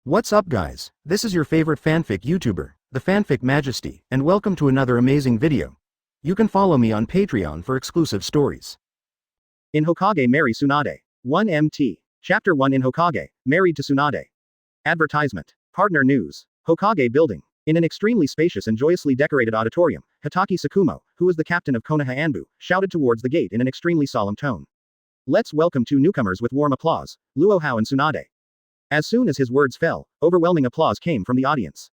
What's up guys, this is your favorite fanfic YouTuber, the Fanfic Majesty, and welcome to another amazing video. You can follow me on Patreon for exclusive stories. In Hokage marry Tsunade. 1 MT. Chapter 1 in Hokage, married to Tsunade. Advertisement. Partner news. Hokage building. In an extremely spacious and joyously decorated auditorium, Hitachi Tsukumo, who was the captain of Konoha Anbu, shouted towards the gate in an extremely solemn tone. Let's welcome two newcomers with warm applause, Luo Hao and Tsunade. As soon as his words fell, overwhelming applause came from the audience.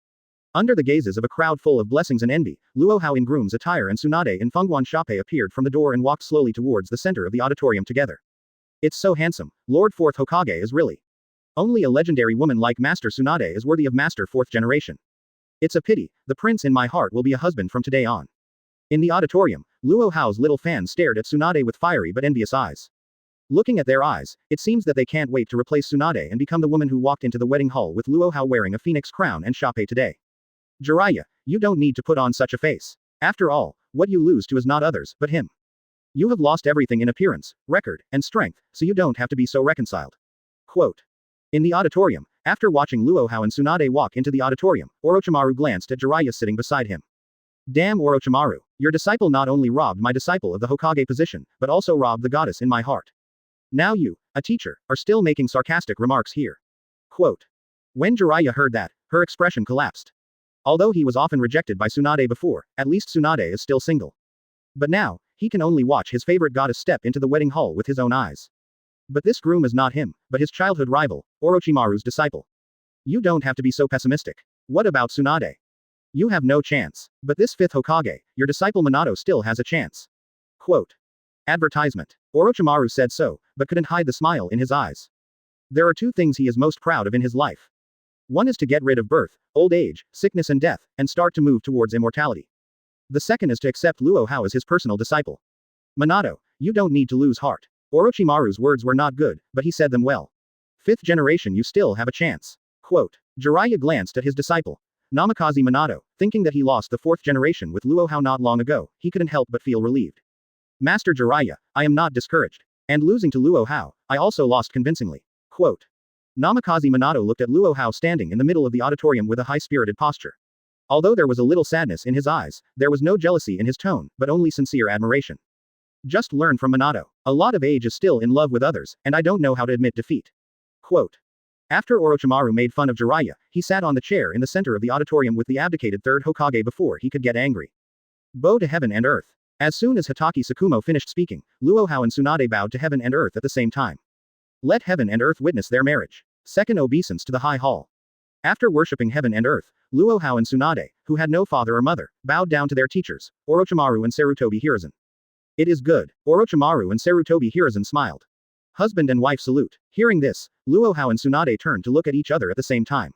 Under the gazes of a crowd full of blessings and envy, Luo Hao in groom's attire and Tsunade in Fengguan Shape appeared from the door and walked slowly towards the center of the auditorium together. It's so handsome, Lord 4th Hokage is really. Only a legendary woman like Master Tsunade is worthy of Master 4th generation. It's a pity, the prince in my heart will be a husband from today on. In the auditorium, Luo Hao's little fans stared at Tsunade with fiery but envious eyes. Looking at their eyes, it seems that they can't wait to replace Tsunade and become the woman who walked into the wedding hall with Luo Hao wearing a phoenix crown and Shape today. Jiraiya, you don't need to put on such a face. After all, what you lose to is not others, but him. You have lost everything in appearance, record, and strength, so you don't have to be so reconciled. Quote. In the auditorium, after watching Luo Hao and Tsunade walk into the auditorium, Orochimaru glanced at Jiraiya sitting beside him. Damn Orochimaru, your disciple not only robbed my disciple of the Hokage position, but also robbed the goddess in my heart. Now you, a teacher, are still making sarcastic remarks here. Quote. When Jiraiya heard that, her expression collapsed. Although he was often rejected by Tsunade before, at least Tsunade is still single. But now, he can only watch his favorite goddess step into the wedding hall with his own eyes. But this groom is not him, but his childhood rival, Orochimaru's disciple. You don't have to be so pessimistic. What about Tsunade? You have no chance. But this 5th Hokage, your disciple Minato still has a chance. Quote. Advertisement. Orochimaru said so, but couldn't hide the smile in his eyes. There are two things he is most proud of in his life. One is to get rid of birth, old age, sickness and death, and start to move towards immortality. The second is to accept Luo Hao as his personal disciple. Minato, you don't need to lose heart. Orochimaru's words were not good, but he said them well. 5th generation you still have a chance. Quote. Jiraiya glanced at his disciple. Namikaze Minato, thinking that he lost the 4th generation with Luo Hao not long ago, he couldn't help but feel relieved. Master Jiraiya, I am not discouraged. And losing to Luo Hao, I also lost convincingly. Quote. Namikaze Minato looked at Luo Hao standing in the middle of the auditorium with a high-spirited posture. Although there was a little sadness in his eyes, there was no jealousy in his tone, but only sincere admiration. Just learn from Minato. A lot of age is still in love with others, and I don't know how to admit defeat. Quote. After Orochimaru made fun of Jiraiya, he sat on the chair in the center of the auditorium with the abdicated 3rd Hokage before he could get angry. Bow to heaven and earth. As soon as Hitachi Tsukumo finished speaking, Luo Hao and Tsunade bowed to heaven and earth at the same time. Let heaven and earth witness their marriage. Second obeisance to the high hall. After worshipping heaven and earth, Luo Hao and Tsunade, who had no father or mother, bowed down to their teachers, Orochimaru and Sarutobi Hiruzen. It is good. Orochimaru and Sarutobi Hiruzen smiled. Husband and wife salute. Hearing this, Luo Hao and Tsunade turned to look at each other at the same time.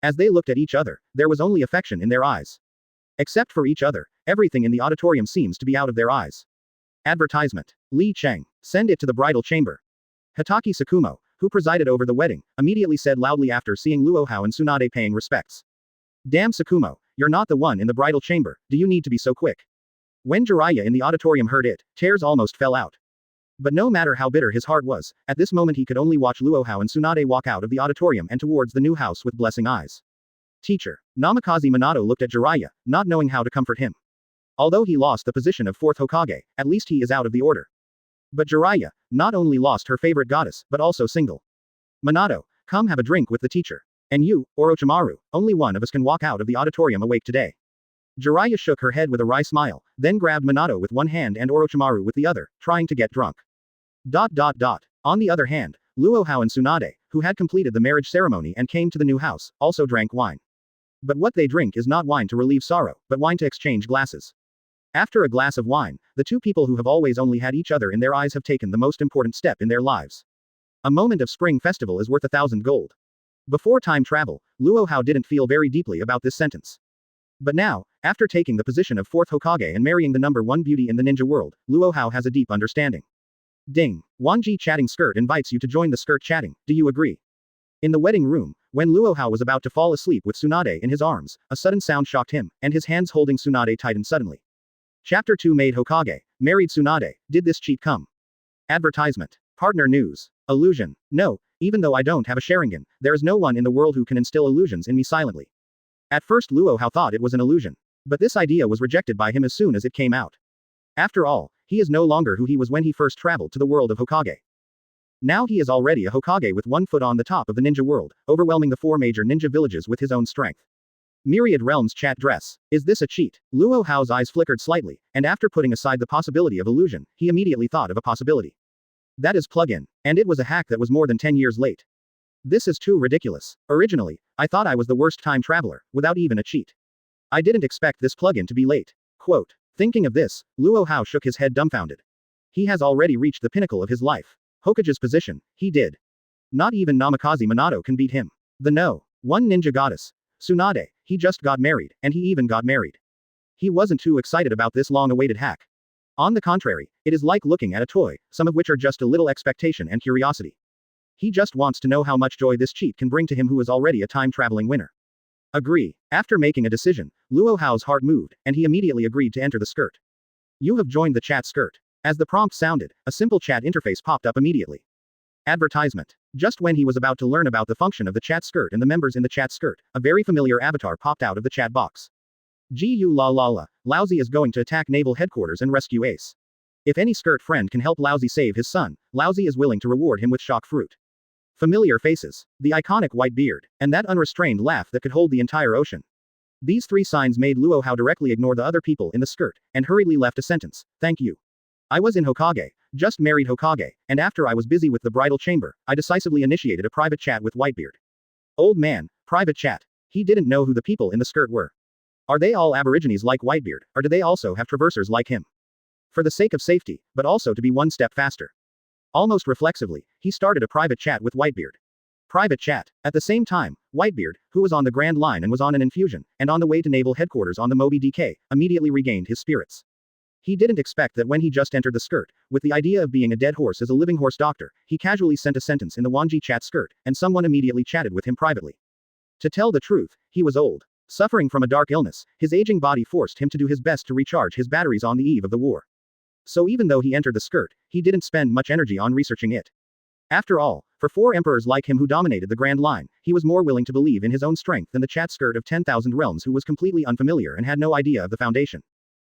As they looked at each other, there was only affection in their eyes. Except for each other, everything in the auditorium seems to be out of their eyes. Advertisement. Li Cheng, send it to the bridal chamber. Hitachi Tsukumo, who presided over the wedding, immediately said loudly after seeing Luo Hao and Tsunade paying respects. Damn Tsukumo, you're not the one in the bridal chamber, do you need to be so quick? When Jiraiya in the auditorium heard it, tears almost fell out. But no matter how bitter his heart was, at this moment he could only watch Luo Hao and Tsunade walk out of the auditorium and towards the new house with blessing eyes. Teacher. Namikaze Minato looked at Jiraiya, not knowing how to comfort him. Although he lost the position of 4th Hokage, at least he is out of the order. But Jiraiya, not only lost her favorite goddess, but also single. Minato, come have a drink with the teacher. And you, Orochimaru, only one of us can walk out of the auditorium awake today. Jiraiya shook her head with a wry smile, then grabbed Minato with one hand and Orochimaru with the other, trying to get drunk. On the other hand, Luo Hao and Tsunade, who had completed the marriage ceremony and came to the new house, also drank wine. But what they drink is not wine to relieve sorrow, but wine to exchange glasses. After a glass of wine, the two people who have always only had each other in their eyes have taken the most important step in their lives. A moment of spring festival is worth 1,000 gold. Before time travel, Luo Hao didn't feel very deeply about this sentence. But now, after taking the position of 4th Hokage and marrying the number 1 beauty in the ninja world, Luo Hao has a deep understanding. Ding. Wanjie chatting skirt invites you to join the skirt chatting, do you agree? In the wedding room, when Luo Hao was about to fall asleep with Tsunade in his arms, a sudden sound shocked him, and his hands holding Tsunade tightened suddenly. Chapter 2 made Hokage, married Tsunade, did this cheat come? Advertisement. Partner news. Illusion. No, Even though I don't have a Sharingan, there is no one in the world who can instill illusions in me silently. At first Luo Hao thought it was an illusion. But this idea was rejected by him as soon as it came out. After all, he is no longer who he was when he first traveled to the world of Hokage. Now he is already a Hokage with one foot on the top of the ninja world, overwhelming the 4 major ninja villages with his own strength. Myriad Realms chat dress. Is this a cheat? Luo Hao's eyes flickered slightly, and after putting aside the possibility of illusion, he immediately thought of a possibility. That is plug-in. And it was a hack that was more than 10 years late. This is too ridiculous. Originally, I thought I was the worst time traveler, without even a cheat. I didn't expect this plug-in to be late. Quote. Thinking of this, Luo Hao shook his head dumbfounded. He has already reached the pinnacle of his life. Hokage's position, he did. Not even Namikaze Minato can beat him. One ninja goddess. Tsunade, he just got married, and he even got married. He wasn't too excited about this long-awaited hack. On the contrary, it is like looking at a toy, some of which are just a little expectation and curiosity. He just wants to know how much joy this cheat can bring to him who is already a time-traveling winner. Agree. After making a decision, Luo Hao's heart moved, and he immediately agreed to enter the skirt. You have joined the chat skirt. As the prompt sounded, a simple chat interface popped up immediately. Advertisement. Just when he was about to learn about the function of the chat skirt and the members in the chat skirt, a very familiar avatar popped out of the chat box. Gu la la la, Laozi is going to attack Naval Headquarters and rescue Ace. If any skirt friend can help Laozi save his son, Laozi is willing to reward him with shock fruit. Familiar faces. The iconic Whitebeard, and that unrestrained laugh that could hold the entire ocean. These 3 signs made Luo Hao directly ignore the other people in the skirt, and hurriedly left a sentence, thank you. I was in Hokage, just married Hokage, and after I was busy with the bridal chamber, I decisively initiated a private chat with Whitebeard. Old man, private chat. He didn't know who the people in the skirt were. Are they all aborigines like Whitebeard, or do they also have traversers like him? For the sake of safety, but also to be one step faster. Almost reflexively, he started a private chat with Whitebeard. Private chat. At the same time, Whitebeard, who was on the Grand Line and was on an infusion, and on the way to Naval Headquarters on the Moby DK, immediately regained his spirits. He didn't expect that when he just entered the skirt, with the idea of being a dead horse as a living horse doctor, he casually sent a sentence in the Wanjie chat skirt, and someone immediately chatted with him privately. To tell the truth, he was old. Suffering from a dark illness, his aging body forced him to do his best to recharge his batteries on the eve of the war. So even though he entered the skirt, he didn't spend much energy on researching it. After all, for 4 emperors like him who dominated the Grand Line, he was more willing to believe in his own strength than the chat skirt of 10,000 realms who was completely unfamiliar and had no idea of the foundation.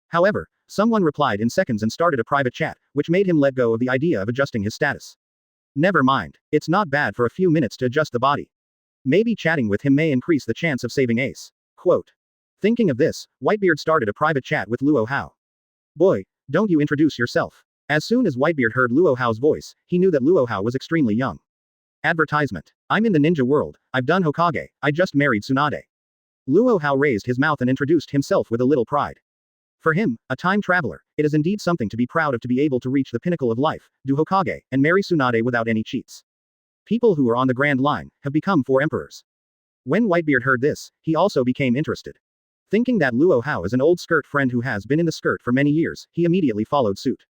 However, someone replied in seconds and started a private chat, which made him let go of the idea of adjusting his status. Never mind. It's not bad for a few minutes to adjust the body. Maybe chatting with him may increase the chance of saving Ace. Quote. Thinking of this, Whitebeard started a private chat with Luo Hao. Boy, don't you introduce yourself. As soon as Whitebeard heard Luo Hao's voice, he knew that Luo Hao was extremely young. Advertisement. I'm in the ninja world, I've done Hokage, I just married Tsunade. Luo Hao raised his mouth and introduced himself with a little pride. For him, a time traveler, it is indeed something to be proud of to be able to reach the pinnacle of life, do Hokage, and marry Tsunade without any cheats. People who are on the Grand Line have become 4 emperors. When Whitebeard heard this, he also became interested. Thinking that Luo Hao is an old skirt friend who has been in the skirt for many years, he immediately followed suit.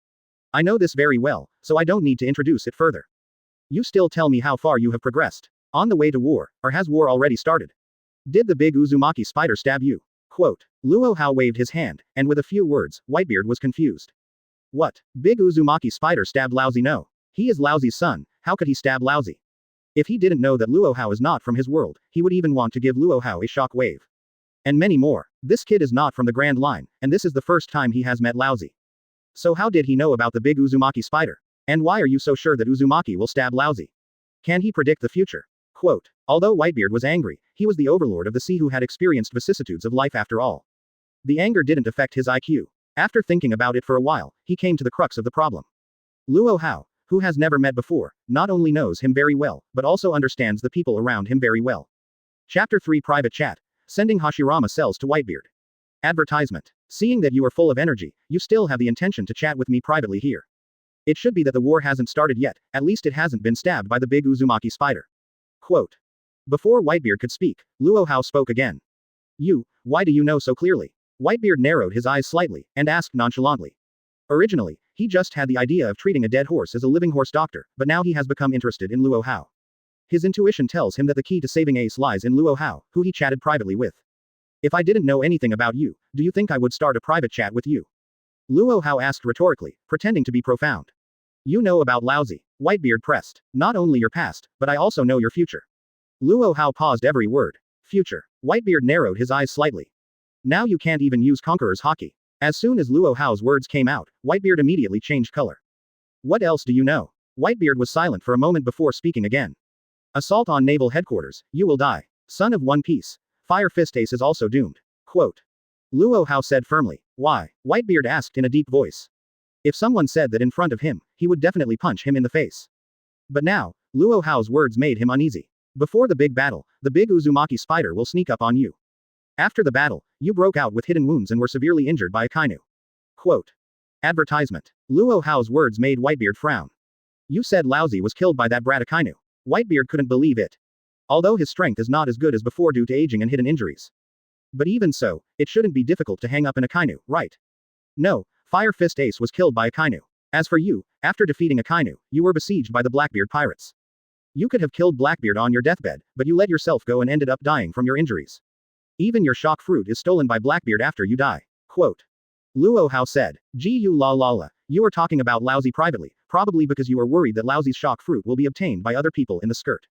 I know this very well, so I don't need to introduce it further. You still tell me how far you have progressed. On the way to war, or has war already started? Did the big Uzumaki spider stab you? Quote. Luo Hao waved his hand, and with a few words, Whitebeard was confused. What? Big Uzumaki spider stabbed Laozi? No. He is Laozi's son, how could he stab Laozi? If he didn't know that Luo Hao is not from his world, he would even want to give Luo Hao a shock wave. And many more. This kid is not from the Grand Line, and this is the first time he has met Laozi. So how did he know about the big Uzumaki spider? And why are you so sure that Uzumaki will stab Laozi? Can he predict the future? Quote. Although Whitebeard was angry, he was the overlord of the sea who had experienced vicissitudes of life after all. The anger didn't affect his IQ. After thinking about it for a while, he came to the crux of the problem. Luo Hao, who has never met before, not only knows him very well, but also understands the people around him very well. Chapter 3 Private Chat. Sending Hashirama cells to Whitebeard. Advertisement. Seeing that you are full of energy, you still have the intention to chat with me privately here. It should be that the war hasn't started yet, at least it hasn't been stabbed by the big Uzumaki spider. Quote. Before Whitebeard could speak, Luo Hao spoke again. Why do you know so clearly? Whitebeard narrowed his eyes slightly, and asked nonchalantly. Originally, he just had the idea of treating a dead horse as a living horse doctor, but now he has become interested in Luo Hao. His intuition tells him that the key to saving Ace lies in Luo Hao, who he chatted privately with. If I didn't know anything about you, do you think I would start a private chat with you? Luo Hao asked rhetorically, pretending to be profound. You know about Laozi. Whitebeard pressed. Not only your past, but I also know your future. Luo Hao paused every word. Future. Whitebeard narrowed his eyes slightly. Now you can't even use Conqueror's Haki. As soon as Luo Hao's words came out, Whitebeard immediately changed color. What else do you know? Whitebeard was silent for a moment before speaking again. Assault on Naval Headquarters, you will die. Son of One Piece. Fire Fist Ace is also doomed. Quote. Luo Hao said firmly. Why? Whitebeard asked in a deep voice. If someone said that in front of him, he would definitely punch him in the face. But now, Luo Hao's words made him uneasy. Before the big battle, the big Uzumaki spider will sneak up on you. After the battle, you broke out with hidden wounds and were severely injured by Akainu. Quote. Advertisement. Luo Hao's words made Whitebeard frown. You said Laozi was killed by that brat Akainu. Whitebeard couldn't believe it. Although his strength is not as good as before due to aging and hidden injuries. But even so, it shouldn't be difficult to hang up an Akainu, right? No, Fire Fist Ace was killed by Akainu. As for you, after defeating Akainu, you were besieged by the Blackbeard pirates. You could have killed Blackbeard on your deathbed, but you let yourself go and ended up dying from your injuries. Even your shock fruit is stolen by Blackbeard after you die. Quote. Luo Hao said, Gu la la la, you are talking about Laozi privately, probably because you are worried that Laozi's shock fruit will be obtained by other people in the skirt.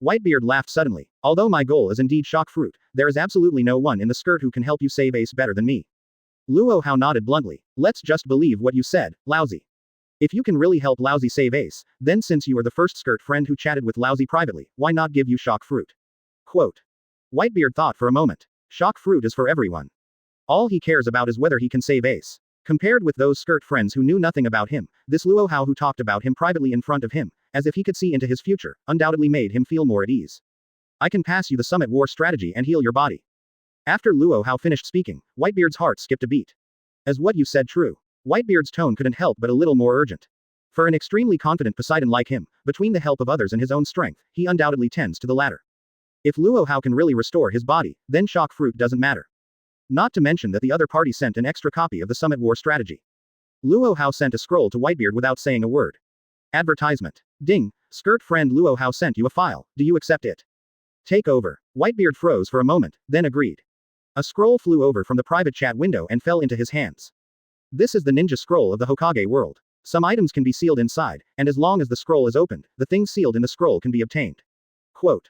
Whitebeard laughed suddenly. Although my goal is indeed shock fruit, there is absolutely no one in the skirt who can help you save Ace better than me. Luo Hao nodded bluntly. Let's just believe what you said, Laozi. If you can really help Laozi save Ace, then since you are the first skirt friend who chatted with Laozi privately, why not give you shock fruit? Quote. Whitebeard thought for a moment. Shock fruit is for everyone. All he cares about is whether he can save Ace. Compared with those skirt friends who knew nothing about him, this Luo Hao who talked about him privately in front of him, as if he could see into his future, undoubtedly made him feel more at ease. I can pass you the Summit War strategy and heal your body. After Luo Hao finished speaking, Whitebeard's heart skipped a beat. Is what you said true? Whitebeard's tone couldn't help but a little more urgent. For an extremely confident Poseidon like him, between the help of others and his own strength, he undoubtedly tends to the latter. If Luo Hao can really restore his body, then shock fruit doesn't matter. Not to mention that the other party sent an extra copy of the Summit War strategy. Luo Hao sent a scroll to Whitebeard without saying a word. Advertisement. Ding, skirt friend Luo Hao sent you a file, do you accept it? Take over. Whitebeard froze for a moment, then agreed. A scroll flew over from the private chat window and fell into his hands. This is the ninja scroll of the Hokage world. Some items can be sealed inside, and as long as the scroll is opened, the things sealed in the scroll can be obtained. Quote.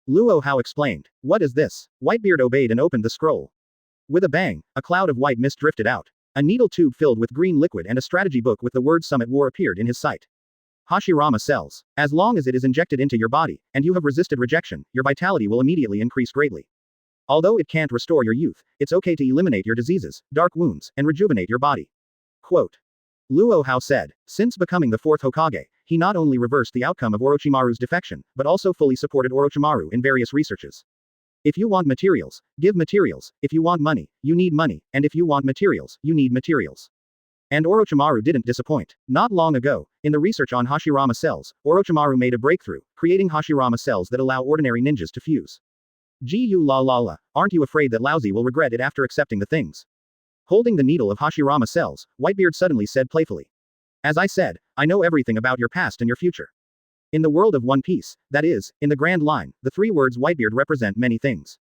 Luo Hao explained. What is this? Whitebeard obeyed and opened the scroll. With a bang, a cloud of white mist drifted out. A needle tube filled with green liquid and a strategy book with the word Summit War appeared in his sight. Hashirama cells. As long as it is injected into your body, and you have resisted rejection, your vitality will immediately increase greatly. Although it can't restore your youth, it's okay to eliminate your diseases, dark wounds, and rejuvenate your body. Quote. Luo Hao said, since becoming the fourth Hokage, he not only reversed the outcome of Orochimaru's defection, but also fully supported Orochimaru in various researches. If you want materials, give materials, if you want money, you need money, and if you want materials, you need materials. And Orochimaru didn't disappoint. Not long ago, in the research on Hashirama cells, Orochimaru made a breakthrough, creating Hashirama cells that allow ordinary ninjas to fuse. Gu la la la, aren't you afraid that Laozi will regret it after accepting the things? Holding the needle of Hashirama cells, Whitebeard suddenly said playfully. As I said, I know everything about your past and your future. In the world of One Piece, that is, in the Grand Line, the three words Whitebeard represent many things.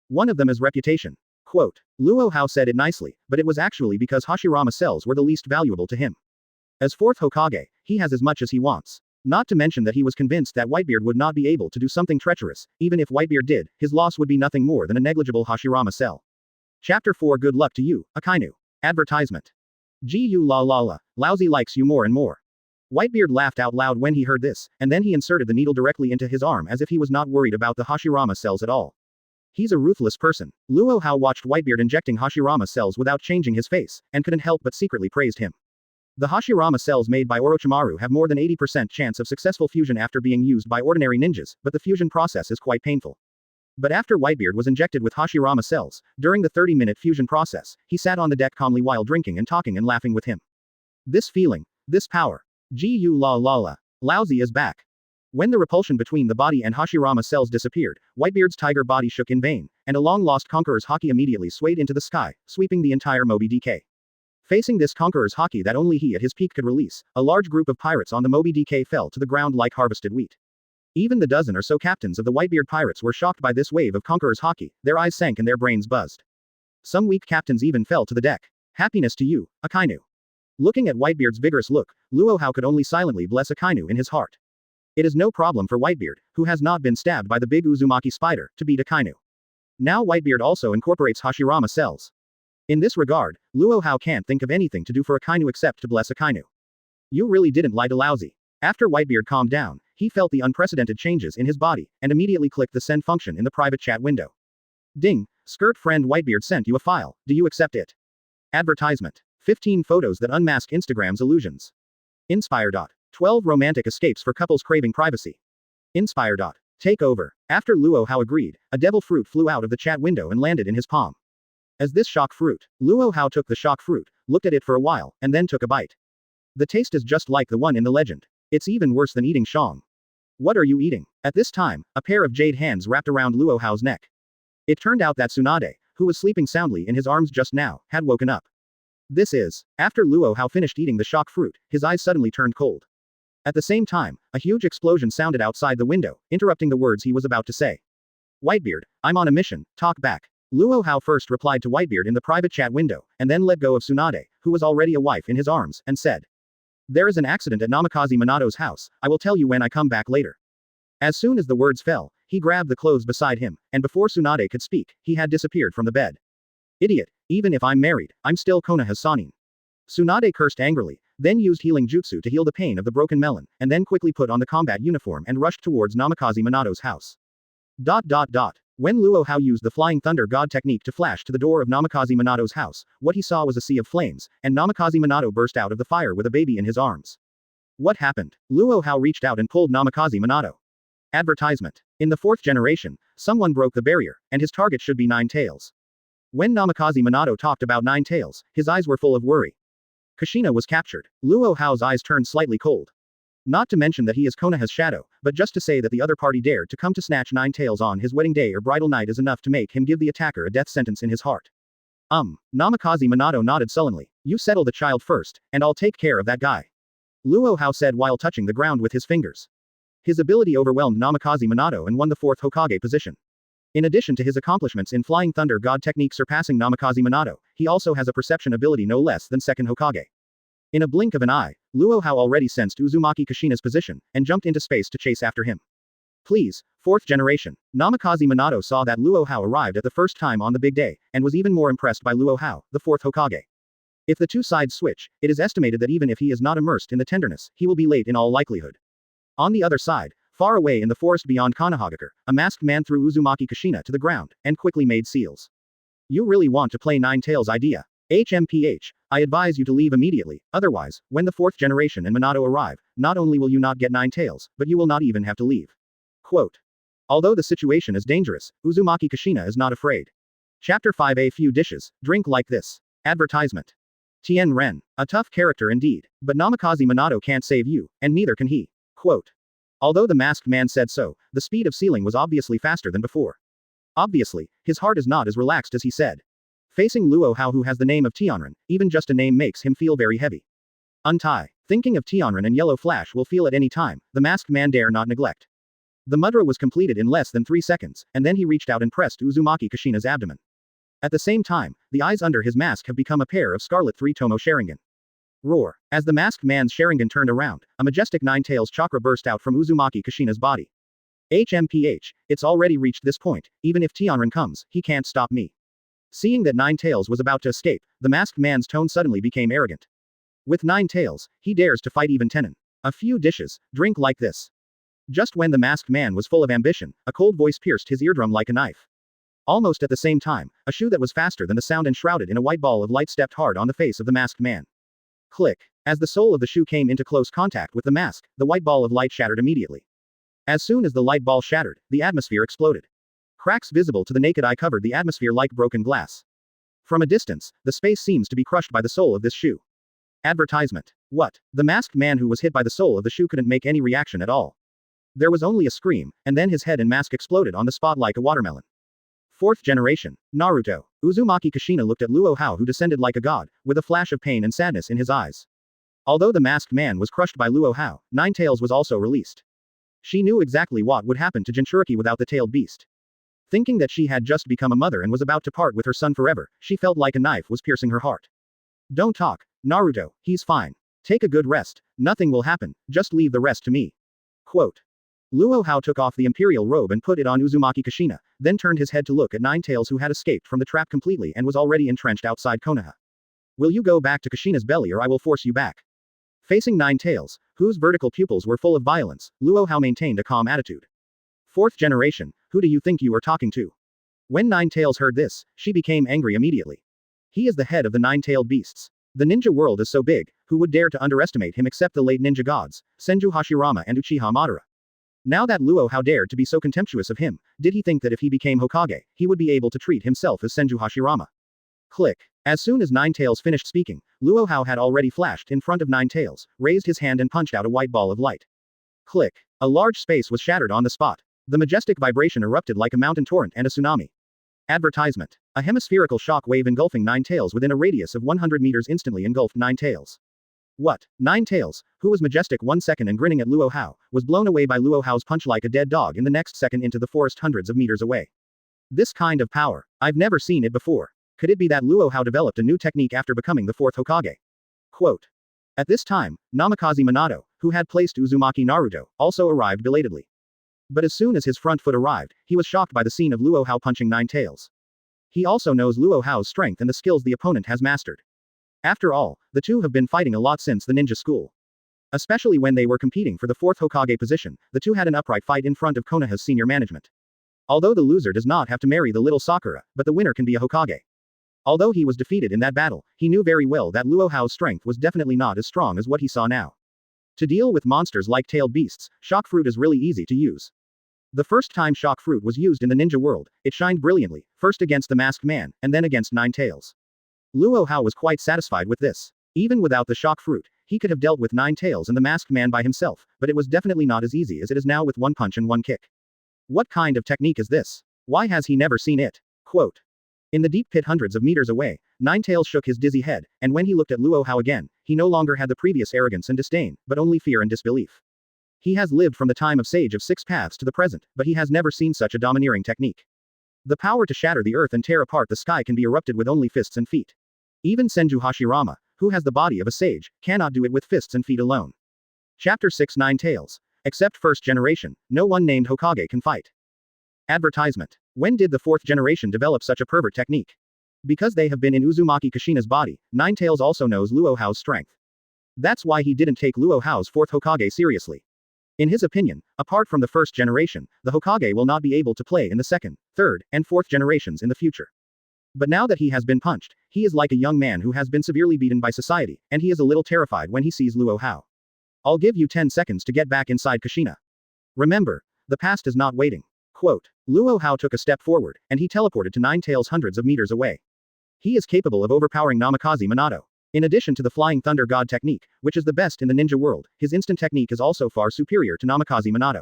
One of them is reputation. Quote. Luo Hao said it nicely, but it was actually because Hashirama cells were the least valuable to him. As fourth Hokage, he has as much as he wants. Not to mention that he was convinced that Whitebeard would not be able to do something treacherous, even if Whitebeard did, his loss would be nothing more than a negligible Hashirama cell. Chapter 4 Good luck to you, Akainu. Advertisement. Gu la la la, Laozi likes you more and more. Whitebeard laughed out loud when he heard this, and then he inserted the needle directly into his arm as if he was not worried about the Hashirama cells at all. He's a ruthless person. Luo Hao watched Whitebeard injecting Hashirama cells without changing his face, and couldn't help but secretly praised him. The Hashirama cells made by Orochimaru have more than 80% chance of successful fusion after being used by ordinary ninjas, but the fusion process is quite painful. But after Whitebeard was injected with Hashirama cells, during the 30-minute fusion process, he sat on the deck calmly while drinking and talking and laughing with him. This feeling, this power. Gu la la la. Laozi is back. When the repulsion between the body and Hashirama cells disappeared, Whitebeard's tiger body shook in vain, and a long-lost conqueror's haki immediately swayed into the sky, sweeping the entire Moby DK. Facing this conqueror's haki that only he at his peak could release, a large group of pirates on the Moby DK fell to the ground like harvested wheat. Even the dozen or so captains of the Whitebeard pirates were shocked by this wave of conqueror's haki, their eyes sank and their brains buzzed. Some weak captains even fell to the deck. Happiness to you, Akainu. Looking at Whitebeard's vigorous look, Luo Hao could only silently bless Akainu in his heart. It is no problem for Whitebeard, who has not been stabbed by the big Uzumaki spider, to beat Akainu. Now Whitebeard also incorporates Hashirama cells. In this regard, Luo Hao can't think of anything to do for Akainu except to bless Akainu. You really didn't lie to Laozi. After Whitebeard calmed down, he felt the unprecedented changes in his body, and immediately clicked the send function in the private chat window. Ding, skirt friend Whitebeard sent you a file, do you accept it? Advertisement. 15 photos that unmask Instagram's illusions. Inspire. 12 romantic escapes for couples craving privacy. Inspire. Take over. After Luo Hao agreed, a devil fruit flew out of the chat window and landed in his palm. As this shock fruit, Luo Hao took the shock fruit, looked at it for a while, and then took a bite. The taste is just like the one in the legend. It's even worse than eating shong. What are you eating? At this time, a pair of jade hands wrapped around Luo Hao's neck. It turned out that Tsunade, who was sleeping soundly in his arms just now, had woken up. This is. After Luo Hao finished eating the shock fruit, his eyes suddenly turned cold. At the same time, a huge explosion sounded outside the window, interrupting the words he was about to say. Whitebeard, I'm on a mission, talk back. Luo Hao first replied to Whitebeard in the private chat window, and then let go of Tsunade, who was already a wife in his arms, and said. There is an accident at Namikaze Minato's house, I will tell you when I come back later. As soon as the words fell, he grabbed the clothes beside him, and before Tsunade could speak, he had disappeared from the bed. Idiot, even if I'm married, I'm still Konoha's Sanin. Tsunade cursed angrily, then used healing jutsu to heal the pain of the broken melon, and then quickly put on the combat uniform and rushed towards Namikaze Minato's house. When Luo Hao used the Flying Thunder God technique to flash to the door of Namikaze Minato's house, what he saw was a sea of flames, and Namikaze Minato burst out of the fire with a baby in his arms. What happened? Luo Hao reached out and pulled Namikaze Minato. Advertisement. In the 4th generation, someone broke the barrier, and his target should be Nine Tails. When Namikaze Minato talked about Nine Tails, his eyes were full of worry. Kushina was captured. Luo Hao's eyes turned slightly cold. Not to mention that he is Konoha's shadow, but just to say that the other party dared to come to snatch Nine Tails on his wedding day or bridal night is enough to make him give the attacker a death sentence in his heart. Namikaze Minato nodded sullenly. You settle the child first, and I'll take care of that guy. Luo Hao said while touching the ground with his fingers. His ability overwhelmed Namikaze Minato and won the 4th Hokage position. In addition to his accomplishments in Flying Thunder God technique surpassing Namikaze Minato, he also has a perception ability no less than 2nd Hokage. In a blink of an eye, Luo Hao already sensed Uzumaki Kushina's position, and jumped into space to chase after him. Please, 4th generation. Namikaze Minato saw that Luo Hao arrived at the first time on the big day, and was even more impressed by Luo Hao, the 4th Hokage. If the two sides switch, it is estimated that even if he is not immersed in the tenderness, he will be late in all likelihood. On the other side, far away in the forest beyond Konohagakure, a masked man threw Uzumaki Kushina to the ground, and quickly made seals. You really want to play Nine Tails idea? HMPH, I advise you to leave immediately, otherwise, when the 4th generation and Minato arrive, not only will you not get Nine Tails, but you will not even have to leave. Quote. Although the situation is dangerous, Uzumaki Kushina is not afraid. Chapter 5. A few dishes, drink like this. Advertisement. Tien Ren, a tough character indeed, but Namikaze Minato can't save you, and neither can he. Quote. Although the masked man said so, the speed of sealing was obviously faster than before. Obviously, his heart is not as relaxed as he said. Facing Luo Hao, who has the name of Tianren, even just a name makes him feel very heavy. Untie. Thinking of Tianren and Yellow Flash will feel at any time, the masked man dare not neglect. The mudra was completed in less than 3 seconds, and then he reached out and pressed Uzumaki Kushina's abdomen. At the same time, the eyes under his mask have become a pair of scarlet 3-tomo Sharingan. Roar. As the masked man's Sharingan turned around, a majestic Nine Tails chakra burst out from Uzumaki Kushina's body. HMPH, it's already reached this point, even if Tianren comes, he can't stop me. Seeing that Nine Tails was about to escape, the masked man's tone suddenly became arrogant. With 9 tails, he dares to fight even Tenon. A few dishes, drink like this. Just when the masked man was full of ambition, a cold voice pierced his eardrum like a knife. Almost at the same time, a shoe that was faster than the sound and shrouded in a white ball of light stepped hard on the face of the masked man. Click. As the sole of the shoe came into close contact with the mask, the white ball of light shattered immediately. As soon as the light ball shattered, the atmosphere exploded. Cracks visible to the naked eye covered the atmosphere like broken glass. From a distance, the space seems to be crushed by the sole of this shoe. Advertisement. What? The masked man who was hit by the sole of the shoe couldn't make any reaction at all. There was only a scream, and then his head and mask exploded on the spot like a watermelon. 4th generation. Naruto. Uzumaki Kushina looked at Luo Hao, who descended like a god, with a flash of pain and sadness in his eyes. Although the masked man was crushed by Luo Hao, Nine Tails was also released. She knew exactly what would happen to Jinchuriki without the tailed beast. Thinking that she had just become a mother and was about to part with her son forever, she felt like a knife was piercing her heart. Don't talk. Naruto, he's fine. Take a good rest, nothing will happen, just leave the rest to me. Quote. Luo Hao took off the imperial robe and put it on Uzumaki Kushina, then turned his head to look at Ninetales, who had escaped from the trap completely and was already entrenched outside Konoha. Will you go back to Kushina's belly or I will force you back? Facing Ninetales, whose vertical pupils were full of violence, Luo Hao maintained a calm attitude. Fourth generation, who do you think you are talking to? When Ninetales heard this, she became angry immediately. He is the head of the nine-tailed beasts. The ninja world is so big, who would dare to underestimate him except the late ninja gods, Senju Hashirama and Uchiha Madara. Now that Luo Hao dared to be so contemptuous of him, did he think that if he became Hokage, he would be able to treat himself as Senju Hashirama? Click. As soon as Ninetales finished speaking, Luo Hao had already flashed in front of Ninetales, raised his hand and punched out a white ball of light. Click. A large space was shattered on the spot. The majestic vibration erupted like a mountain torrent and a tsunami. Advertisement. A hemispherical shock wave engulfing Ninetales within a radius of 100 meters instantly engulfed Ninetales. What? Ninetales, who was majestic 1 second and grinning at Luo Hao, was blown away by Luo Hao's punch like a dead dog in the next second into the forest hundreds of meters away. This kind of power. I've never seen it before. Could it be that Luo Hao developed a new technique after becoming the fourth Hokage? Quote. At this time, Namikaze Minato, who had placed Uzumaki Naruto, also arrived belatedly. But as soon as his front foot arrived, he was shocked by the scene of Luo Hao punching Ninetales. He also knows Luo Hao's strength and the skills the opponent has mastered. After all, the two have been fighting a lot since the ninja school. Especially when they were competing for the fourth Hokage position, the two had an upright fight in front of Konoha's senior management. Although the loser does not have to marry the little Sakura, but the winner can be a Hokage. Although he was defeated in that battle, he knew very well that Luo Hao's strength was definitely not as strong as what he saw now. To deal with monsters like tailed beasts, shock fruit is really easy to use. The first time shock fruit was used in the ninja world, it shined brilliantly, first against the masked man, and then against Ninetales. Luo Hao was quite satisfied with this. Even without the shock fruit, he could have dealt with Ninetales and the masked man by himself, but it was definitely not as easy as it is now with one punch and one kick. What kind of technique is this? Why has he never seen it? Quote. In the deep pit hundreds of meters away, Ninetales shook his dizzy head, and when he looked at Luo Hao again, he no longer had the previous arrogance and disdain, but only fear and disbelief. He has lived from the time of Sage of Six Paths to the present, but he has never seen such a domineering technique. The power to shatter the earth and tear apart the sky can be erupted with only fists and feet. Even Senju Hashirama, who has the body of a sage, cannot do it with fists and feet alone. Chapter 6 Ninetales. Except first generation, no one named Hokage can fight. Advertisement. When did the fourth generation develop such a pervert technique? Because they have been in Uzumaki Kushina's body, Ninetales also knows Luo Hao's strength. That's why he didn't take Luo Hao's fourth Hokage seriously. In his opinion, apart from the first generation, the Hokage will not be able to play in the second, third, and fourth generations in the future. But now that he has been punched, he is like a young man who has been severely beaten by society, and he is a little terrified when he sees Luo Hao. I'll give you 10 seconds to get back inside Kushina. Remember, the past is not waiting. Quote. Luo Hao took a step forward, and he teleported to Ninetales hundreds of meters away. He is capable of overpowering Namikaze Minato. In addition to the Flying Thunder God technique, which is the best in the ninja world, his instant technique is also far superior to Namikaze Minato.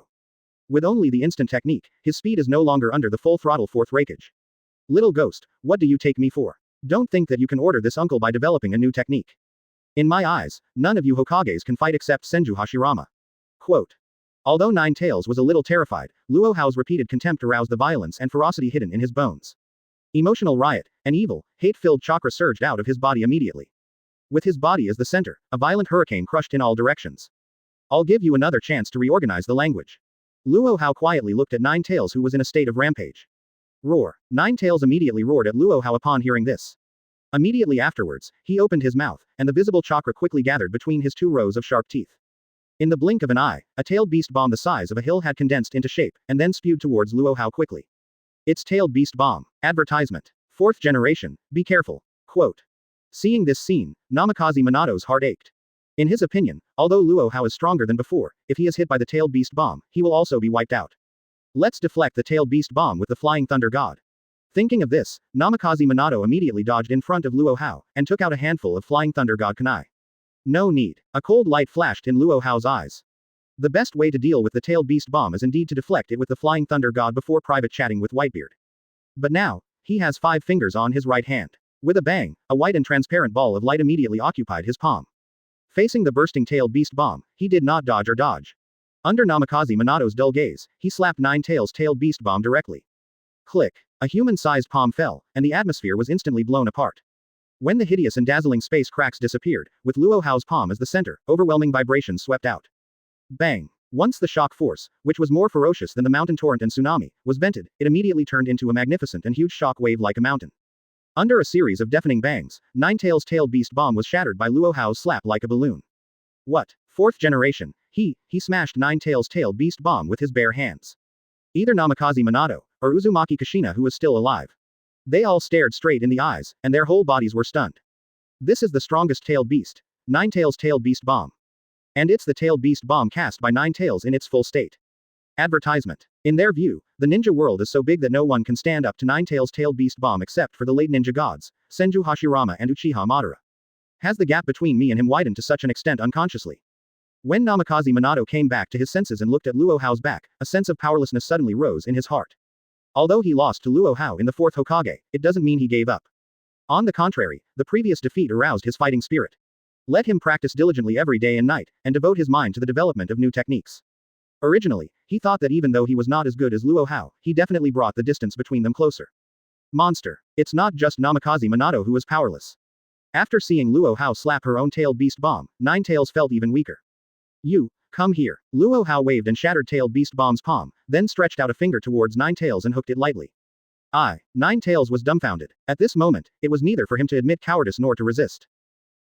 With only the instant technique, his speed is no longer under the full throttle fourth Raikage. Little ghost, what do you take me for? Don't think that you can order this uncle by developing a new technique. In my eyes, none of you Hokages can fight except Senju Hashirama. Quote. Although Ninetales was a little terrified, Luo Hao's repeated contempt aroused the violence and ferocity hidden in his bones. Emotional riot, an evil, hate-filled chakra surged out of his body immediately. With his body as the center, a violent hurricane crushed in all directions. I'll give you another chance to reorganize the language. Luo Hao quietly looked at Ninetales, who was in a state of rampage. Roar. Ninetales immediately roared at Luo Hao upon hearing this. Immediately afterwards, he opened his mouth, and the visible chakra quickly gathered between his two rows of sharp teeth. In the blink of an eye, a tailed beast bomb the size of a hill had condensed into shape, and then spewed towards Luo Hao quickly. It's tailed beast bomb. Advertisement. Fourth generation, be careful. Quote. Seeing this scene, Namikaze Minato's heart ached. In his opinion, although Luo Hao is stronger than before, if he is hit by the tailed beast bomb, he will also be wiped out. Let's deflect the tailed beast bomb with the Flying Thunder God. Thinking of this, Namikaze Minato immediately dodged in front of Luo Hao, and took out a handful of Flying Thunder God kunai. No need. A cold light flashed in Luo Hao's eyes. The best way to deal with the tailed beast bomb is indeed to deflect it with the Flying Thunder God before private chatting with Whitebeard. But now, he has 5 fingers on his right hand. With a bang, a white and transparent ball of light immediately occupied his palm. Facing the bursting tailed beast bomb, he did not dodge or dodge. Under Namikaze Minato's dull gaze, he slapped Ninetales' tailed beast bomb directly. Click. A human-sized palm fell, and the atmosphere was instantly blown apart. When the hideous and dazzling space cracks disappeared, with Luo Hao's palm as the center, overwhelming vibrations swept out. Bang! Once the shock force, which was more ferocious than the mountain torrent and tsunami, was vented, it immediately turned into a magnificent and huge shock wave like a mountain. Under a series of deafening bangs, Ninetales' tailed beast bomb was shattered by Luo Hao's slap like a balloon. What? Fourth generation, he smashed Ninetales' tailed beast bomb with his bare hands. Either Namikaze Minato, or Uzumaki Kushina who was still alive. They all stared straight in the eyes, and their whole bodies were stunned. This is the strongest tailed beast. Ninetales' tailed beast bomb. And it's the tailed beast bomb cast by Ninetales in its full state. Advertisement. In their view, the ninja world is so big that no one can stand up to Ninetales' tailed beast bomb except for the late ninja gods, Senju Hashirama and Uchiha Madara. Has the gap between me and him widened to such an extent unconsciously? When Namikaze Minato came back to his senses and looked at Luo Hao's back, a sense of powerlessness suddenly rose in his heart. Although he lost to Luo Hao in the fourth Hokage, it doesn't mean he gave up. On the contrary, the previous defeat aroused his fighting spirit. Let him practice diligently every day and night, and devote his mind to the development of new techniques. Originally, he thought that even though he was not as good as Luo Hao, he definitely brought the distance between them closer. Monster. It's not just Namikaze Minato who was powerless. After seeing Luo Hao slap her own tailed beast bomb, Ninetales felt even weaker. You, come here. Luo Hao waved and shattered tailed beast bomb's palm, then stretched out a finger towards Ninetales and hooked it lightly. Ninetales was dumbfounded. At this moment, it was neither for him to admit cowardice nor to resist.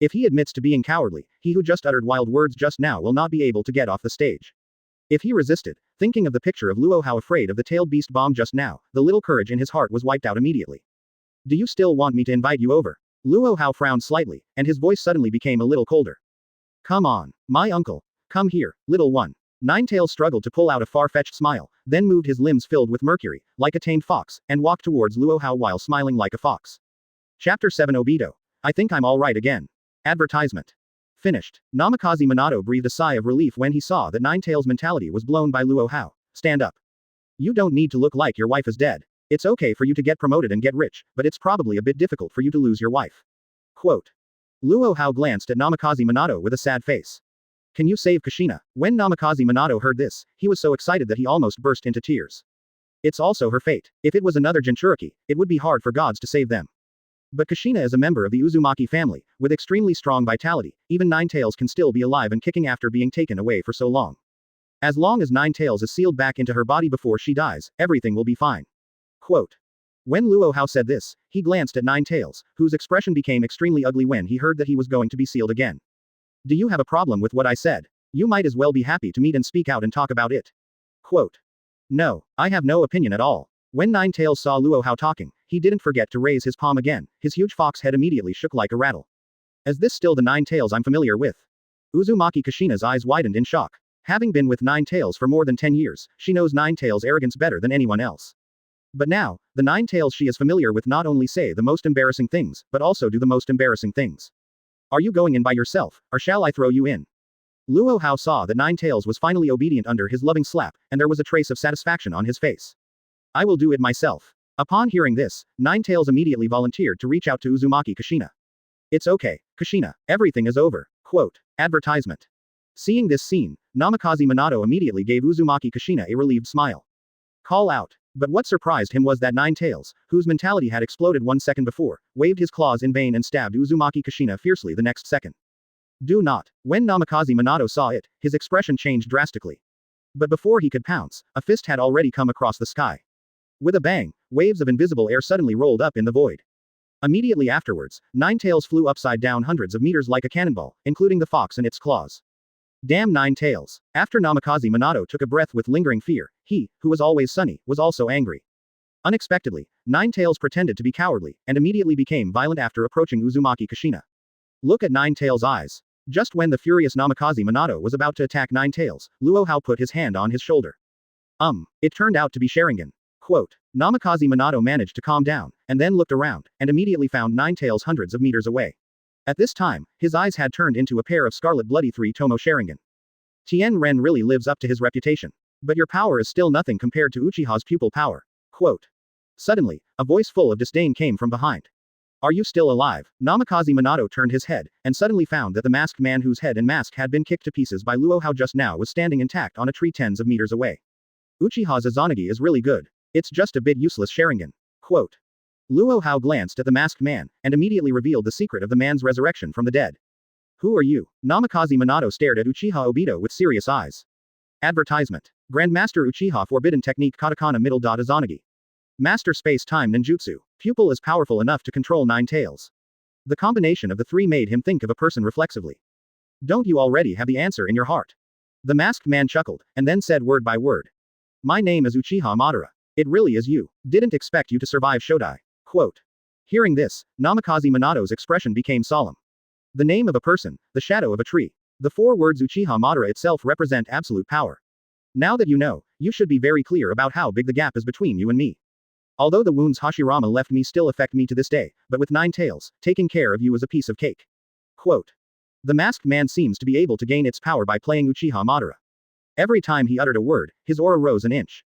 If he admits to being cowardly, he who just uttered wild words just now will not be able to get off the stage. If he resisted, thinking of the picture of Luo Hao afraid of the tailed beast bomb just now, the little courage in his heart was wiped out immediately. Do you still want me to invite you over? Luo Hao frowned slightly, and his voice suddenly became a little colder. Come on, my uncle. Come here, little one. Ninetales struggled to pull out a far-fetched smile, then moved his limbs filled with mercury, like a tamed fox, and walked towards Luo Hao while smiling like a fox. Chapter 7 Obito. I think I'm alright again. Advertisement. Finished. Namikaze Minato breathed a sigh of relief when he saw that Ninetales' mentality was blown by Luo Hao. Stand up. You don't need to look like your wife is dead. It's okay for you to get promoted and get rich, but it's probably a bit difficult for you to lose your wife. Quote. Luo Hao glanced at Namikaze Minato with a sad face. Can you save Kushina? When Namikaze Minato heard this, he was so excited that he almost burst into tears. It's also her fate. If it was another Jinchuriki, it would be hard for gods to save them. But Kushina is a member of the Uzumaki family, with extremely strong vitality. Even Ninetales can still be alive and kicking after being taken away for so long. As long as Ninetales is sealed back into her body before she dies, everything will be fine. Quote. When Luo Hao said this, he glanced at Ninetales, whose expression became extremely ugly when he heard that he was going to be sealed again. Do you have a problem with what I said? You might as well be happy to meet and speak out and talk about it. Quote. No, I have no opinion at all. When Ninetales saw Luo Hao talking, he didn't forget to raise his palm again. His huge fox head immediately shook like a rattle. Is this still the Ninetales I'm familiar with? Uzumaki Kushina's eyes widened in shock. Having been with Ninetales for more than 10 years, she knows Ninetales' arrogance better than anyone else. But now, the Ninetales she is familiar with not only say the most embarrassing things, but also do the most embarrassing things. Are you going in by yourself, or shall I throw you in? Luo Hao saw that Ninetales was finally obedient under his loving slap, and there was a trace of satisfaction on his face. I will do it myself. Upon hearing this, Ninetales immediately volunteered to reach out to Uzumaki Kushina. It's okay, Kushina, everything is over. Quote. Advertisement. Seeing this scene, Namikaze Minato immediately gave Uzumaki Kushina a relieved smile. Call out. But what surprised him was that Ninetales, whose mentality had exploded 1 second before, waved his claws in vain and stabbed Uzumaki Kushina fiercely the next second. Do not. When Namikaze Minato saw it, his expression changed drastically. But before he could pounce, a fist had already come across the sky. With a bang, waves of invisible air suddenly rolled up in the void. Immediately afterwards, Ninetales flew upside down hundreds of meters like a cannonball, including the fox and its claws. Damn Ninetales. After Namikaze Minato took a breath with lingering fear, he, who was always sunny, was also angry. Unexpectedly, Ninetales pretended to be cowardly, and immediately became violent after approaching Uzumaki Kushina. Look at Ninetales' eyes. Just when the furious Namikaze Minato was about to attack Ninetales, Luo Hao put his hand on his shoulder. It turned out to be Shattering. Quote. Namikaze Minato managed to calm down, and then looked around, and immediately found Ninetales hundreds of meters away. At this time, his eyes had turned into a pair of scarlet bloody three-tomo Shattering. Tien Ren really lives up to his reputation. But your power is still nothing compared to Uchiha's pupil power. Quote. Suddenly, a voice full of disdain came from behind. Are you still alive? Namikaze Minato turned his head, and suddenly found that the masked man whose head and mask had been kicked to pieces by Luo Hao just now was standing intact on a tree tens of meters away. Uchiha's Izanagi is really good. It's just a bit useless Sharingan. Quote. Luo Hao glanced at the masked man, and immediately revealed the secret of the man's resurrection from the dead. Who are you? Namikaze Minato stared at Uchiha Obito with serious eyes. Advertisement. Grandmaster Uchiha Forbidden Technique Katakana Middle Dot Izanagi. Master Space-Time Ninjutsu. Pupil is powerful enough to control 9 tails. The combination of the three made him think of a person reflexively. Don't you already have the answer in your heart? The masked man chuckled, and then said word by word. My name is Uchiha Madara. It really is you. Didn't expect you to survive Shodai. Quote. Hearing this, Namikaze Minato's expression became solemn. The name of a person, the shadow of a tree. The 4 words Uchiha Madara itself represent absolute power. Now that you know, you should be very clear about how big the gap is between you and me. Although the wounds Hashirama left me still affect me to this day, but with 9 tails, taking care of you is a piece of cake. Quote. The masked man seems to be able to gain its power by playing Uchiha Madara. Every time he uttered a word, his aura rose an inch.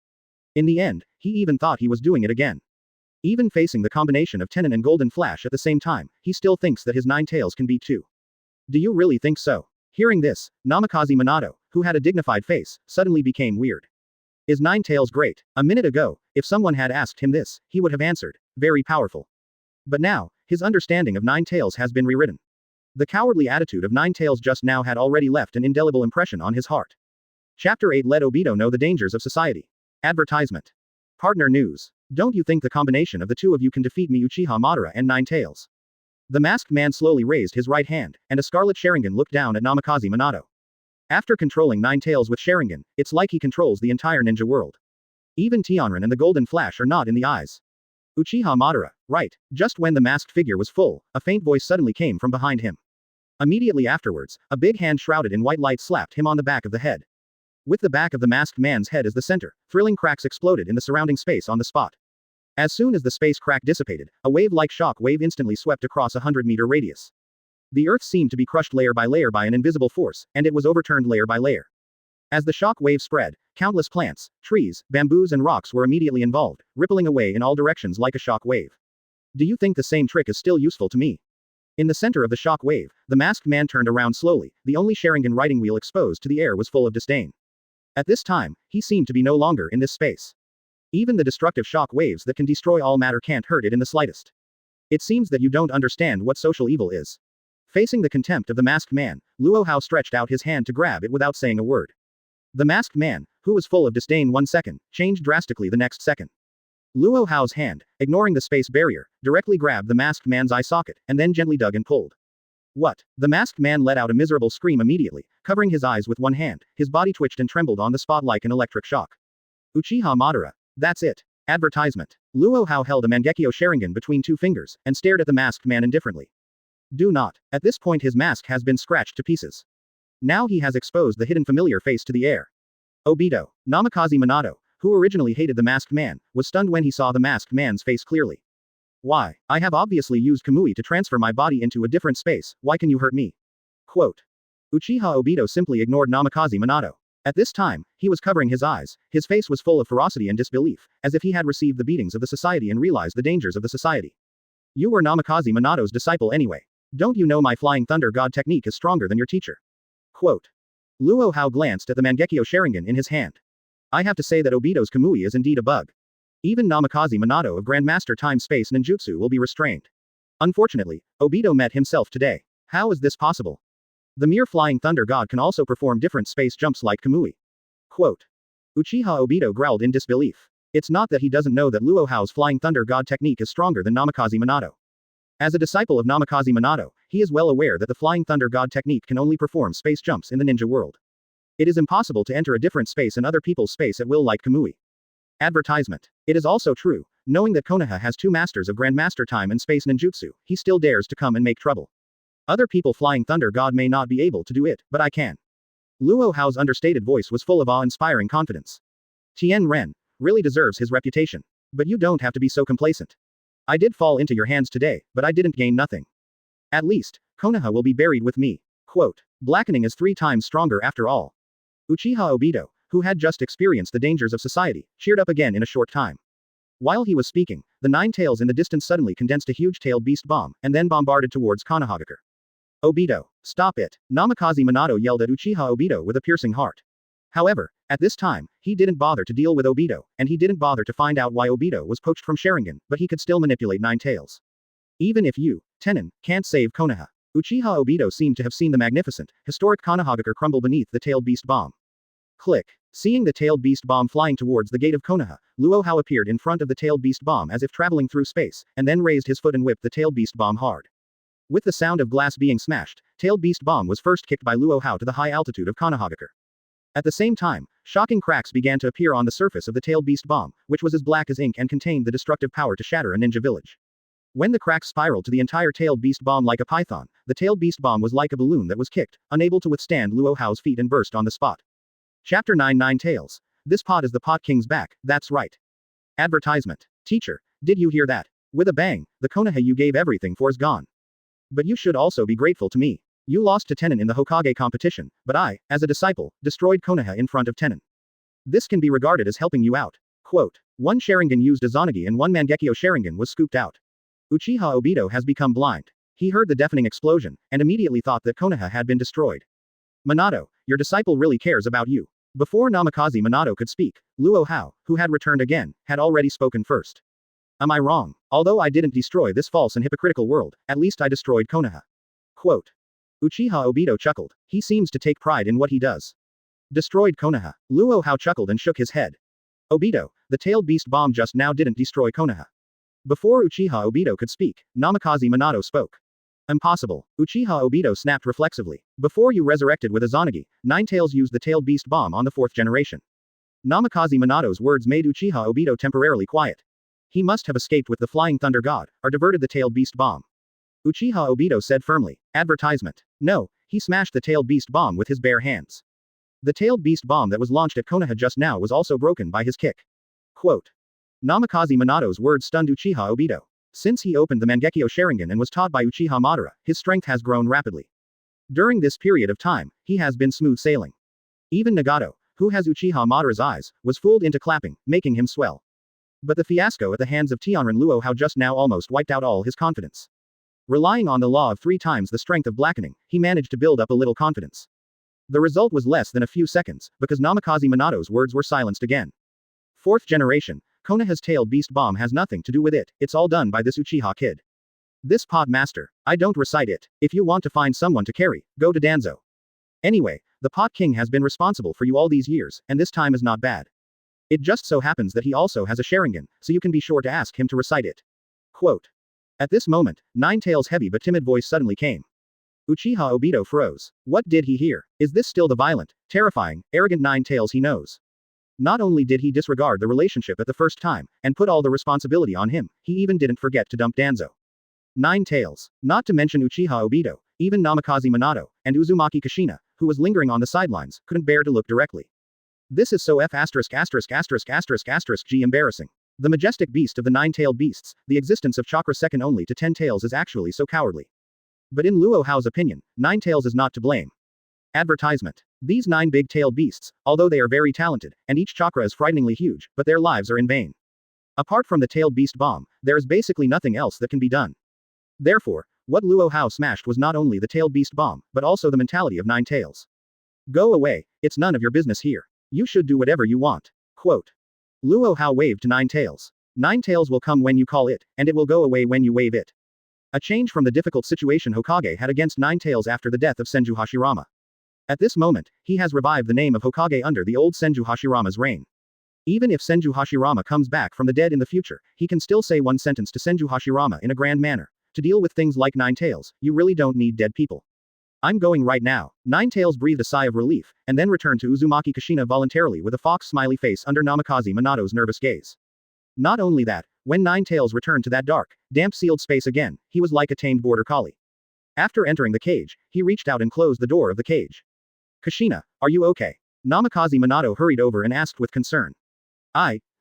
In the end, he even thought he was doing it again. Even facing the combination of Tenon and Golden Flash at the same time, he still thinks that his 9 tails can beat 2. Do you really think so? Hearing this, Namikaze Minato, who had a dignified face, suddenly became weird. Is 9 tails great? A minute ago, if someone had asked him this, he would have answered, very powerful. But now, his understanding of 9 tails has been rewritten. The cowardly attitude of 9 tails just now had already left an indelible impression on his heart. Chapter 8 Let Obito know the dangers of society. Advertisement. Partner news. Don't you think the combination of the two of you can defeat me Uchiha Madara and 9 tails? The masked man slowly raised his right hand, and a scarlet Sharingan looked down at Namikaze Minato. After controlling 9 tails with Sharingan, it's like he controls the entire ninja world. Even Tianren and the Golden Flash are not in the eyes. Uchiha Madara, right. Just when the masked figure was full, a faint voice suddenly came from behind him. Immediately afterwards, a big hand shrouded in white light slapped him on the back of the head. With the back of the masked man's head as the center, thrilling cracks exploded in the surrounding space on the spot. As soon as the space crack dissipated, a wave-like shock wave instantly swept across a 100-meter radius. The earth seemed to be crushed layer by an invisible force, and it was overturned layer by layer. As the shock wave spread, countless plants, trees, bamboos and rocks were immediately involved, rippling away in all directions like a shock wave. Do you think the same trick is still useful to me? In the center of the shock wave, the masked man turned around slowly, the only Sharingan riding wheel exposed to the air was full of disdain. At this time, he seemed to be no longer in this space. Even the destructive shock waves that can destroy all matter can't hurt it in the slightest. It seems that you don't understand what social evil is. Facing the contempt of the masked man, Luo Hao stretched out his hand to grab it without saying a word. The masked man, who was full of disdain 1 second, changed drastically the next second. Luo Hao's hand, ignoring the space barrier, directly grabbed the masked man's eye socket, and then gently dug and pulled. What? The masked man let out a miserable scream immediately, covering his eyes with one hand, his body twitched and trembled on the spot like an electric shock. Uchiha Madara. That's it. Advertisement. Luo Hao held a Mangekyo Sharingan between 2 fingers, and stared at the masked man indifferently. Do not. At this point his mask has been scratched to pieces. Now he has exposed the hidden familiar face to the air. Obito. Namikaze Minato, who originally hated the masked man, was stunned when he saw the masked man's face clearly. Why? I have obviously used Kamui to transfer my body into a different space, why can you hurt me? Quote. Uchiha Obito simply ignored Namikaze Minato. At this time, he was covering his eyes, his face was full of ferocity and disbelief, as if he had received the beatings of the society and realized the dangers of the society. You were Namikaze Minato's disciple anyway. Don't you know my Flying Thunder God technique is stronger than your teacher? Quote. Luo Hao glanced at the Mangekyo Sharingan in his hand. I have to say that Obito's Kamui is indeed a bug. Even Namikaze Minato of Grandmaster Time Space Ninjutsu will be restrained. Unfortunately, Obito met himself today. How is this possible? The mere Flying Thunder God can also perform different space jumps like Kamui. Quote. Uchiha Obito growled in disbelief. It's not that he doesn't know that Luo Hao's Flying Thunder God technique is stronger than Namikaze Minato. As a disciple of Namikaze Minato, he is well aware that the Flying Thunder God technique can only perform space jumps in the ninja world. It is impossible to enter a different space and other people's space at will like Kamui. Advertisement. It is also true, knowing that Konoha has 2 masters of Grandmaster Time and Space Ninjutsu, he still dares to come and make trouble. Other people Flying Thunder God may not be able to do it, but I can. Luo Hao's understated voice was full of awe-inspiring confidence. Tien Ren really deserves his reputation. But you don't have to be so complacent. I did fall into your hands today, but I didn't gain nothing. At least, Konoha will be buried with me. Quote. Blackening is 3 times stronger after all. Uchiha Obito, who had just experienced the dangers of society, cheered up again in a short time. While he was speaking, the 9 tails in the distance suddenly condensed a huge-tailed beast bomb, and then bombarded towards Konohagakure. Obito. Stop it. Namikaze Minato yelled at Uchiha Obito with a piercing heart. However, at this time, he didn't bother to deal with Obito, and he didn't bother to find out why Obito was poached from Sharingan, but he could still manipulate Nine Tails. Even if you, Tenon, can't save Konoha. Uchiha Obito seemed to have seen the magnificent, historic Konohagakure crumble beneath the tailed beast bomb. Click. Seeing the tailed beast bomb flying towards the gate of Konoha, Luo Hao appeared in front of the tailed beast bomb as if traveling through space, and then raised his foot and whipped the tailed beast bomb hard. With the sound of glass being smashed, tailed beast bomb was first kicked by Luo Hao to the high altitude of Konohagakure. At the same time, shocking cracks began to appear on the surface of the tailed beast bomb, which was as black as ink and contained the destructive power to shatter a ninja village. When the cracks spiraled to the entire tailed beast bomb like a python, the tailed beast bomb was like a balloon that was kicked, unable to withstand Luo Hao's feet and burst on the spot. Chapter 9 Nine Tails. This pot is the pot king's back, that's right. Advertisement. Teacher, did you hear that? With a bang, the Konoha you gave everything for is gone. But you should also be grateful to me. You lost to Tenon in the Hokage competition, but I, as a disciple, destroyed Konoha in front of Tenon. This can be regarded as helping you out. Quote. One Sharingan used a Zanagi and one Mangekyo Sharingan was scooped out. Uchiha Obito has become blind. He heard the deafening explosion, and immediately thought that Konoha had been destroyed. Minato, your disciple really cares about you. Before Namikaze Minato could speak, Luo Hao, who had returned again, had already spoken first. Am I wrong? Although I didn't destroy this false and hypocritical world, at least I destroyed Konoha. Quote. Uchiha Obito chuckled. He seems to take pride in what he does. Destroyed Konoha. Luo Hao chuckled and shook his head. Obito, the tailed beast bomb just now didn't destroy Konoha. Before Uchiha Obito could speak, Namikaze Minato spoke. Impossible. Uchiha Obito snapped reflexively. Before you resurrected with a Zanagi, Nine Tails used the tailed beast bomb on the fourth generation. Namikaze Minato's words made Uchiha Obito temporarily quiet. He must have escaped with the flying thunder god, or diverted the tailed beast bomb. Uchiha Obito said firmly. Advertisement. No, he smashed the tailed beast bomb with his bare hands. The tailed beast bomb that was launched at Konoha just now was also broken by his kick. Quote. Namikaze Minato's words stunned Uchiha Obito. Since he opened the Mangekyo Sharingan and was taught by Uchiha Madara, his strength has grown rapidly. During this period of time, he has been smooth sailing. Even Nagato, who has Uchiha Madara's eyes, was fooled into clapping, making him swell. But the fiasco at the hands of Tianren Luo Hao just now almost wiped out all his confidence. Relying on the law of 3 times the strength of blackening, he managed to build up a little confidence. The result was less than a few seconds, because Namikaze Minato's words were silenced again. Fourth generation, Konoha's tailed beast bomb has nothing to do with it, it's all done by this Uchiha kid. This pot master, I don't recite it. If you want to find someone to carry, go to Danzo. Anyway, the pot king has been responsible for you all these years, and this time is not bad. It just so happens that he also has a Sharingan, so you can be sure to ask him to recite it. Quote. At this moment, Nine Tails' heavy but timid voice suddenly came. Uchiha Obito froze. What did he hear? Is this still the violent, terrifying, arrogant Nine Tails he knows? Not only did he disregard the relationship at the first time, and put all the responsibility on him, he even didn't forget to dump Danzo. Nine Tails. Not to mention Uchiha Obito, even Namikaze Minato, and Uzumaki Kushina, who was lingering on the sidelines, couldn't bear to look directly. This is so G embarrassing. The majestic beast of the 9-tailed beasts, the existence of chakra second only to 10 tails is actually so cowardly. But in Luo Hao's opinion, 9 tails is not to blame. Advertisement. These 9 big-tailed beasts, although they are very talented, and each chakra is frighteningly huge, but their lives are in vain. Apart from the tailed beast bomb, there is basically nothing else that can be done. Therefore, what Luo Hao smashed was not only the tailed beast bomb, but also the mentality of 9 tails. Go away, it's none of your business here. You should do whatever you want. Quote. Luo Hao waved to 9 tails. 9 tails will come when you call it, and it will go away when you wave it. A change from the difficult situation Hokage had against 9 tails after the death of Senju Hashirama. At this moment, he has revived the name of Hokage under the old Senju Hashirama's reign. Even if Senju Hashirama comes back from the dead in the future, he can still say one sentence to Senju Hashirama in a grand manner. To deal with things like 9 tails, you really don't need dead people. I'm going right now. 9 tails breathed a sigh of relief, and then returned to Uzumaki Kushina voluntarily with a fox smiley face under Namikaze Minato's nervous gaze. Not only that, when 9 tails returned to that dark, damp sealed space again, he was like a tamed border collie. After entering the cage, he reached out and closed the door of the cage. Kushina, are you okay? Namikaze Minato hurried over and asked with concern.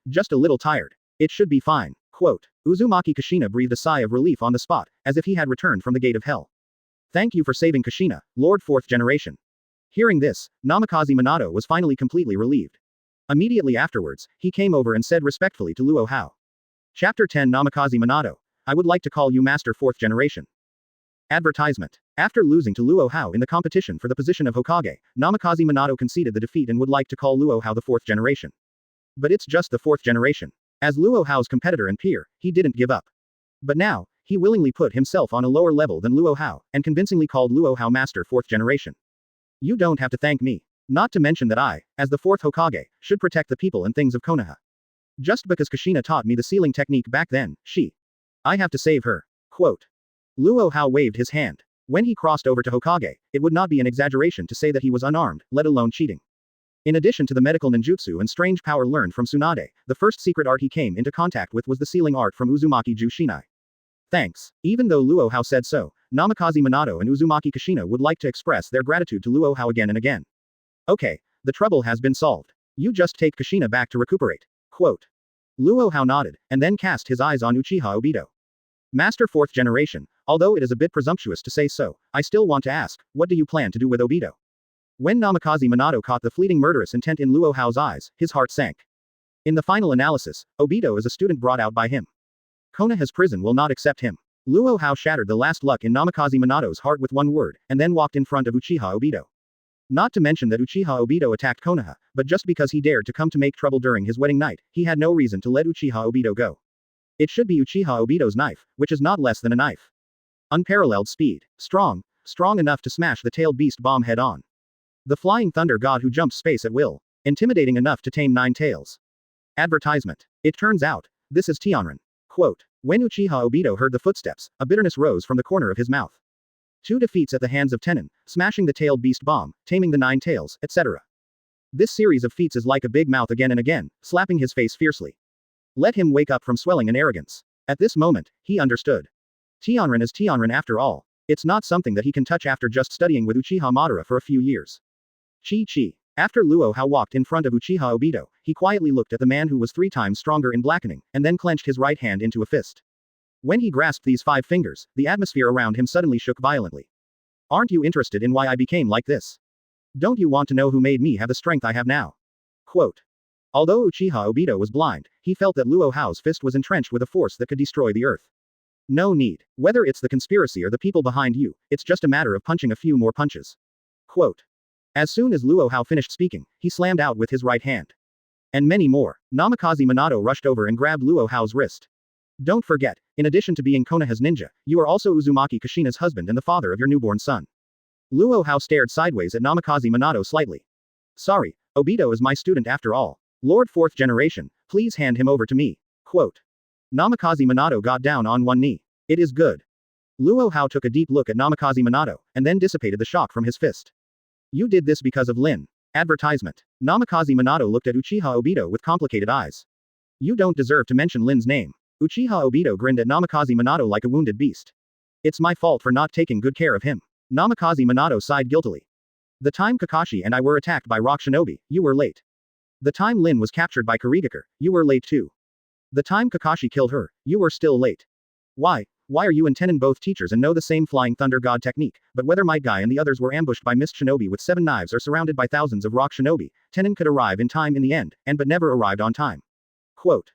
Just a little tired. It should be fine. Quote. Uzumaki Kushina breathed a sigh of relief on the spot, as if he had returned from the gate of hell. Thank you for saving Kushina, Lord 4th generation. Hearing this, Namikaze Minato was finally completely relieved. Immediately afterwards, he came over and said respectfully to Luo Hao. Chapter 10 Namikaze Minato. I would like to call you Master 4th generation. Advertisement. After losing to Luo Hao in the competition for the position of Hokage, Namikaze Minato conceded the defeat and would like to call Luo Hao the fourth generation. But it's just the fourth generation. As Luo Hao's competitor and peer, he didn't give up. But now, he willingly put himself on a lower level than Luo Hao, and convincingly called Luo Hao Master Fourth Generation. You don't have to thank me. Not to mention that I, as the fourth Hokage, should protect the people and things of Konoha. Just because Kushina taught me the sealing technique back then, I have to save her. Quote. Luo Hao waved his hand. When he crossed over to Hokage, it would not be an exaggeration to say that he was unarmed, let alone cheating. In addition to the medical ninjutsu and strange power learned from Tsunade, the first secret art he came into contact with was the sealing art from Uzumaki Jushinai. Thanks. Even though Luo Hao said so, Namikaze Minato and Uzumaki Kushina would like to express their gratitude to Luo Hao again and again. Okay, the trouble has been solved. You just take Kushina back to recuperate. Quote. Luo Hao nodded, and then cast his eyes on Uchiha Obito. Master fourth generation, although it is a bit presumptuous to say so, I still want to ask, what do you plan to do with Obito? When Namikaze Minato caught the fleeting murderous intent in Luo Hao's eyes, his heart sank. In the final analysis, Obito is a student brought out by him. Konoha's prison will not accept him. Luo Hao shattered the last luck in Namikaze Minato's heart with one word, and then walked in front of Uchiha Obito. Not to mention that Uchiha Obito attacked Konoha, but just because he dared to come to make trouble during his wedding night, he had no reason to let Uchiha Obito go. It should be Uchiha Obito's knife, which is not less than a knife. Unparalleled speed. Strong enough to smash the tailed beast bomb head on. The flying thunder god who jumps space at will. Intimidating enough to tame 9 tails. Advertisement. It turns out, this is Tianren. Quote. When Uchiha Obito heard the footsteps, a bitterness rose from the corner of his mouth. 2 defeats at the hands of Tenon, smashing the tailed beast bomb, taming the 9 tails, etc. This series of feats is like a big mouth again and again, slapping his face fiercely. Let him wake up from swelling and arrogance. At this moment, he understood. Tianren is Tianren after all. It's not something that he can touch after just studying with Uchiha Madara for a few years. Chi. After Luo Hao walked in front of Uchiha Obito, he quietly looked at the man who was 3 times stronger in blackening, and then clenched his right hand into a fist. When he grasped these 5 fingers, the atmosphere around him suddenly shook violently. Aren't you interested in why I became like this? Don't you want to know who made me have the strength I have now? Quote. Although Uchiha Obito was blind, he felt that Luo Hao's fist was entrenched with a force that could destroy the earth. No need. Whether it's the conspiracy or the people behind you, it's just a matter of punching a few more punches. Quote. As soon as Luo Hao finished speaking, he slammed out with his right hand. And many more. Namikaze Minato rushed over and grabbed Luo Hao's wrist. Don't forget, in addition to being Konoha's ninja, you are also Uzumaki Kushina's husband and the father of your newborn son. Luo Hao stared sideways at Namikaze Minato slightly. Sorry, Obito is my student after all. Lord 4th generation, please hand him over to me. Quote. Namikaze Minato got down on one knee. It is good. Luo Hao took a deep look at Namikaze Minato, and then dissipated the shock from his fist. You did this because of Lin. Advertisement. Namikaze Minato looked at Uchiha Obito with complicated eyes. You don't deserve to mention Lin's name. Uchiha Obito grinned at Namikaze Minato like a wounded beast. It's my fault for not taking good care of him. Namikaze Minato sighed guiltily. The time Kakashi and I were attacked by Rock Shinobi, you were late. The time Lin was captured by Kurigakure, you were late too. The time Kakashi killed her, you were still late. Why are you and Tenon both teachers and know the same flying thunder god technique, but whether Might Guy and the others were ambushed by Mist Shinobi with 7 knives or surrounded by thousands of Rock Shinobi, Tenon could arrive in time in the end, but never arrived on time. Quote.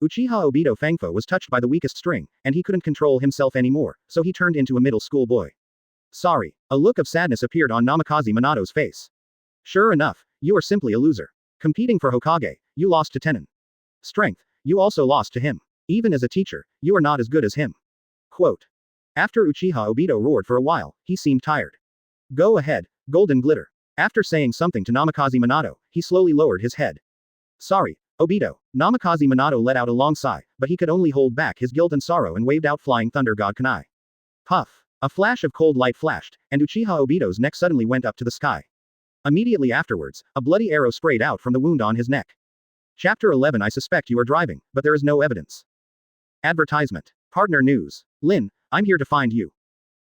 Uchiha Obito Fangfo was touched by the weakest string, and he couldn't control himself anymore, so he turned into a middle school boy. Sorry. A look of sadness appeared on Namikaze Minato's face. Sure enough, you are simply a loser. Competing for Hokage, you lost to Tenon. Strength, you also lost to him. Even as a teacher, you are not as good as him. Quote. After Uchiha Obito roared for a while, he seemed tired. Go ahead, Golden Glitter. After saying something to Namikaze Minato, he slowly lowered his head. Sorry, Obito. Namikaze Minato let out a long sigh, but he could only hold back his guilt and sorrow and waved out Flying Thunder God Kunai. Puff. A flash of cold light flashed, and Uchiha Obito's neck suddenly went up to the sky. Immediately afterwards, a bloody arrow sprayed out from the wound on his neck. Chapter 11. I suspect you are driving, but there is no evidence. Advertisement. Partner news. Lin, I'm here to find you.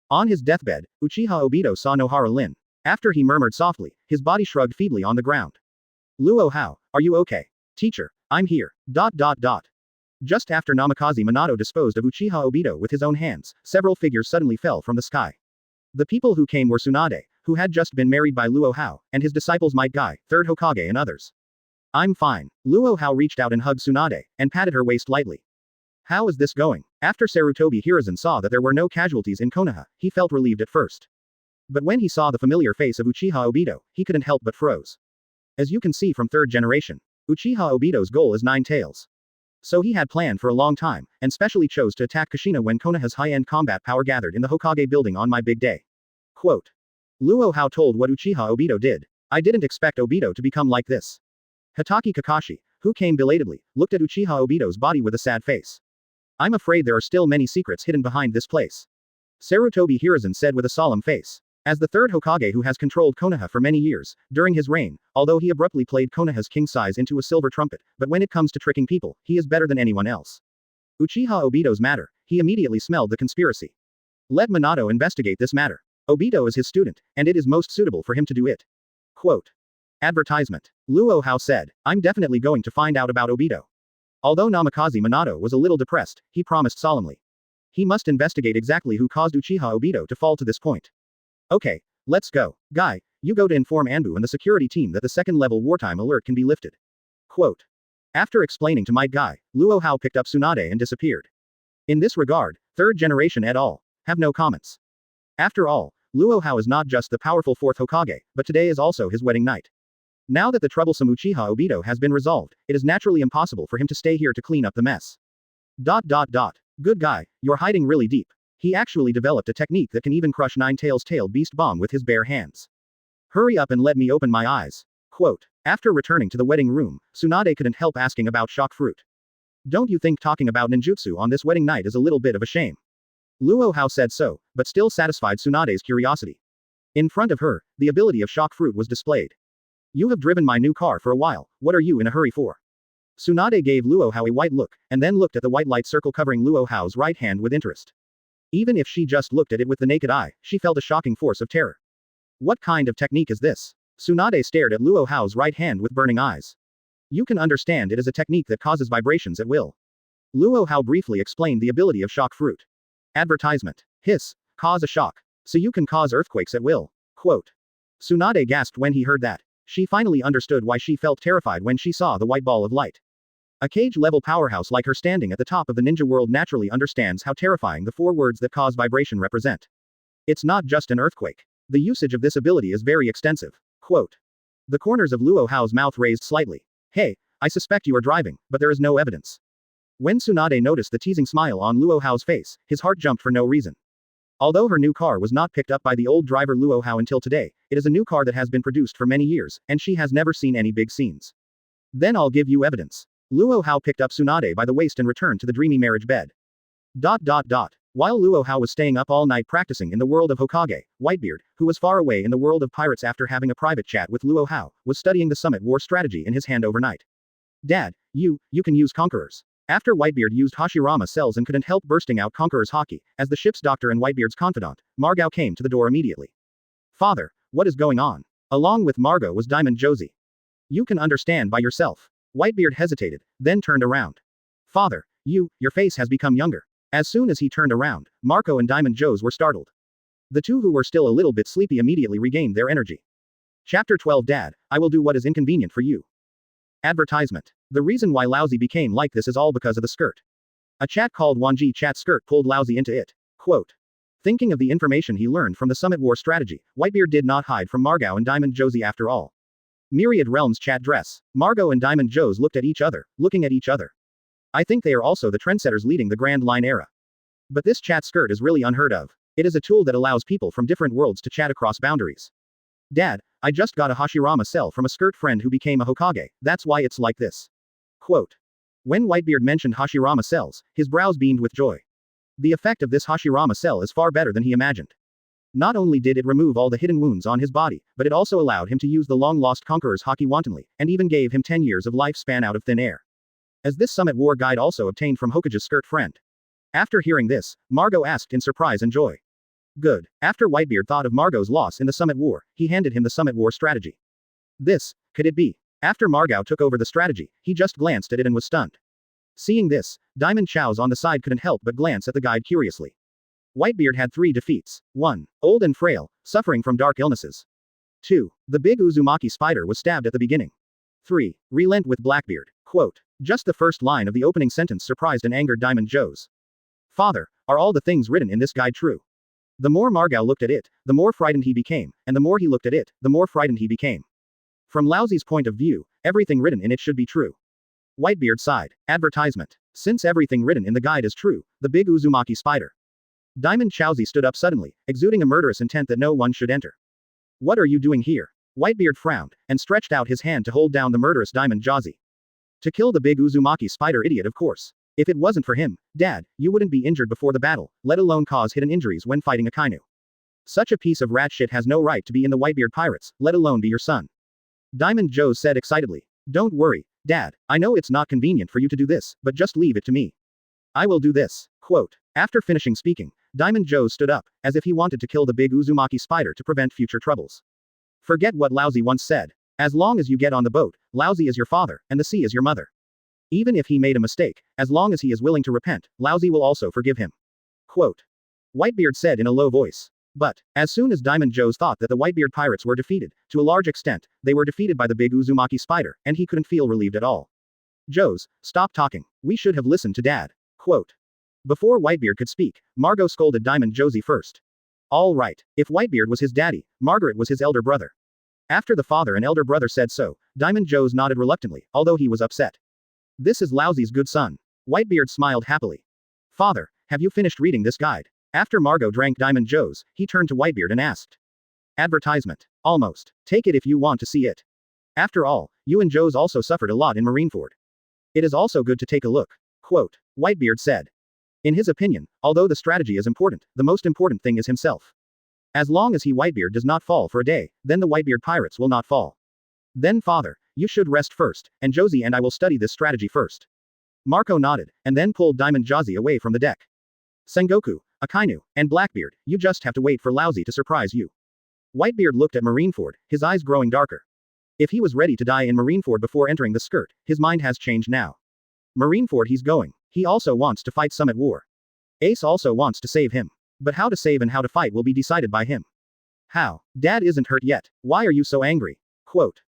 On his deathbed, Uchiha Obito saw Nohara Lin. After he murmured softly, his body shrugged feebly on the ground. Luo Hao, are you okay? Teacher, I'm here. Just after Namikaze Minato disposed of Uchiha Obito with his own hands, several figures suddenly fell from the sky. The people who came were Tsunade, who had just been married by Luo Hao, and his disciples Might Guy, 3rd Hokage and others. I'm fine. Luo Hao reached out and hugged Tsunade, and patted her waist lightly. How is this going? After Sarutobi Hiruzen saw that there were no casualties in Konoha, he felt relieved at first. But when he saw the familiar face of Uchiha Obito, he couldn't help but froze. As you can see from third generation, Uchiha Obito's goal is 9 tails. So he had planned for a long time, and specially chose to attack Kushina when Konoha's high-end combat power gathered in the Hokage building on my big day. Quote. Luo Hao told what Uchiha Obito did. I didn't expect Obito to become like this. Hatake Kakashi, who came belatedly, looked at Uchiha Obito's body with a sad face. I'm afraid there are still many secrets hidden behind this place. Sarutobi Hiruzen said with a solemn face. As the third Hokage who has controlled Konoha for many years, during his reign, although he abruptly played Konoha's king size into a silver trumpet, but when it comes to tricking people, he is better than anyone else. Uchiha Obito's matter, he immediately smelled the conspiracy. Let Minato investigate this matter. Obito is his student, and it is most suitable for him to do it. Quote. Advertisement. Luo Hao said, I'm definitely going to find out about Obito. Although Namikaze Minato was a little depressed, he promised solemnly. He must investigate exactly who caused Uchiha Obito to fall to this point. Okay, let's go. Guy, you go to inform Anbu and the security team that the second-level wartime alert can be lifted. Quote. After explaining to Might Guy, Luo Hao picked up Tsunade and disappeared. In this regard, third generation et al. Have no comments. After all, Luo Hao is not just the powerful fourth Hokage, but today is also his wedding night. Now that the troublesome Uchiha Obito has been resolved, it is naturally impossible for him to stay here to clean up the mess. ... Good guy, you're hiding really deep. He actually developed a technique that can even crush Nine Tails' tailed beast bomb with his bare hands. Hurry up and let me open my eyes. Quote. After returning to the wedding room, Tsunade couldn't help asking about shock fruit. Don't you think talking about ninjutsu on this wedding night is a little bit of a shame? Luo Hao said so, but still satisfied Tsunade's curiosity. In front of her, the ability of shock fruit was displayed. You have driven my new car for a while, what are you in a hurry for? Tsunade gave Luo Hao a white look, and then looked at the white light circle covering Luo Hao's right hand with interest. Even if she just looked at it with the naked eye, she felt a shocking force of terror. What kind of technique is this? Tsunade stared at Luo Hao's right hand with burning eyes. You can understand it is a technique that causes vibrations at will. Luo Hao briefly explained the ability of shock fruit. Advertisement. Hiss. Cause a shock. So you can cause earthquakes at will. Quote. Tsunade gasped when he heard that. She finally understood why she felt terrified when she saw the white ball of light. A cage-level powerhouse like her standing at the top of the ninja world naturally understands how terrifying the 4 words that cause vibration represent. It's not just an earthquake. The usage of this ability is very extensive. Quote. The corners of Luo Hao's mouth raised slightly. Hey, I suspect you are driving, but there is no evidence. When Tsunade noticed the teasing smile on Luo Hao's face, his heart jumped for no reason. Although her new car was not picked up by the old driver Luo Hao until today, it is a new car that has been produced for many years, and she has never seen any big scenes. Then I'll give you evidence. Luo Hao picked up Tsunade by the waist and returned to the dreamy marriage bed. While Luo Hao was staying up all night practicing in the world of Hokage, Whitebeard, who was far away in the world of pirates after having a private chat with Luo Hao, was studying the summit war strategy in his hand overnight. Dad, you can use conquerors. After Whitebeard used Hashirama cells and couldn't help bursting out Conqueror's Haki, as the ship's doctor and Whitebeard's confidant, Margot came to the door immediately. Father, what is going on? Along with Margot was Diamond Josie. You can understand by yourself. Whitebeard hesitated, then turned around. Father, your face has become younger. As soon as he turned around, Marco and Diamond Joes were startled. The two who were still a little bit sleepy immediately regained their energy. Chapter 12 Dad, I will do what is inconvenient for you. Advertisement. The reason why Laozi became like this is all because of the skirt. A chat called Wanjie chat skirt pulled Laozi into it. Quote. Thinking of the information he learned from the Summit War strategy, Whitebeard did not hide from Margot and Diamond Josie after all. Myriad Realms chat dress. Margot and Diamond Joes looked at each other, looking at each other. I think they are also the trendsetters leading the Grand Line era. But this chat skirt is really unheard of. It is a tool that allows people from different worlds to chat across boundaries. Dad, I just got a Hashirama cell from a skirt friend who became a Hokage, that's why it's like this. Quote. When Whitebeard mentioned Hashirama cells, his brows beamed with joy. The effect of this Hashirama cell is far better than he imagined. Not only did it remove all the hidden wounds on his body, but it also allowed him to use the long-lost Conqueror's Haki wantonly, and even gave him 10 years of lifespan out of thin air. As this Summit War guide also obtained from Hokage's skirt friend. After hearing this, Margot asked in surprise and joy. Good. After Whitebeard thought of Margot's loss in the Summit War, he handed him the Summit War strategy. This, could it be? After Margot took over the strategy, he just glanced at it and was stunned. Seeing this, Diamond Chows on the side couldn't help but glance at the guide curiously. Whitebeard had 3 defeats. 1. Old and frail, suffering from dark illnesses. 2. The big Uzumaki spider was stabbed at the beginning. 3. Relent with Blackbeard. Quote. Just the first line of the opening sentence surprised and angered Diamond Joes. Father, are all the things written in this guide true? The more Margao looked at it, the more frightened he became, and the more he looked at it, the more frightened he became. From Laozi's point of view, everything written in it should be true. Whitebeard sighed. Advertisement. Since everything written in the guide is true, the big Uzumaki spider. Diamond Chowzi stood up suddenly, exuding a murderous intent that no one should enter. What are you doing here? Whitebeard frowned, and stretched out his hand to hold down the murderous Diamond Chowzi. To kill the big Uzumaki spider idiot, of course. If it wasn't for him, Dad, you wouldn't be injured before the battle, let alone cause hidden injuries when fighting a Kainu. Such a piece of rat shit has no right to be in the Whitebeard pirates, let alone be your son. Diamond Joe said excitedly. Don't worry, Dad, I know it's not convenient for you to do this, but just leave it to me. I will do this. Quote. After finishing speaking, Diamond Joe stood up, as if he wanted to kill the big Uzumaki spider to prevent future troubles. Forget what Laozi once said. As long as you get on the boat, Laozi is your father, and the sea is your mother. Even if he made a mistake, as long as he is willing to repent, Laozi will also forgive him. Quote. Whitebeard said in a low voice. But, as soon as Diamond Joe's thought that the Whitebeard pirates were defeated, to a large extent, they were defeated by the big Uzumaki spider, and he couldn't feel relieved at all. Joes, stop talking. We should have listened to Dad. Quote. Before Whitebeard could speak, Margot scolded Diamond Josie first. All right. If Whitebeard was his daddy, Margaret was his elder brother. After the father and elder brother said so, Diamond Joes nodded reluctantly, although he was upset. This is Laozi's good son. Whitebeard smiled happily. Father, have you finished reading this guide? After Margot drank Diamond Joe's, he turned to Whitebeard and asked. Advertisement. Almost. Take it if you want to see it. After all, you and Joes also suffered a lot in Marineford. It is also good to take a look. Quote. Whitebeard said. In his opinion, although the strategy is important, the most important thing is himself. As long as he Whitebeard does not fall for a day, then the Whitebeard pirates will not fall. Then father, you should rest first, and Josie and I will study this strategy first. Marco nodded, and then pulled Diamond Josie away from the deck. Sengoku, Akainu, and Blackbeard, you just have to wait for Laozi to surprise you. Whitebeard looked at Marineford, his eyes growing darker. If he was ready to die in Marineford before entering the skirt, his mind has changed now. Marineford he's going. He also wants to fight some at war. Ace also wants to save him. But how to save and how to fight will be decided by him. How? Dad isn't hurt yet. Why are you so angry? Quote.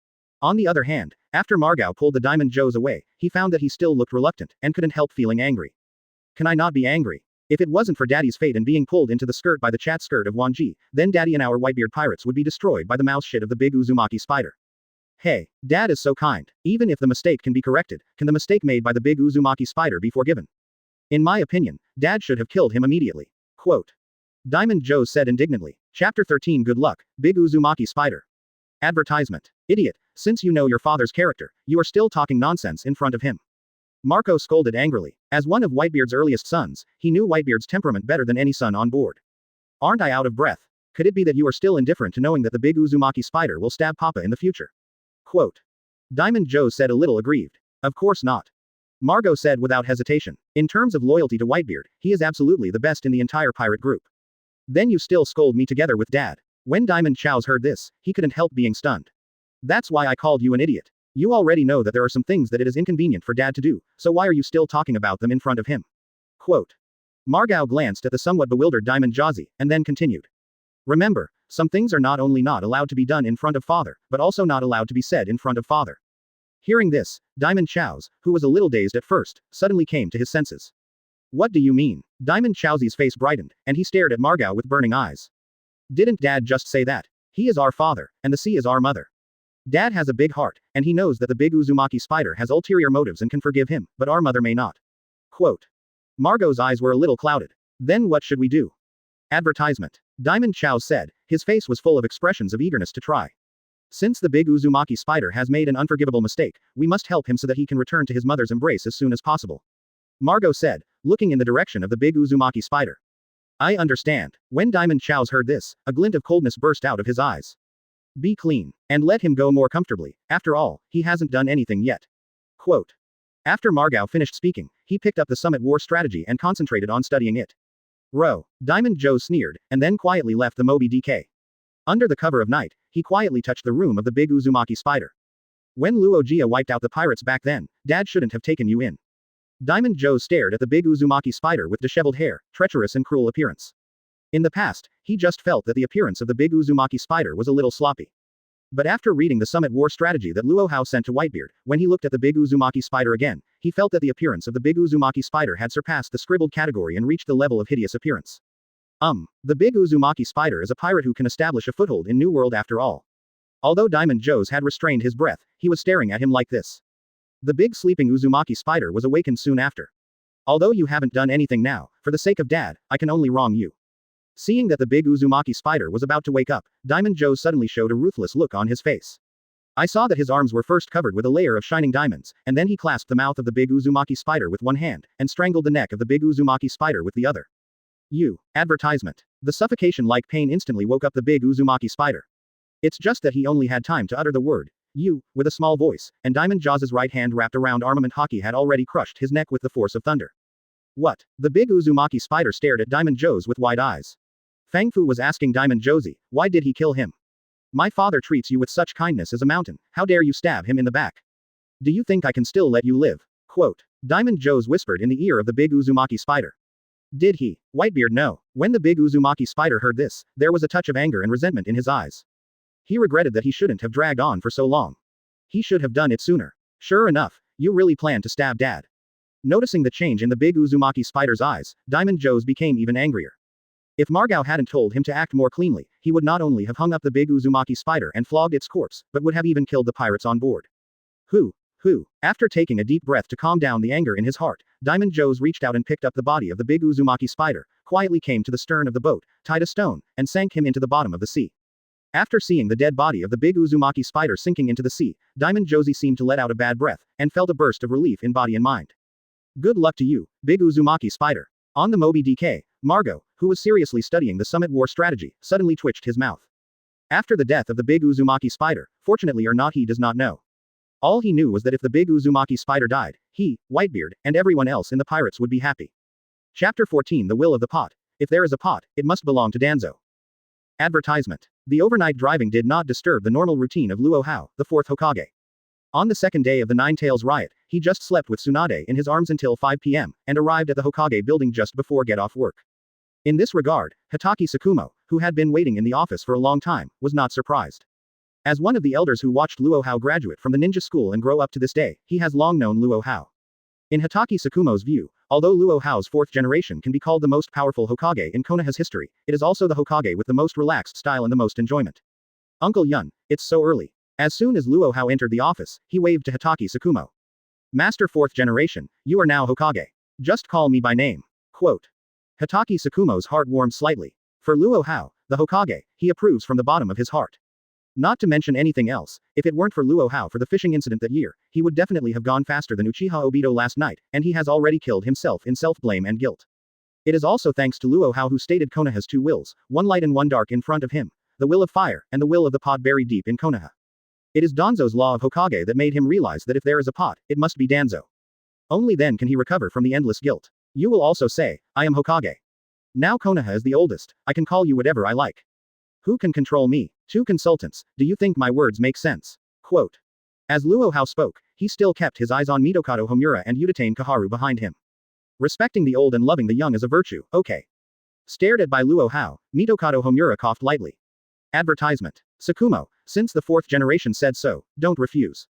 On the other hand, after Margao pulled the Diamond Joes away, he found that he still looked reluctant, and couldn't help feeling angry. Can I not be angry? If it wasn't for Daddy's fate and being pulled into the skirt by the chat skirt of Wanjie, then Daddy and our Whitebeard pirates would be destroyed by the mouse shit of the big Uzumaki spider. Hey, Dad is so kind. Even if the mistake can be corrected, can the mistake made by the big Uzumaki spider be forgiven? In my opinion, Dad should have killed him immediately. Quote. Diamond Joe said indignantly. Chapter 13 Good luck, big Uzumaki spider. Advertisement. Idiot, since you know your father's character, you are still talking nonsense in front of him. Marco scolded angrily. As one of Whitebeard's earliest sons, he knew Whitebeard's temperament better than any son on board. Aren't I out of breath? Could it be that you are still indifferent to knowing that the big Uzumaki spider will stab Papa in the future? Quote. Diamond Joe said a little aggrieved. Of course not. Margot said without hesitation. In terms of loyalty to Whitebeard, he is absolutely the best in the entire pirate group. Then you still scold me together with Dad. When Diamond Chows heard this, he couldn't help being stunned. That's why I called you an idiot. You already know that there are some things that it is inconvenient for Dad to do, so why are you still talking about them in front of him? Quote. Margao glanced at the somewhat bewildered Diamond Josie, and then continued. Remember, some things are not only not allowed to be done in front of father, but also not allowed to be said in front of father. Hearing this, Diamond Chows, who was a little dazed at first, suddenly came to his senses. What do you mean? Diamond Chowsie's face brightened, and he stared at Margao with burning eyes. Didn't Dad just say that? He is our father, and the sea is our mother. Dad has a big heart, and he knows that the big Uzumaki spider has ulterior motives and can forgive him, but our mother may not. Quote. Margot's eyes were a little clouded. Then what should we do? Advertisement. Diamond Chow said, his face was full of expressions of eagerness to try. Since the big Uzumaki spider has made an unforgivable mistake, we must help him so that he can return to his mother's embrace as soon as possible. Margot said, looking in the direction of the big Uzumaki spider. I understand. When Diamond Chows heard this, a glint of coldness burst out of his eyes. Be clean. And let him go more comfortably. After all, he hasn't done anything yet. Quote. After Margao finished speaking, he picked up the Summit War strategy and concentrated on studying it. Row. Diamond Joe sneered, and then quietly left the Moby DK. Under the cover of night, he quietly touched the room of the big Uzumaki spider. When Luoh wiped out the pirates back then, Dad shouldn't have taken you in. Diamond Joe stared at the big Uzumaki spider with disheveled hair, treacherous and cruel appearance. In the past, he just felt that the appearance of the big Uzumaki spider was a little sloppy. But after reading the Summit War strategy that Luo Hao sent to Whitebeard, when he looked at the big Uzumaki spider again, he felt that the appearance of the big Uzumaki spider had surpassed the scribbled category and reached the level of hideous appearance. The big Uzumaki spider is a pirate who can establish a foothold in New World after all. Although Diamond Joe's had restrained his breath, he was staring at him like this. The big sleeping Uzumaki spider was awakened soon after. Although you haven't done anything now, for the sake of Dad, I can only wrong you. Seeing that the big Uzumaki spider was about to wake up, Diamond Joe suddenly showed a ruthless look on his face. I saw that his arms were first covered with a layer of shining diamonds, and then he clasped the mouth of the big Uzumaki spider with one hand, and strangled the neck of the big Uzumaki spider with the other. Advertisement. The suffocation-like pain instantly woke up the big Uzumaki spider. It's just that he only had time to utter the word, with a small voice, and Diamond Jaw's right hand wrapped around armament hockey had already crushed his neck with the force of thunder. What? The big Uzumaki spider stared at Diamond Joe's with wide eyes. Fang Fu was asking Diamond Josie, why did he kill him? My father treats you with such kindness as a mountain, how dare you stab him in the back? Do you think I can still let you live? Quote. Diamond Joe's whispered in the ear of the big Uzumaki spider. Did he? Whitebeard no. When the big Uzumaki spider heard this, there was a touch of anger and resentment in his eyes. He regretted that he shouldn't have dragged on for so long. He should have done it sooner. Sure enough, you really planned to stab Dad. Noticing the change in the big Uzumaki spider's eyes, Diamond Joe's became even angrier. If Margao hadn't told him to act more cleanly, he would not only have hung up the big Uzumaki spider and flogged its corpse, but would have even killed the pirates on board. After taking a deep breath to calm down the anger in his heart, Diamond Joe's reached out and picked up the body of the big Uzumaki spider, quietly came to the stern of the boat, tied a stone, and sank him into the bottom of the sea. After seeing the dead body of the big Uzumaki spider sinking into the sea, Diamond Josie seemed to let out a bad breath, and felt a burst of relief in body and mind. Good luck to you, big Uzumaki spider. On the Moby DK, Margot, who was seriously studying the Summit War strategy, suddenly twitched his mouth. After the death of the big Uzumaki spider, fortunately or not he does not know. All he knew was that if the big Uzumaki spider died, he, Whitebeard, and everyone else in the pirates would be happy. Chapter 14 The Will of the Pot. If there is a pot, it must belong to Danzo. Advertisement. The overnight driving did not disturb the normal routine of Luo Hao, the fourth Hokage. On the second day of the Nine Tails riot, he just slept with Tsunade in his arms until 5 p.m., and arrived at the Hokage building just before get-off work. In this regard, Hitaki Tsukumo, who had been waiting in the office for a long time, was not surprised. As one of the elders who watched Luo Hao graduate from the ninja school and grow up to this day, he has long known Luo Hao. In Hitaki Tsukumo's view, although Luo Hao's fourth generation can be called the most powerful Hokage in Konoha's history, it is also the Hokage with the most relaxed style and the most enjoyment. Uncle Yun, it's so early. As soon as Luo Hao entered the office, he waved to Hitaki Tsukumo. Master fourth generation, you are now Hokage. Just call me by name. Quote. Hitaki Tsukumo's heart warmed slightly. For Luo Hao, the Hokage, he approves from the bottom of his heart. Not to mention anything else, if it weren't for Luo Hao for the fishing incident that year, he would definitely have gone faster than Uchiha Obito last night, and he has already killed himself in self-blame and guilt. It is also thanks to Luo Hao who stated Konoha's two wills, one light and one dark in front of him, the will of fire, and the will of the pot buried deep in Konoha. It is Danzo's law of Hokage that made him realize that if there is a pot, it must be Danzo. Only then can he recover from the endless guilt. You will also say, I am Hokage. Now Konoha is the oldest, I can call you whatever I like. Who can control me? Two consultants, do you think my words make sense? Quote. As Luo Hao spoke, he still kept his eyes on Mitokado Homura and Uchiha Kaharu behind him. Respecting the old and loving the young is a virtue, okay. Stared at by Luo Hao, Mitokado Homura coughed lightly. Advertisement. Tsukumo, since the fourth generation said so, don't refuse.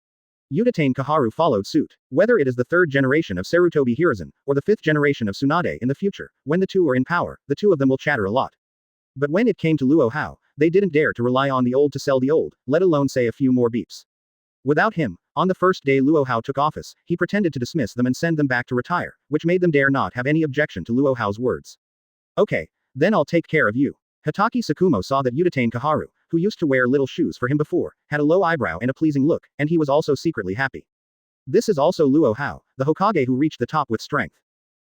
Uchiha Kaharu followed suit. Whether it is the third generation of Sarutobi Hiruzen, or the fifth generation of Tsunade in the future, when the two are in power, the two of them will chatter a lot. But when it came to Luo Hao, they didn't dare to rely on the old to sell the old, let alone say a few more beeps. Without him, on the first day Luo Hao took office, he pretended to dismiss them and send them back to retire, which made them dare not have any objection to Luo Hao's words. Okay, then I'll take care of you. Hitaki Tsukumo saw that Uchiha Kaharu, who used to wear little shoes for him before, had a low eyebrow and a pleasing look, and he was also secretly happy. This is also Luo Hao, the Hokage who reached the top with strength.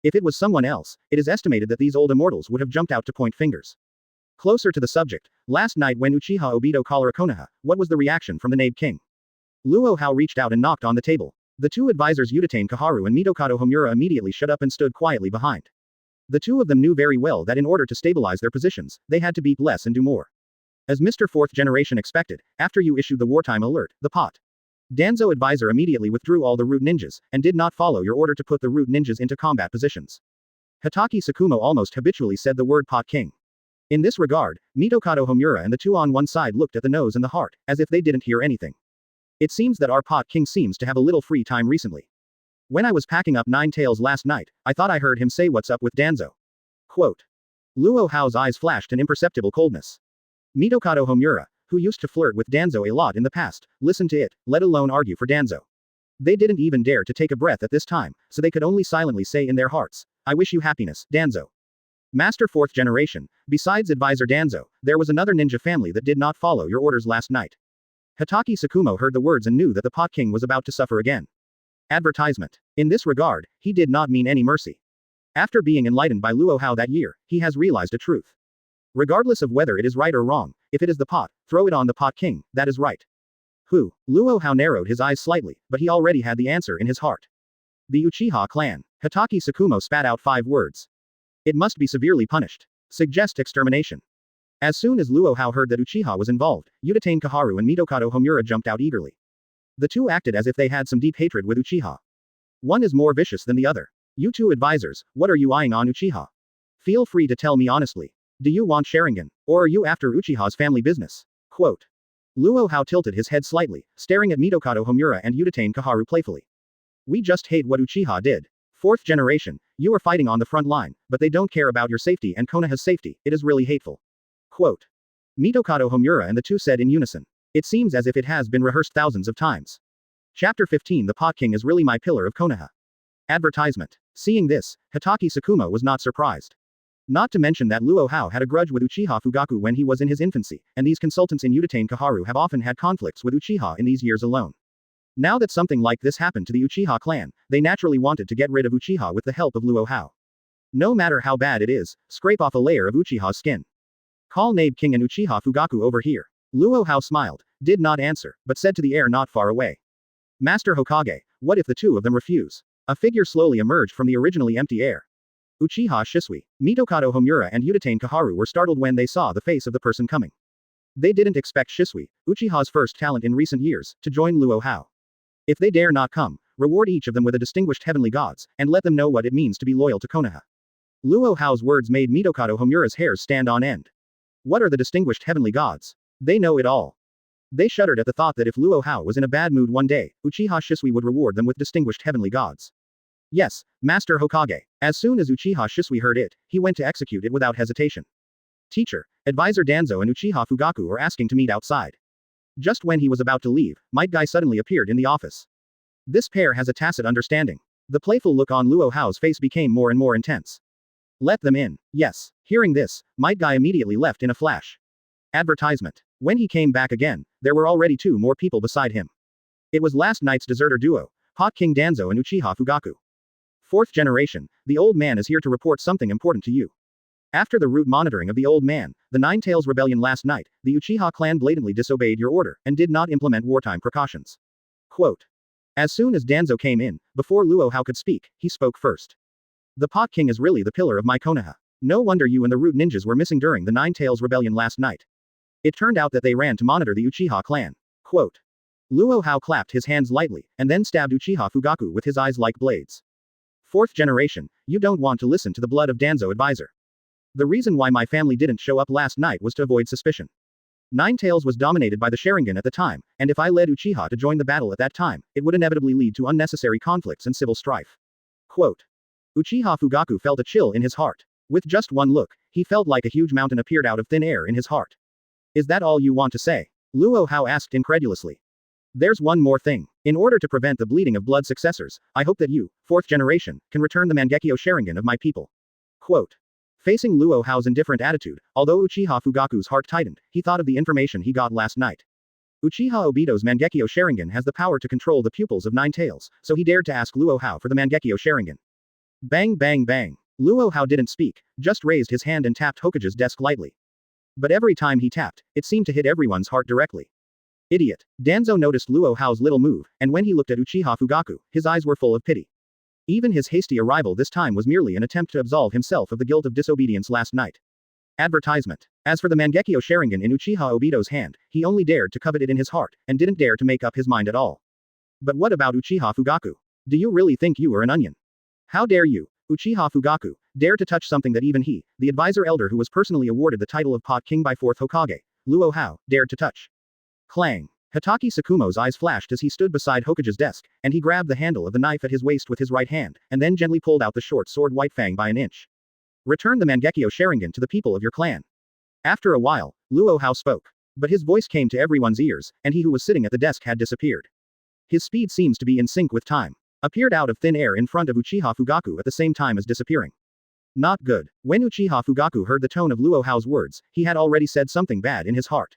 If it was someone else, it is estimated that these old immortals would have jumped out to point fingers. Closer to the subject, last night when Uchiha Obito called Konoha, what was the reaction from the Nabe King? Luo Hao reached out and knocked on the table. The two advisors Uchiha Kaharu and Mitokado Homura immediately shut up and stood quietly behind. The two of them knew very well that in order to stabilize their positions, they had to beat less and do more. As Mr. Fourth Generation expected, after you issued the wartime alert, the pot. Danzo advisor immediately withdrew all the root ninjas, and did not follow your order to put the root ninjas into combat positions. Hitaki Tsukumo almost habitually said the word pot king. In this regard, Mitokado Homura and the two on one side looked at the nose and the heart, as if they didn't hear anything. It seems that our pot king seems to have a little free time recently. When I was packing up Nine Tails last night, I thought I heard him say what's up with Danzo. Quote. Luo Hao's eyes flashed an imperceptible coldness. Mitokado Homura, who used to flirt with Danzo a lot in the past, listened to it, let alone argue for Danzo. They didn't even dare to take a breath at this time, so they could only silently say in their hearts, I wish you happiness, Danzo. Master 4th generation, besides Advisor Danzo, there was another ninja family that did not follow your orders last night. Hatake Tsukumo heard the words and knew that the Pot King was about to suffer again. Advertisement. In this regard, he did not mean any mercy. After being enlightened by Luo Hao that year, he has realized a truth. Regardless of whether it is right or wrong, if it is the pot, throw it on the Pot King, that is right. Who? Luo Hao narrowed his eyes slightly, but he already had the answer in his heart. The Uchiha Clan. Hatake Tsukumo spat out 5 words. It must be severely punished. Suggest extermination. As soon as Luo Hao heard that Uchiha was involved, Uchiha Kaharu and Mitokado Homura jumped out eagerly. The two acted as if they had some deep hatred with Uchiha. One is more vicious than the other. You two advisors, what are you eyeing on Uchiha? Feel free to tell me honestly. Do you want Sharingan, or are you after Uchiha's family business? Quote. Luo Hao tilted his head slightly, staring at Mitokado Homura and Uchiha Kaharu playfully. We just hate what Uchiha did. 4th generation, you are fighting on the front line, but they don't care about your safety and Konoha's safety, it is really hateful. Quote. Mitokado Homura and the two said in unison. It seems as if it has been rehearsed thousands of times. Chapter 15 The Pot King is really my pillar of Konoha. Advertisement. Seeing this, Hatake Tsukumo was not surprised. Not to mention that Luo Hao had a grudge with Uchiha Fugaku when he was in his infancy, and these consultants in Uchiha Kaharu have often had conflicts with Uchiha in these years alone. Now that something like this happened to the Uchiha clan, they naturally wanted to get rid of Uchiha with the help of Luo Hao. No matter how bad it is, scrape off a layer of Uchiha's skin. Call Nabe King and Uchiha Fugaku over here. Luo Hao smiled, did not answer, but said to the air not far away. Master Hokage, what if the two of them refuse? A figure slowly emerged from the originally empty air. Uchiha Shisui, Mitokado Homura and Uchiha Kaharu were startled when they saw the face of the person coming. They didn't expect Shisui, Uchiha's first talent in recent years, to join Luo Hao. If they dare not come, reward each of them with a distinguished heavenly gods, and let them know what it means to be loyal to Konoha. Luo Hao's words made Mitokado Homura's hairs stand on end. What are the distinguished heavenly gods? They know it all. They shuddered at the thought that if Luo Hao was in a bad mood one day, Uchiha Shisui would reward them with distinguished heavenly gods. Yes, Master Hokage. As soon as Uchiha Shisui heard it, he went to execute it without hesitation. Teacher, Advisor Danzo and Uchiha Fugaku are asking to meet outside. Just when he was about to leave, Might Guy suddenly appeared in the office. This pair has a tacit understanding. The playful look on Luo Hao's face became more and more intense. Let them in. Yes. Hearing this, Might Guy immediately left in a flash. Advertisement. When he came back again, there were already 2 more people beside him. It was last night's deserter duo, Pot King Danzo and Uchiha Fugaku. 4th generation, the old man is here to report something important to you. After the route monitoring of the old man, the Nine Tails rebellion last night, the Uchiha clan blatantly disobeyed your order, and did not implement wartime precautions. Quote. As soon as Danzo came in, before Luo Hao could speak, he spoke first. The Pot King is really the pillar of my Konoha. No wonder you and the root ninjas were missing during the Nine Tails rebellion last night. It turned out that they ran to monitor the Uchiha clan. Quote. Luo Hao clapped his hands lightly, and then stabbed Uchiha Fugaku with his eyes like blades. 4th generation, you don't want to listen to the blood of Danzo advisor. The reason why my family didn't show up last night was to avoid suspicion. Nine Tails was dominated by the Sharingan at the time, and if I led Uchiha to join the battle at that time, it would inevitably lead to unnecessary conflicts and civil strife. Quote. Uchiha Fugaku felt a chill in his heart. With just one look, he felt like a huge mountain appeared out of thin air in his heart. Is that all you want to say? Luo Hao asked incredulously. There's one more thing. In order to prevent the bleeding of blood successors, I hope that you, 4th generation, can return the Mangekyo Sharingan of my people. Quote. Facing Luo Hao's indifferent attitude, although Uchiha Fugaku's heart tightened, he thought of the information he got last night. Uchiha Obito's Mangekyo Sharingan has the power to control the pupils of Nine Tails, so he dared to ask Luo Hao for the Mangekyo Sharingan. Bang bang bang. Luo Hao didn't speak, just raised his hand and tapped Hokage's desk lightly. But every time he tapped, it seemed to hit everyone's heart directly. Idiot. Danzo noticed Luo Hao's little move, and when he looked at Uchiha Fugaku, his eyes were full of pity. Even his hasty arrival this time was merely an attempt to absolve himself of the guilt of disobedience last night. Advertisement. As for the Mangekyo Sharingan in Uchiha Obito's hand, he only dared to covet it in his heart, and didn't dare to make up his mind at all. But what about Uchiha Fugaku? Do you really think you are an onion? How dare you, Uchiha Fugaku, dare to touch something that even he, the advisor elder who was personally awarded the title of Pot King by 4th Hokage, Luo Hao, dared to touch? Clang. Hatake Tsukumo's eyes flashed as he stood beside Hokage's desk, and he grabbed the handle of the knife at his waist with his right hand, and then gently pulled out the short sword White Fang by an inch. Return the Mangekyo Sharingan to the people of your clan. After a while, Luo Hao spoke. But his voice came to everyone's ears, and he who was sitting at the desk had disappeared. His speed seems to be in sync with time. Appeared out of thin air in front of Uchiha Fugaku at the same time as disappearing. Not good. When Uchiha Fugaku heard the tone of Luo Hao's words, he had already said something bad in his heart.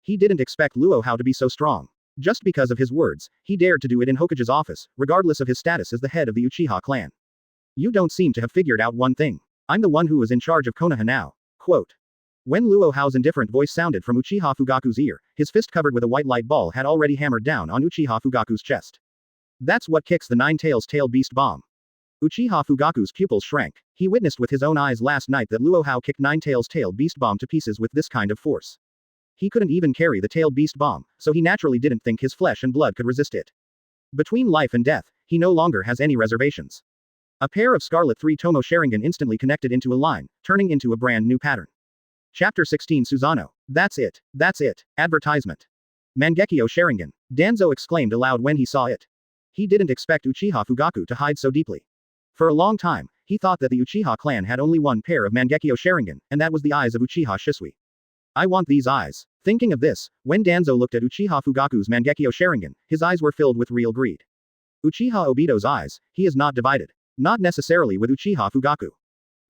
He didn't expect Luo Hao to be so strong. Just because of his words, he dared to do it in Hokage's office, regardless of his status as the head of the Uchiha clan. You don't seem to have figured out one thing. I'm the one who is in charge of Konoha now. Quote. When Luo Hao's indifferent voice sounded from Uchiha Fugaku's ear, his fist covered with a white light ball had already hammered down on Uchiha Fugaku's chest. That's what kicks the Nine-Tails Tail Beast Bomb. Uchiha Fugaku's pupils shrank. He witnessed with his own eyes last night that Luo Hao kicked Nine-Tails Tail Beast Bomb to pieces with this kind of force. He couldn't even carry the Tail Beast Bomb, so he naturally didn't think his flesh and blood could resist it. Between life and death, he no longer has any reservations. A pair of Scarlet 3 Tomo Sharingan instantly connected into a line, turning into a brand new pattern. Chapter 16 Susanoo. That's it. That's it. Advertisement. Mangekyo Sharingan. Danzo exclaimed aloud when he saw it. He didn't expect Uchiha Fugaku to hide so deeply. For a long time, he thought that the Uchiha clan had only one pair of Mangekyo Sharingan, and that was the eyes of Uchiha Shisui. I want these eyes. Thinking of this, when Danzo looked at Uchiha Fugaku's Mangekyo Sharingan, his eyes were filled with real greed. Uchiha Obito's eyes, he is not divided. Not necessarily with Uchiha Fugaku.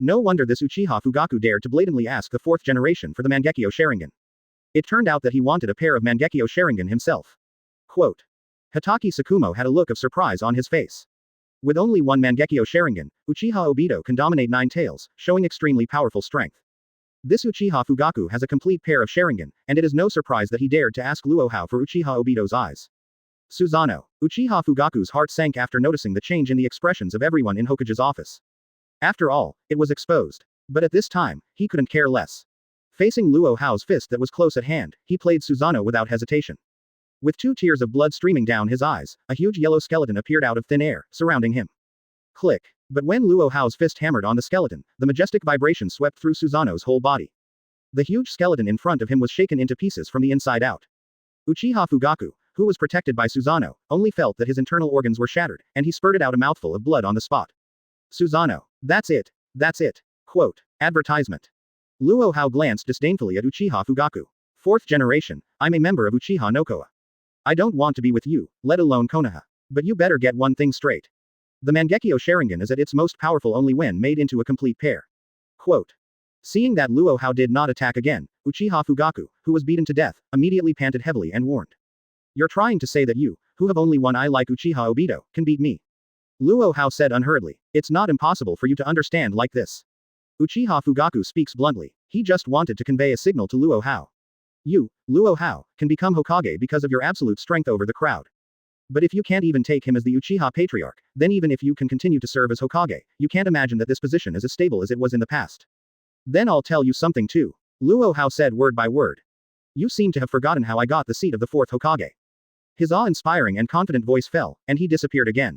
No wonder this Uchiha Fugaku dared to blatantly ask the fourth generation for the Mangekyo Sharingan. It turned out that he wanted a pair of Mangekyo Sharingan himself. Quote. Hatake Tsukumo had a look of surprise on his face. With only one Mangekyo Sharingan, Uchiha Obito can dominate Nine Tails, showing extremely powerful strength. This Uchiha Fugaku has a complete pair of Sharingan, and it is no surprise that he dared to ask Luo Hao for Uchiha Obito's eyes. Susanoo. Uchiha Fugaku's heart sank after noticing the change in the expressions of everyone in Hokage's office. After all, it was exposed. But at this time, he couldn't care less. Facing Luo Hao's fist that was close at hand, he played Susanoo without hesitation. With 2 tears of blood streaming down his eyes, a huge yellow skeleton appeared out of thin air, surrounding him. Click. But when Luo Hao's fist hammered on the skeleton, the majestic vibration swept through Susanoo's whole body. The huge skeleton in front of him was shaken into pieces from the inside out. Uchiha Fugaku, who was protected by Susanoo, only felt that his internal organs were shattered, and he spurted out a mouthful of blood on the spot. Susanoo. That's it. That's it. Quote. Advertisement. Luo Hao glanced disdainfully at Uchiha Fugaku. 4th generation, I'm a member of Uchiha no Koa. I don't want to be with you, let alone Konoha. But you better get one thing straight. The Mangekyo Sharingan is at its most powerful only when made into a complete pair. Quote. Seeing that Luo Hao did not attack again, Uchiha Fugaku, who was beaten to death, immediately panted heavily and warned. You're trying to say that you, who have only one eye like Uchiha Obito, can beat me. Luo Hao said unhurriedly. It's not impossible for you to understand like this. Uchiha Fugaku speaks bluntly. He just wanted to convey a signal to Luo Hao. You, Luo Hao, can become Hokage because of your absolute strength over the crowd. But if you can't even take him as the Uchiha Patriarch, then even if you can continue to serve as Hokage, you can't imagine that this position is as stable as it was in the past. Then I'll tell you something too. Luo Hao said word by word. You seem to have forgotten how I got the seat of the 4th Hokage. His awe-inspiring and confident voice fell, and he disappeared again.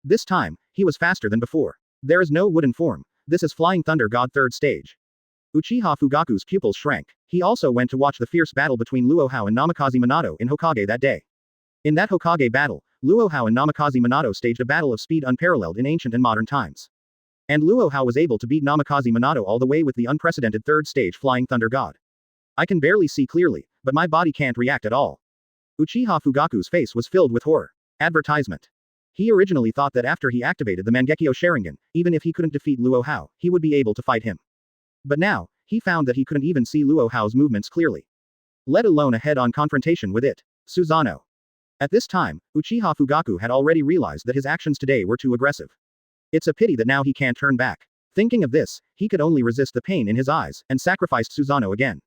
This time, he was faster than before. There is no wooden form. This is Flying Thunder God 3rd stage. Uchiha Fugaku's pupils shrank. He also went to watch the fierce battle between Luo Hao and Namikaze Minato in Hokage that day. In that Hokage battle, Luo Hao and Namikaze Minato staged a battle of speed unparalleled in ancient and modern times. And Luo Hao was able to beat Namikaze Minato all the way with the unprecedented 3rd stage Flying Thunder God. I can barely see clearly, but my body can't react at all. Uchiha Fugaku's face was filled with horror. Advertisement. He originally thought that after he activated the Mangekyo Sharingan, even if he couldn't defeat Luo Hao, he would be able to fight him. But now, he found that he couldn't even see Luo Hao's movements clearly. Let alone a head-on confrontation with it. Susanoo. At this time, Uchiha Fugaku had already realized that his actions today were too aggressive. It's a pity that now he can't turn back. Thinking of this, he could only resist the pain in his eyes, and sacrificed Susanoo again.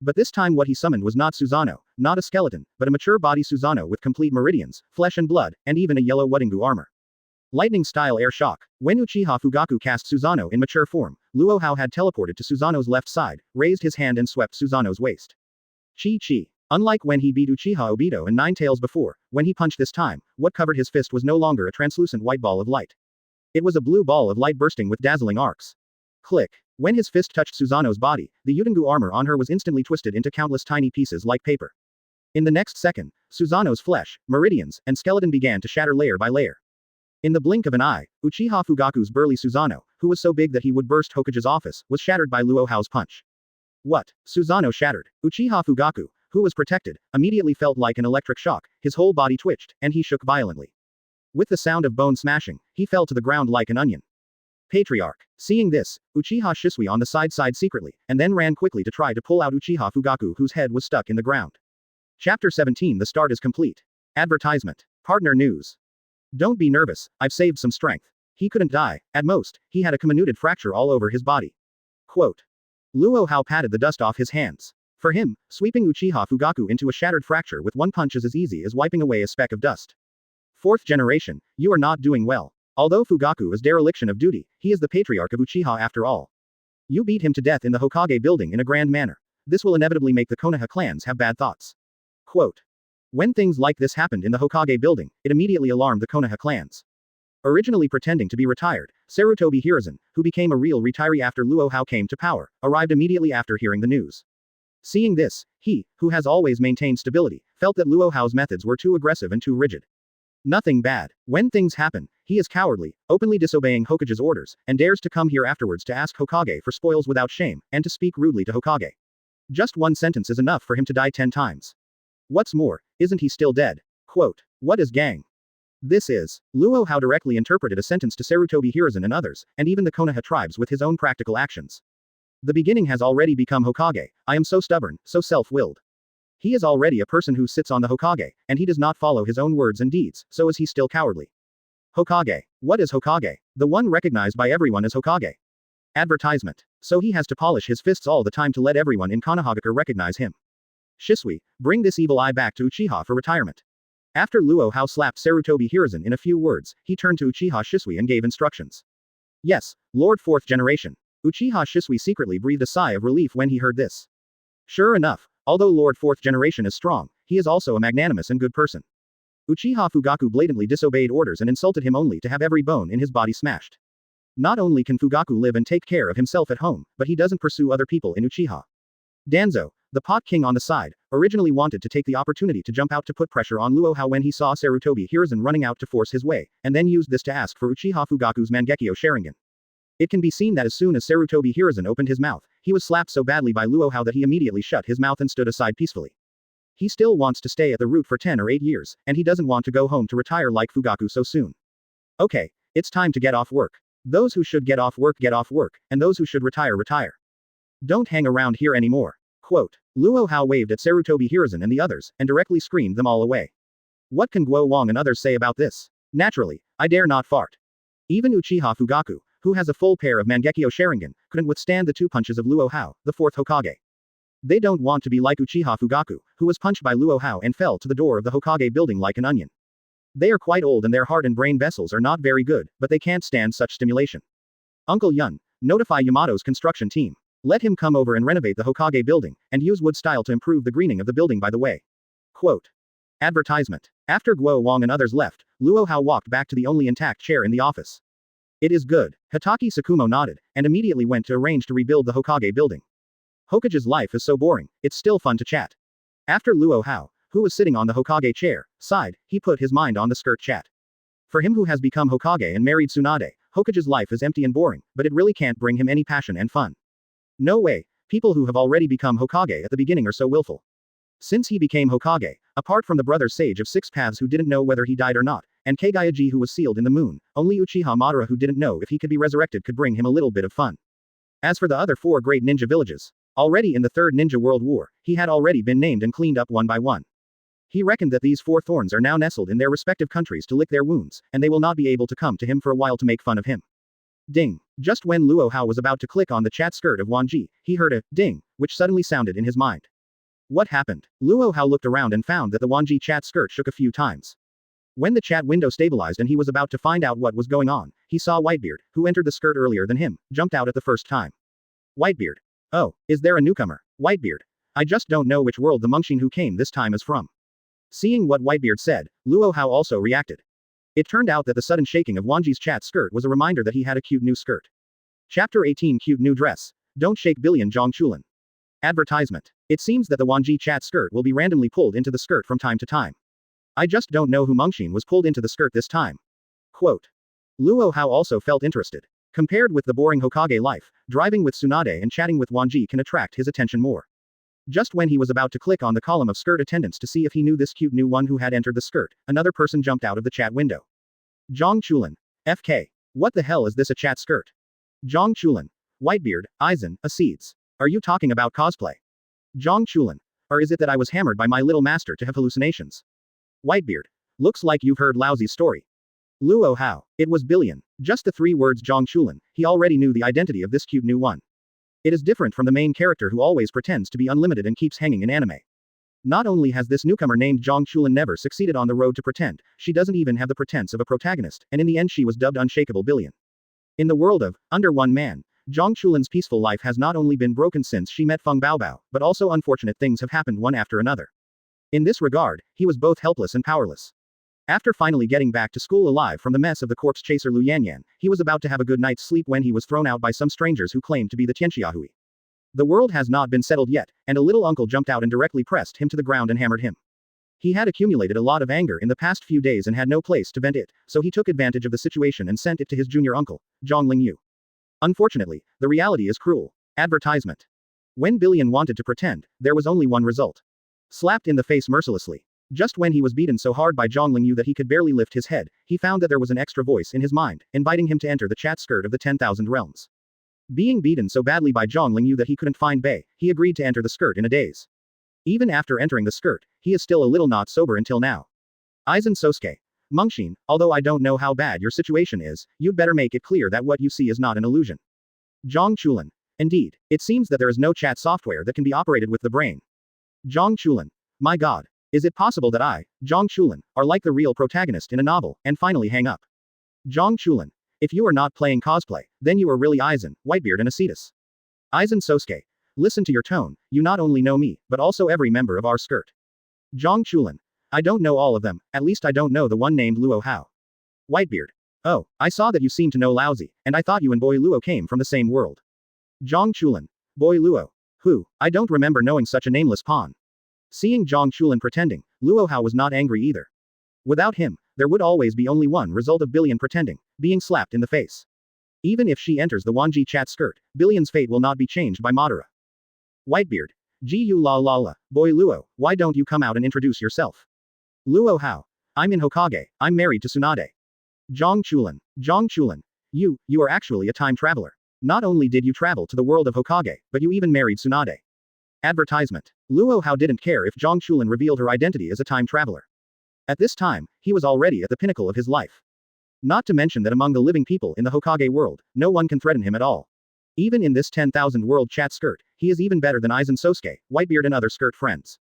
But this time what he summoned was not Susanoo, not a skeleton, but a mature body Susanoo with complete meridians, flesh and blood, and even a yellow Wudengu armor. Lightning-style air shock. When Uchiha Fugaku cast Susanoo in mature form, Luo Hao had teleported to Susanoo's left side, raised his hand and swept Susanoo's waist. Chi. Unlike when he beat Uchiha Obito and Nine Tails before, when he punched this time, what covered his fist was no longer a translucent white ball of light. It was a blue ball of light bursting with dazzling arcs. Click. When his fist touched Susanoo's body, the Wudengu armor on her was instantly twisted into countless tiny pieces like paper. In the next second, Susanoo's flesh, meridians, and skeleton began to shatter layer by layer. In the blink of an eye, Uchiha Fugaku's burly Susanoo, who was so big that he would burst Hokage's office, was shattered by Luo Hao's punch. What? Susanoo shattered. Uchiha Fugaku, who was protected, immediately felt like an electric shock, his whole body twitched, and he shook violently. With the sound of bone smashing, he fell to the ground like an onion. Patriarch. Seeing this, Uchiha Shisui on the side secretly, and then ran quickly to try to pull out Uchiha Fugaku whose head was stuck in the ground. Chapter 17 The start is complete. Advertisement. Partner news. Don't be nervous, I've saved some strength. He couldn't die, at most, he had a comminuted fracture all over his body. Quote. Luo Hao patted the dust off his hands. For him, sweeping Uchiha Fugaku into a shattered fracture with one punch is as easy as wiping away a speck of dust. Fourth generation, you are not doing well. Although Fugaku is dereliction of duty, he is the patriarch of Uchiha after all. You beat him to death in the Hokage building in a grand manner. This will inevitably make the Konoha clans have bad thoughts. Quote. When things like this happened in the Hokage building, it immediately alarmed the Konoha clans. Originally pretending to be retired, Sarutobi Hiruzen, who became a real retiree after Luo Hao came to power, arrived immediately after hearing the news. Seeing this, he, who has always maintained stability, felt that Luo Hao's methods were too aggressive and too rigid. Nothing bad. When things happen, he is cowardly, openly disobeying Hokage's orders, and dares to come here afterwards to ask Hokage for spoils without shame, and to speak rudely to Hokage. Just one sentence is enough for him to die 10 times. What's more, isn't he still dead? Quote. What is gang? This is. Luo Hao directly interpreted a sentence to Sarutobi Hiruzen and others, and even the Konoha tribes with his own practical actions. The beginning has already become Hokage. I am so stubborn, so self-willed. He is already a person who sits on the Hokage, and he does not follow his own words and deeds, so is he still cowardly. Hokage. What is Hokage? The one recognized by everyone as Hokage. Advertisement. So he has to polish his fists all the time to let everyone in Konohagakure recognize him. Shisui, bring this evil eye back to Uchiha for retirement. After Luo Hao slapped Sarutobi Hiruzen in a few words, he turned to Uchiha Shisui and gave instructions. Yes, Lord 4th generation. Uchiha Shisui secretly breathed a sigh of relief when he heard this. Sure enough, although Lord 4th generation is strong, he is also a magnanimous and good person. Uchiha Fugaku blatantly disobeyed orders and insulted him only to have every bone in his body smashed. Not only can Fugaku live and take care of himself at home, but he doesn't pursue other people in Uchiha. Danzo, the pot king on the side, originally wanted to take the opportunity to jump out to put pressure on Luo Hao when he saw Sarutobi Hiruzen running out to force his way, and then used this to ask for Uchiha Fugaku's Mangekyo Sharingan. It can be seen that as soon as Sarutobi Hiruzen opened his mouth, he was slapped so badly by Luo Hao that he immediately shut his mouth and stood aside peacefully. He still wants to stay at the root for 10 or 8 years, and he doesn't want to go home to retire like Fugaku so soon. Okay, it's time to get off work. Those who should get off work, and those who should retire, retire. Don't hang around here anymore. Quote. Luo Hao waved at Sarutobi Hiruzen and the others, and directly screamed them all away. What can Guo Wang and others say about this? Naturally, I dare not fart. Even Uchiha Fugaku, who has a full pair of Mangekyo Sharingan, couldn't withstand the 2 punches of Luo Hao, the 4th Hokage. They don't want to be like Uchiha Fugaku, who was punched by Luo Hao and fell to the door of the Hokage building like an onion. They are quite old and their heart and brain vessels are not very good, but they can't stand such stimulation. Uncle Yun, notify Yamato's construction team. Let him come over and renovate the Hokage building, and use wood style to improve the greening of the building by the way. Quote. Advertisement. After Guo Wang and others left, Luo Hao walked back to the only intact chair in the office. It is good. Hitaki Sakumo nodded, and immediately went to arrange to rebuild the Hokage building. Hokage's life is so boring, it's still fun to chat. After Luo Hao, who was sitting on the Hokage chair, sighed, he put his mind on the skirt chat. For him who has become Hokage and married Tsunade, Hokage's life is empty and boring, but it really can't bring him any passion and fun. No way, people who have already become Hokage at the beginning are so willful. Since he became Hokage, apart from the brother sage of 6 paths who didn't know whether he died or not, and Kagayaji who was sealed in the moon, only Uchiha Madara who didn't know if he could be resurrected could bring him a little bit of fun. As for the other 4 great ninja villages, already in the 3rd Ninja World War, he had already been named and cleaned up one by one. He reckoned that these 4 thorns are now nestled in their respective countries to lick their wounds, and they will not be able to come to him for a while to make fun of him. Ding. Just when Luo Hao was about to click on the chat skirt of Wanjie, he heard a ding, which suddenly sounded in his mind. What happened? Luo Hao looked around and found that the Wanjie chat skirt shook a few times. When the chat window stabilized and he was about to find out what was going on, he saw Whitebeard, who entered the skirt earlier than him, jumped out at the first time. Whitebeard. Oh, is there a newcomer? Whitebeard. I just don't know which world the Munchkin who came this time is from. Seeing what Whitebeard said, Luo Hao also reacted. It turned out that the sudden shaking of Wanjie's chat skirt was a reminder that he had a cute new skirt. Chapter 18 Cute New Dress. Don't shake billion Zhang Chulan. Advertisement. It seems that the Wanjie chat skirt will be randomly pulled into the skirt from time to time. I just don't know who Munchkin was pulled into the skirt this time. Quote. Luo Hao also felt interested. Compared with the boring Hokage life, driving with Tsunade and chatting with Wanjie can attract his attention more. Just when he was about to click on the column of skirt attendants to see if he knew this cute new one who had entered the skirt, another person jumped out of the chat window. Zhang Chulan. FK. What the hell is this, a chat skirt? Zhang Chulan. Whitebeard, Eisen, Acedes. Are you talking about cosplay? Zhang Chulan. Or is it that I was hammered by my little master to have hallucinations? Whitebeard. Looks like you've heard Laozi's story. Luo Hao. It was billion. Just the 3 words Zhang Chulan, he already knew the identity of this cute new one. It is different from the main character who always pretends to be unlimited and keeps hanging in anime. Not only has this newcomer named Zhang Chulan never succeeded on the road to pretend, she doesn't even have the pretense of a protagonist, and in the end she was dubbed Unshakable Billion. In the world of Under One Man, Zhang Chulan's peaceful life has not only been broken since she met Feng Baobao, but also unfortunate things have happened one after another. In this regard, he was both helpless and powerless. After finally getting back to school alive from the mess of the corpse chaser Lu Yanyan, he was about to have a good night's sleep when he was thrown out by some strangers who claimed to be the Tianxiahui. The world has not been settled yet, and a little uncle jumped out and directly pressed him to the ground and hammered him. He had accumulated a lot of anger in the past few days and had no place to vent it, so he took advantage of the situation and sent it to his junior uncle, Zhang Lingyu. Unfortunately, the reality is cruel. Advertisement. When Billion wanted to pretend, there was only one result. Slapped in the face mercilessly. Just when he was beaten so hard by Zhang Lingyu that he could barely lift his head, he found that there was an extra voice in his mind, inviting him to enter the chat skirt of the 10,000 realms. Being beaten so badly by Zhang Lingyu that he couldn't find Bei, he agreed to enter the skirt in a daze. Even after entering the skirt, he is still a little not sober until now. Eisen Sosuke. Mengxin, although I don't know how bad your situation is, you'd better make it clear that what you see is not an illusion. Zhang Chulan. Indeed, it seems that there is no chat software that can be operated with the brain. Zhang Chulan. My god. Is it possible that I, Zhang Chulan, are like the real protagonist in a novel, and finally hang up? Zhang Chulan. If you are not playing cosplay, then you are really Eisen, Whitebeard and Acedes. Eisen Sosuke. Listen to your tone, you not only know me, but also every member of our skirt. Zhang Chulan. I don't know all of them, at least I don't know the one named Luo Hao. Whitebeard. Oh, I saw that you seem to know Laozi, and I thought you and Boy Luo came from the same world. Zhang Chulan. Boy Luo. Who? I don't remember knowing such a nameless pawn. Seeing Zhang Chulan pretending, Luo Hao was not angry either. Without him, there would always be only one result of Billion pretending, being slapped in the face. Even if she enters the Wanjie chat skirt, Billion's fate will not be changed by Madara. Whitebeard. Gu la la la, Boy Luo, why don't you come out and introduce yourself? Luo Hao. I'm in Hokage, I'm married to Tsunade. Zhang Chulan. Zhang Chulan. You are actually a time traveler. Not only did you travel to the world of Hokage, but you even married Tsunade. Advertisement. Luo Hao didn't care if Zhang Chulan revealed her identity as a time traveler. At this time, he was already at the pinnacle of his life. Not to mention that among the living people in the Hokage world, no one can threaten him at all. Even in this 10,000 world chat skirt, he is even better than Eisen Sosuke, Whitebeard and other skirt friends.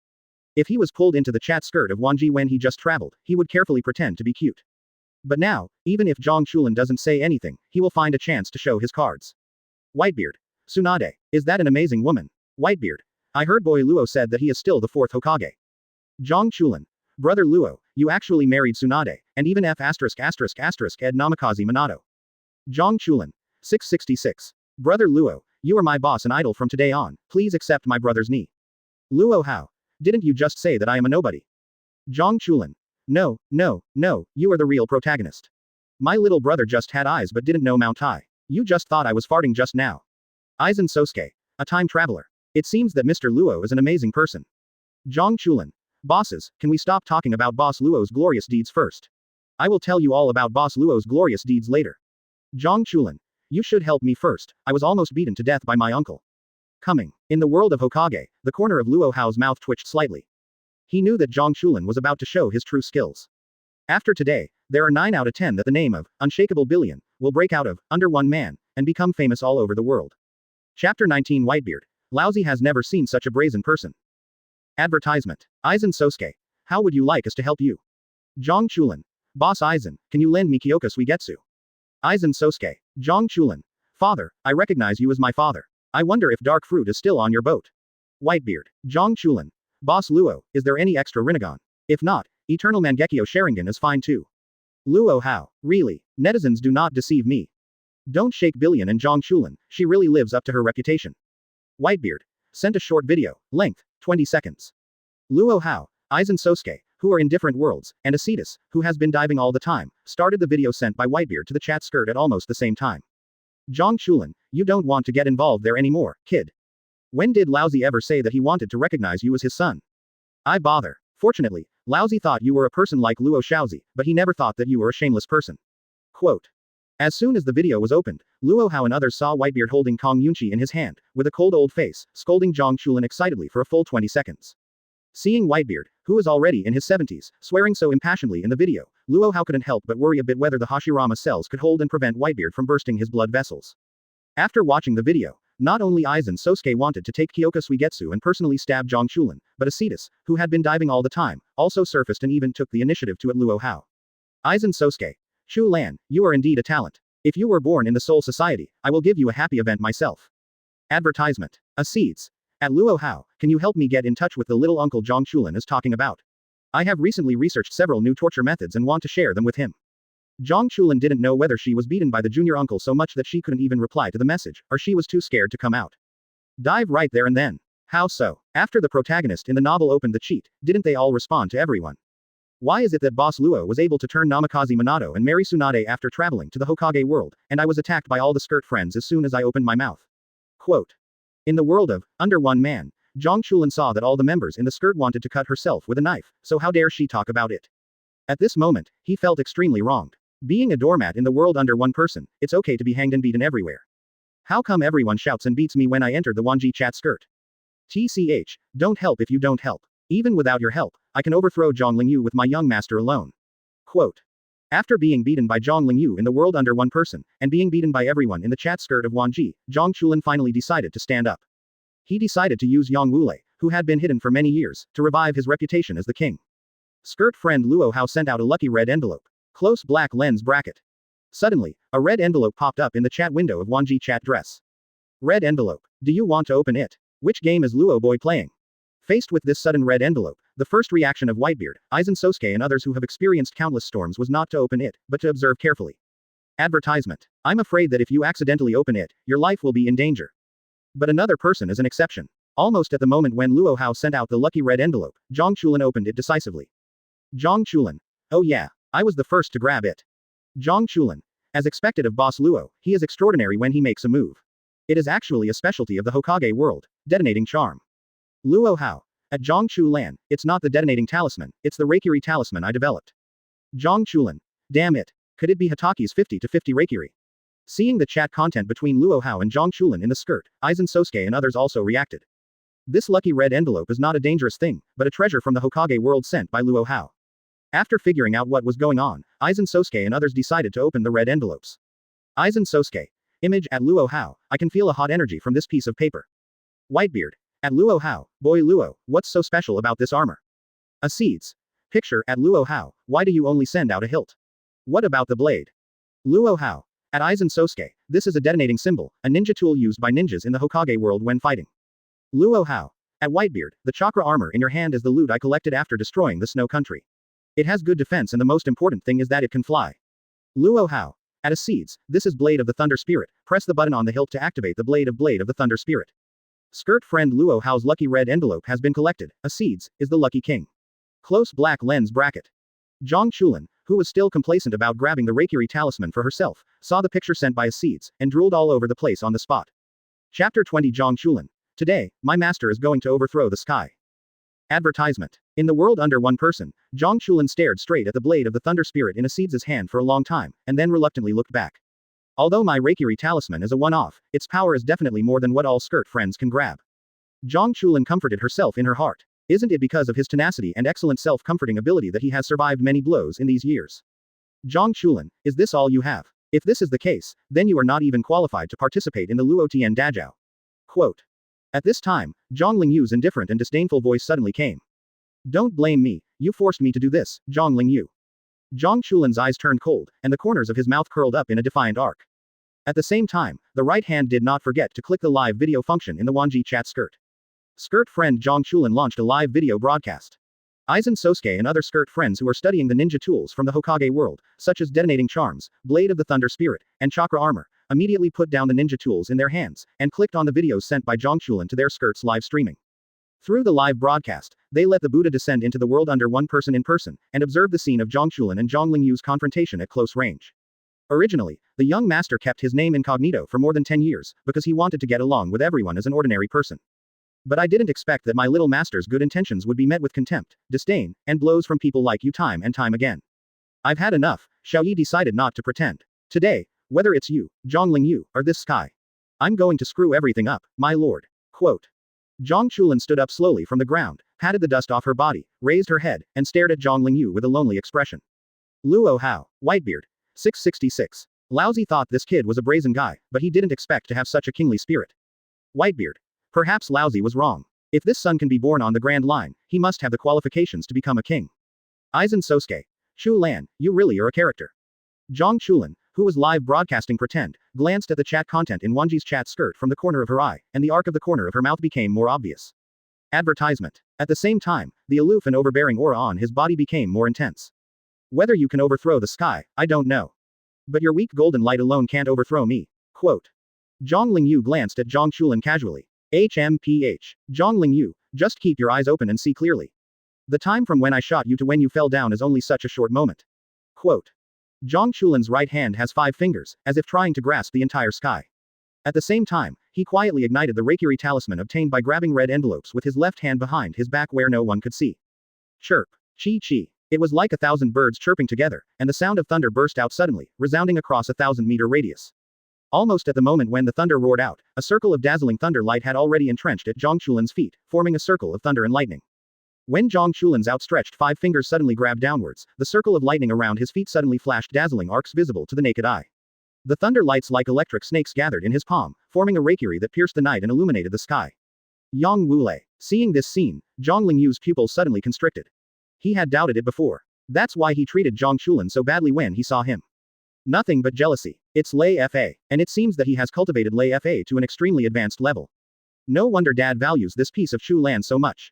If he was pulled into the chat skirt of Wanjie when he just traveled, he would carefully pretend to be cute. But now, even if Zhang Chulan doesn't say anything, he will find a chance to show his cards. Whitebeard. Tsunade. Is that an amazing woman? Whitebeard. I heard Boy Luo said that he is still the 4th Hokage. Zhang Chulan. Brother Luo, you actually married Tsunade, and even ed Namikaze Minato. Zhang Chulan. 666. Brother Luo, you are my boss and idol from today on, please accept my brother's knee. Luo Hao. Didn't you just say that I am a nobody? Zhang Chulan. No, you are the real protagonist. My little brother just had eyes but didn't know Mount High. You just thought I was farting just now. Eisen Sosuke. A time traveler. It seems that Mr. Luo is an amazing person. Zhang Chulan. Bosses, can we stop talking about Boss Luo's glorious deeds first? I will tell you all about Boss Luo's glorious deeds later. Zhang Chulan. You should help me first, I was almost beaten to death by my uncle. Coming. In the world of Hokage, the corner of Luo Hao's mouth twitched slightly. He knew that Zhang Chulan was about to show his true skills. After today, there are 9 out of 10 that the name of Unshakable Billion will break out of Under One Man and become famous all over the world. Chapter 19 Whitebeard. Laozi has never seen such a brazen person. Advertisement. Eisen Sosuke. How would you like us to help you? Zhang Chulan. Boss Eisen, can you lend me Kyoka Suigetsu? Eisen Sosuke. Zhang Chulan. Father, I recognize you as my father. I wonder if dark fruit is still on your boat. Whitebeard. Zhang Chulan. Boss Luo, is there any extra Rinnegan? If not, Eternal Mangekyo Sharingan is fine too. Luo Hao. Really, netizens do not deceive me. Don't shake Billion and Zhang Chulan, she really lives up to her reputation. Whitebeard. Sent a short video, length, 20 seconds. Luo Hao. Eisen Sosuke. who are in different worlds, and Acetus, who has been diving all the time, started the video sent by Whitebeard to the chat skirt at almost the same time. Zhang Chulan, you don't want to get involved there anymore, kid. When did Laozi ever say that he wanted to recognize you as his son? I bother. Fortunately, Laozi thought you were a person like Luo Shaozi, but he never thought that you were a shameless person. Quote. As soon as the video was opened, Luo Hao and others saw Whitebeard holding Kong Yunqi in his hand, with a cold old face, scolding Zhang Chulan excitedly for a full 20 seconds. Seeing Whitebeard, who was already in his 70s, swearing so impassionedly in the video, Luo Hao couldn't help but worry a bit whether the Hashirama cells could hold and prevent Whitebeard from bursting his blood vessels. After watching the video, not only Eisen Sosuke wanted to take Kyoka Suigetsu and personally stab Zhang Chulan, but Acetus, who had been diving all the time, also surfaced and even took the initiative to at Luo Hao. Eisen Sosuke. Chulan, you are indeed a talent. If you were born in the Soul Society, I will give you a happy event myself. Advertisement. Acedes. At Luo Hao, can you help me get in touch with the little uncle Zhang Chulan is talking about? I have recently researched several new torture methods and want to share them with him. Zhang Chulan didn't know whether she was beaten by the junior uncle so much that she couldn't even reply to the message, or she was too scared to come out. Dive right there and then. How so? After the protagonist in the novel opened the cheat, didn't they all respond to everyone? Why is it that Boss Luo was able to turn Namikaze Minato and marry Tsunade after traveling to the Hokage world, and I was attacked by all the skirt friends as soon as I opened my mouth? Quote. In the world of Under One Man, Zhang Chulan saw that all the members in the skirt wanted to cut herself with a knife, so how dare she talk about it? At this moment, he felt extremely wronged. Being a doormat in the world under one person, it's okay to be hanged and beaten everywhere. How come everyone shouts and beats me when I entered the Wanjie chat skirt? TCH, don't help if you don't help. Even without your help, I can overthrow Zhang Lingyu with my young master alone. Quote. After being beaten by Zhang Lingyu in the world under one person, and being beaten by everyone in the chat skirt of Wanjie, Zhang Chulan finally decided to stand up. He decided to use Yang Wulei, who had been hidden for many years, to revive his reputation as the king. Skirt friend Luo Hao sent out a lucky red envelope. Close black lens bracket. Suddenly, a red envelope popped up in the chat window of Wanjie chat dress. Red envelope. Do you want to open it? Which game is Luo boy playing? Faced with this sudden red envelope, the first reaction of Whitebeard, Eisen Sosuke and others who have experienced countless storms was not to open it, but to observe carefully. Advertisement. I'm afraid that if you accidentally open it, your life will be in danger. But another person is an exception. Almost at the moment when Luo Hao sent out the lucky red envelope, Zhang Chulan opened it decisively. Zhang Chulan. Oh yeah, I was the first to grab it. Zhang Chulan. As expected of Boss Luo, he is extraordinary when he makes a move. It is actually a specialty of the Hokage world, detonating charm. Luo Hao. At Zhang Chulan, it's not the detonating talisman, it's the Reikiri talisman I developed. Zhang Chulan. Damn it. Could it be Hataki's 50-50 Reikiri? Seeing the chat content between Luo Hao and Zhang Chulan in the skirt, Eisen Sosuke and others also reacted. This lucky red envelope is not a dangerous thing, but a treasure from the Hokage world sent by Luo Hao. After figuring out what was going on, Eisen Sosuke and others decided to open the red envelopes. Eisen Sosuke. Image at Luo Hao. I can feel a hot energy from this piece of paper. Whitebeard. At Luo Hao. Boy Luo, what's so special about this armor? Acedes. Picture at Luo Hao. Why do you only send out a hilt? What about the blade? Luo Hao. At Eisen Sosuke. This is a detonating symbol, a ninja tool used by ninjas in the Hokage world when fighting. Luo Hao. At Whitebeard. The chakra armor in your hand is the loot I collected after destroying the snow country. It has good defense and the most important thing is that it can fly. Luo Hao. At Acedes. This is Blade of the Thunder Spirit. Press the button on the hilt to activate the Blade of the Thunder Spirit. Skirt friend Luo Hao's lucky red envelope has been collected. Acedes is the lucky king. Close black lens bracket. Zhang Chulan, who was still complacent about grabbing the Reikiri talisman for herself, saw the picture sent by Acedes, and drooled all over the place on the spot. Chapter 20 Zhang Chulan. Today, my master is going to overthrow the sky. Advertisement. In the world under one person, Zhang Chulan stared straight at the blade of the thunder spirit in Acedes' hand for a long time, and then reluctantly looked back. Although my Reikiri talisman is a one-off, its power is definitely more than what all skirt friends can grab. Zhang Chulan comforted herself in her heart. Isn't it because of his tenacity and excellent self-comforting ability that he has survived many blows in these years? Zhang Chulan, is this all you have? If this is the case, then you are not even qualified to participate in the Luo Tian Dajao. Quote. At this time, Zhang Lingyu's indifferent and disdainful voice suddenly came. Don't blame me, you forced me to do this, Zhang Lingyu. Zhang Chulan's eyes turned cold, and the corners of his mouth curled up in a defiant arc. At the same time, the right hand did not forget to click the live video function in the Wanjie chat skirt. Skirt friend Zhang Chulan launched a live video broadcast. Eisen Sosuke and other skirt friends who are studying the ninja tools from the Hokage world, such as detonating charms, Blade of the Thunder Spirit, and chakra armor, immediately put down the ninja tools in their hands, and clicked on the videos sent by Zhang Chulan to their skirt's live streaming. Through the live broadcast, they let the Buddha descend into the world under one person in person, and observe the scene of Zhang Chulan and Zhang Lingyu's confrontation at close range. Originally, the young master kept his name incognito for more than 10 years, because he wanted to get along with everyone as an ordinary person. But I didn't expect that my little master's good intentions would be met with contempt, disdain, and blows from people like you time and time again. I've had enough, Xiaoyi decided not to pretend. Today, whether it's you, Zhang Lingyu, or this sky, I'm going to screw everything up, my lord. Quote. Zhang Chulan stood up slowly from the ground, patted the dust off her body, raised her head, and stared at Zhang Lingyu with a lonely expression. Luo Hao, Whitebeard. 666. Laozi thought this kid was a brazen guy, but he didn't expect to have such a kingly spirit. Whitebeard. Perhaps Laozi was wrong. If this son can be born on the Grand Line, he must have the qualifications to become a king. Eisen Sosuke. Chulan, you really are a character. Zhang Chulan, who was live broadcasting pretend, glanced at the chat content in Wanjie's chat skirt from the corner of her eye, and the arc of the corner of her mouth became more obvious. Advertisement. At the same time, the aloof and overbearing aura on his body became more intense. Whether you can overthrow the sky, I don't know. But your weak golden light alone can't overthrow me. Quote. Zhang Lingyu glanced at Zhang Chulan casually. HMPH. Zhang Lingyu, just keep your eyes open and see clearly. The time from when I shot you to when you fell down is only such a short moment. Quote. Zhang Chulan's right hand has 5 fingers, as if trying to grasp the entire sky. At the same time, he quietly ignited the Reikiri talisman obtained by grabbing red envelopes with his left hand behind his back where no one could see. Chirp. Chi. It was like 1,000 birds chirping together, and the sound of thunder burst out suddenly, resounding across a 1,000-meter radius. Almost at the moment when the thunder roared out, a circle of dazzling thunder light had already entrenched at Zhang Chulan's feet, forming a circle of thunder and lightning. When Zhang Chulan's outstretched 5 fingers suddenly grabbed downwards, the circle of lightning around his feet suddenly flashed dazzling arcs visible to the naked eye. The thunder lights like electric snakes gathered in his palm, forming a Reikiri that pierced the night and illuminated the sky. Yang Wulei. Seeing this scene, Zhang Lingyu's pupils suddenly constricted. He had doubted it before. That's why he treated Zhang Chulan so badly when he saw him. Nothing but jealousy. It's Lei Fa, and it seems that he has cultivated Lei Fa to an extremely advanced level. No wonder Dad values this piece of Chulan so much.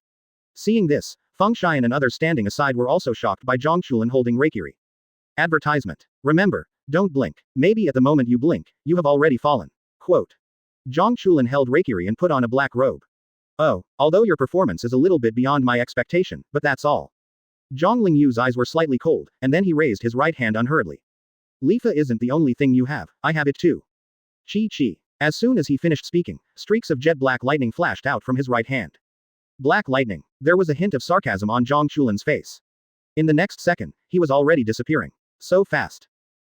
Seeing this, Feng Xian and others standing aside were also shocked by Zhang Chulan holding Reikiri. Advertisement. Remember, don't blink. Maybe at the moment you blink, you have already fallen. Quote. Zhang Chulan held Reikiri and put on a black robe. Oh, although your performance is a little bit beyond my expectation, but that's all. Zhang Lingyu's eyes were slightly cold, and then he raised his right hand unhurriedly. Lifa isn't the only thing you have, I have it too. Chi. As soon as he finished speaking, streaks of jet black lightning flashed out from his right hand. Black lightning. There was a hint of sarcasm on Zhang Chulan's face. In the next second, he was already disappearing. So fast.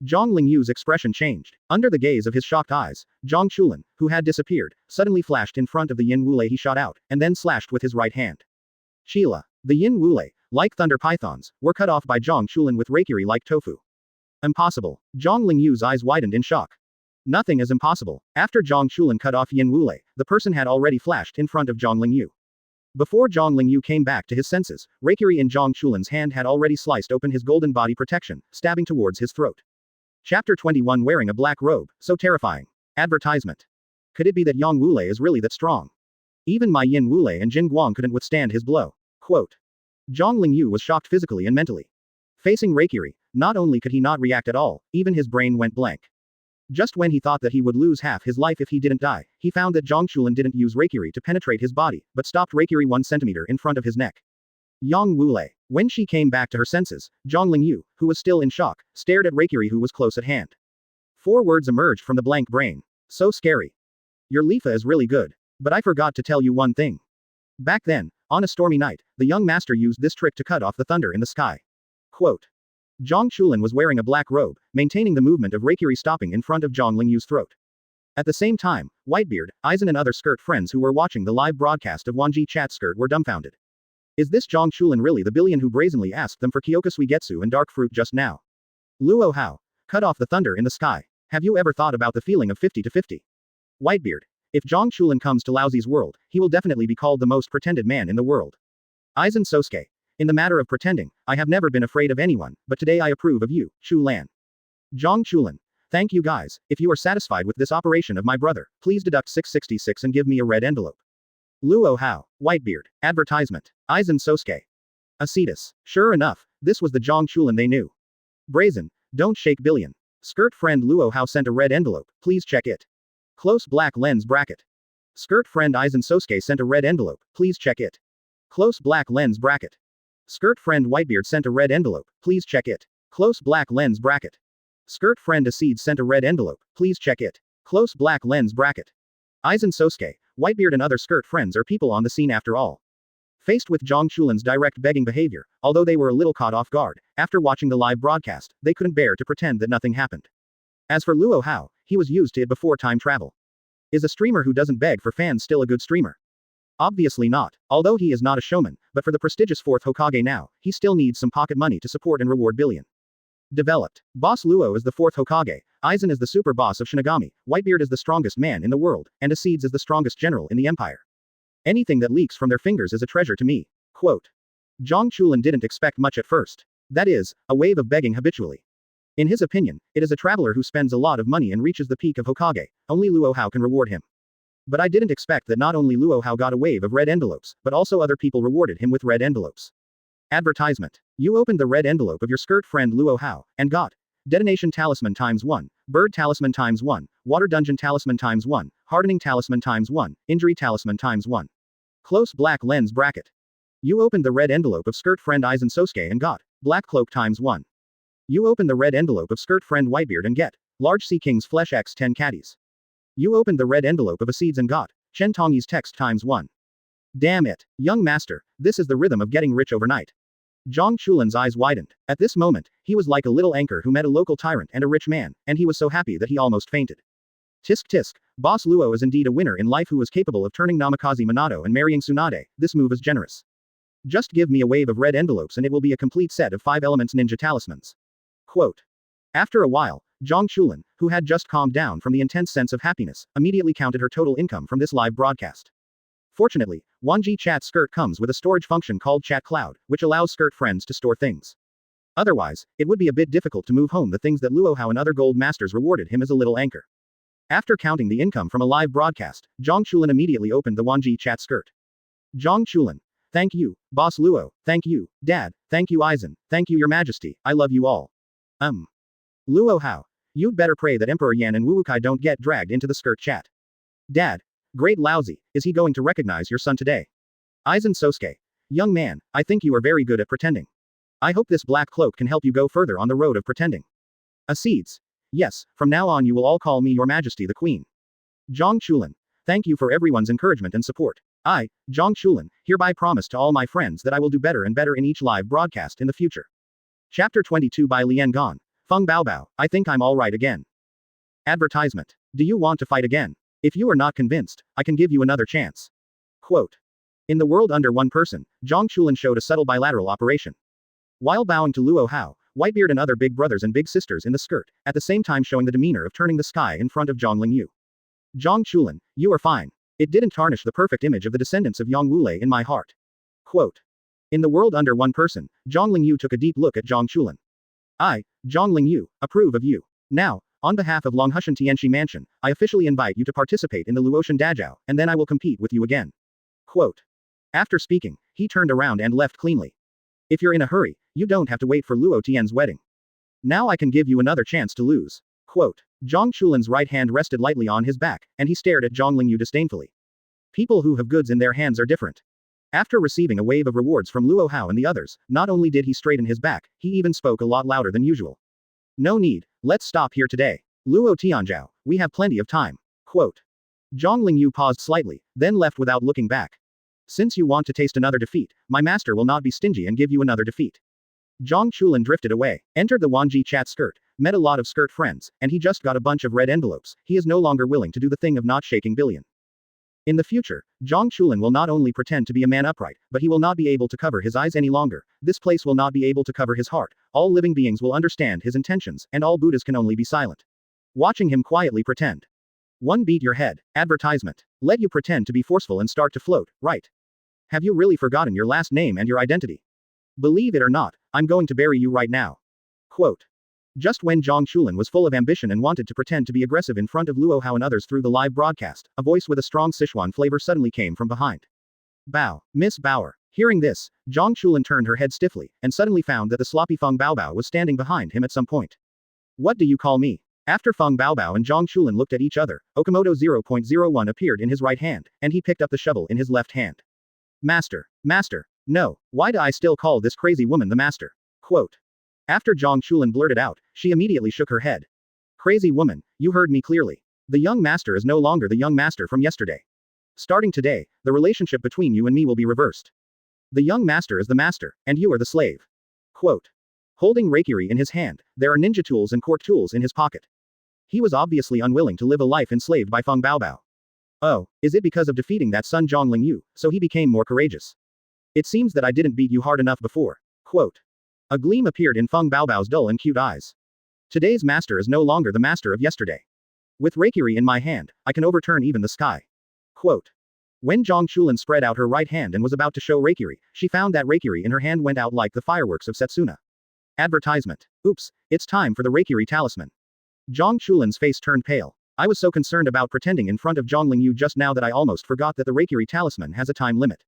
Zhang Lingyu's expression changed. Under the gaze of his shocked eyes, Zhang Chulan, who had disappeared, suddenly flashed in front of the Yin Wulei he shot out, and then slashed with his right hand. Sheila. The Yin Wulei, like thunder pythons, were cut off by Zhang Chulan with Reikiri like tofu. Impossible. Zhang Lingyu's eyes widened in shock. Nothing is impossible. After Zhang Chulan cut off Yin Wulei, the person had already flashed in front of Zhang Lingyu. Before Zhang Lingyu came back to his senses, Reikiri in Zhang Chulan's hand had already sliced open his golden body protection, stabbing towards his throat. Chapter 21. Wearing a black robe, so terrifying. Advertisement. Could it be that Yang Wulei is really that strong? Even my Yin Wulei and Jin Guang couldn't withstand his blow. Quote. Zhang Lingyu was shocked physically and mentally. Facing Reikiri, not only could he not react at all, even his brain went blank. Just when he thought that he would lose half his life if he didn't die, he found that Zhang Chulan didn't use Reikiri to penetrate his body, but stopped Reikiri 1 centimeter in front of his neck. Yang Wulei. When she came back to her senses, Zhang Lingyu, who was still in shock, stared at Reikiri who was close at hand. 4 words emerged from the blank brain. So scary. Your Lifa is really good. But I forgot to tell you one thing. Back then, on a stormy night, the young master used this trick to cut off the thunder in the sky. Quote. Zhang Chulan was wearing a black robe, maintaining the movement of Reikiri stopping in front of Zhang Lingyu's throat. At the same time, Whitebeard, Eisen and other skirt friends who were watching the live broadcast of Wanjie chat skirt were dumbfounded. Is this Zhang Chulan really the billion who brazenly asked them for Kyoka Suigetsu and dark fruit just now? Luo Hao. Cut off the thunder in the sky. Have you ever thought about the feeling of 50-50? Whitebeard. If Zhang Chulan comes to Laozi's world, he will definitely be called the most pretended man in the world. Eisen Sosuke. In the matter of pretending, I have never been afraid of anyone, but today I approve of you, Chulan. Zhang Chulan. Thank you guys. If you are satisfied with this operation of my brother, please deduct 666 and give me a red envelope. Luo Hao. Whitebeard. Advertisement. Eisen Sosuke. Acetus. Sure enough, this was the Zhang Chulan they knew. Brazen. Don't shake billion. Skirt friend Luo Hao sent a red envelope, please check it. Close black lens bracket. Skirt friend Eisen Sosuke sent a red envelope, please check it. Close black lens bracket. Skirt friend Whitebeard sent a red envelope, please check it. Close black lens bracket. Skirt friend Acid sent a red envelope, please check it. Close black lens bracket. Eisen Sosuke, Whitebeard and other skirt friends are people on the scene after all. Faced with Zhang Chulan's direct begging behavior, although they were a little caught off guard, after watching the live broadcast, they couldn't bear to pretend that nothing happened. As for Luo Hao, he was used to it before time travel. Is a streamer who doesn't beg for fans still a good streamer? Obviously not, although he is not a showman, but for the prestigious 4th Hokage now, he still needs some pocket money to support and reward billion. Developed. Boss Luo is the 4th Hokage, Eisen is the super boss of Shinigami, Whitebeard is the strongest man in the world, and Acid is the strongest general in the empire. Anything that leaks from their fingers is a treasure to me. Quote. Zhang Chulan didn't expect much at first. That is, a wave of begging habitually. In his opinion, it is a traveler who spends a lot of money and reaches the peak of Hokage, only Luo Hao can reward him. But I didn't expect that not only Luo Hao got a wave of red envelopes, but also other people rewarded him with red envelopes. Advertisement. You opened the red envelope of your skirt friend Luo Hao, and got Detonation Talisman ×1, Bird Talisman ×1, Water Dungeon Talisman ×1, Hardening Talisman ×1, Injury Talisman ×1. Close black lens bracket. You opened the red envelope of skirt friend Eisen Sosuke and got Black Cloak ×1. You opened the red envelope of skirt friend Whitebeard and get Large Sea King's Flesh x 10 caddies. You opened the red envelope of Acids and got Chen Tongyi's text ×1. Damn it, young master, this is the rhythm of getting rich overnight. Zhang Chulan's eyes widened. At this moment, he was like a little anchor who met a local tyrant and a rich man, and he was so happy that he almost fainted. Tisk tisk, Boss Luo is indeed a winner in life who was capable of turning Namikaze Minato and marrying Tsunade. This move is generous. Just give me a wave of red envelopes and it will be a complete set of 5 elements ninja talismans. Quote. After a while, Zhang Chulan, who had just calmed down from the intense sense of happiness, immediately counted her total income from this live broadcast. Fortunately, Wanjie Chat Skirt comes with a storage function called Chat Cloud, which allows skirt friends to store things. Otherwise, it would be a bit difficult to move home the things that Luo Hao and other gold masters rewarded him as a little anchor. After counting the income from a live broadcast, Zhang Chulan immediately opened the Wanjie Chat Skirt. Zhang Chulan. Thank you, Boss Luo, thank you, Dad, thank you Eisen, thank you Your Majesty, I love you all. Luo Hao. You'd better pray that Emperor Yan and Wukai don't get dragged into the skirt chat. Dad. Great Laozi, is he going to recognize your son today? Eisen Sosuke. Young man, I think you are very good at pretending. I hope this black cloak can help you go further on the road of pretending. Acids. Yes, from now on you will all call me Your Majesty the Queen. Zhang Chulan. Thank you for everyone's encouragement and support. I, Zhang Chulan, hereby promise to all my friends that I will do better and better in each live broadcast in the future. Chapter 22 by Lian Gan. Feng Baobao, I think I'm alright again. Advertisement. Do you want to fight again? If you are not convinced, I can give you another chance. Quote. In the world under one person, Zhang Chulan showed a subtle bilateral operation. While bowing to Luo Hao, Whitebeard and other big brothers and big sisters in the skirt, at the same time showing the demeanor of turning the sky in front of Zhang Lingyu. Zhang Chulan, you are fine. It didn't tarnish the perfect image of the descendants of Yang Wulei in my heart. Quote. In the world under one person, Zhang Lingyu took a deep look at Zhang Chulan. I, Zhang Lingyu, approve of you. Now, on behalf of Longhushan Tianxi Mansion, I officially invite you to participate in the Luotian Dajao, and then I will compete with you again. Quote. After speaking, he turned around and left cleanly. If you're in a hurry, you don't have to wait for Luo Tian's wedding. Now I can give you another chance to lose. Quote. Zhang Chulan's right hand rested lightly on his back, and he stared at Zhang Lingyu disdainfully. People who have goods in their hands are different. After receiving a wave of rewards from Luo Hao and the others, not only did he straighten his back, he even spoke a lot louder than usual. No need, let's stop here today. Luo Tianzhao, we have plenty of time. Quote. Zhang Lingyu paused slightly, then left without looking back. Since you want to taste another defeat, my master will not be stingy and give you another defeat. Zhang Chulan drifted away, entered the Wanjie Chat Skirt, met a lot of skirt friends, and he just got a bunch of red envelopes. He is no longer willing to do the thing of not shaking billion. In the future, Zhang Chulan will not only pretend to be a man upright, but he will not be able to cover his eyes any longer. This place will not be able to cover his heart. All living beings will understand his intentions, and all Buddhas can only be silent. Watching him quietly pretend. One beat your head. Advertisement. Let you pretend to be forceful and start to float, right? Have you really forgotten your last name and your identity? Believe it or not, I'm going to bury you right now. Quote. Just when Zhang Chulan was full of ambition and wanted to pretend to be aggressive in front of Luo Hao and others through the live broadcast, a voice with a strong Sichuan flavor suddenly came from behind. Bow, Miss Bauer. Hearing this, Zhang Chulan turned her head stiffly, and suddenly found that the sloppy Feng Baobao was standing behind him at some point. What do you call me? After Feng Baobao and Zhang Chulan looked at each other, Okamoto 0.01 appeared in his right hand, and he picked up the shovel in his left hand. Master. Master. No, why do I still call this crazy woman the master? Quote. After Zhang Chulan blurted out, she immediately shook her head. Crazy woman, you heard me clearly. The young master is no longer the young master from yesterday. Starting today, the relationship between you and me will be reversed. The young master is the master, and you are the slave. Quote. Holding Reikiri in his hand, there are ninja tools and court tools in his pocket. He was obviously unwilling to live a life enslaved by Feng Baobao. Oh, is it because of defeating that son Zhang Lingyu, so he became more courageous? It seems that I didn't beat you hard enough before. Quote. A gleam appeared in Feng Baobao's dull and cute eyes. Today's master is no longer the master of yesterday. With Reikiri in my hand, I can overturn even the sky. Quote. When Zhang Chulan spread out her right hand and was about to show Reikiri, she found that Reikiri in her hand went out like the fireworks of Setsuna. Advertisement. Oops, it's time for the Reikiri talisman. Zhang Chulan's face turned pale. I was so concerned about pretending in front of Zhang Lingyu just now that I almost forgot that the Reikiri talisman has a time limit.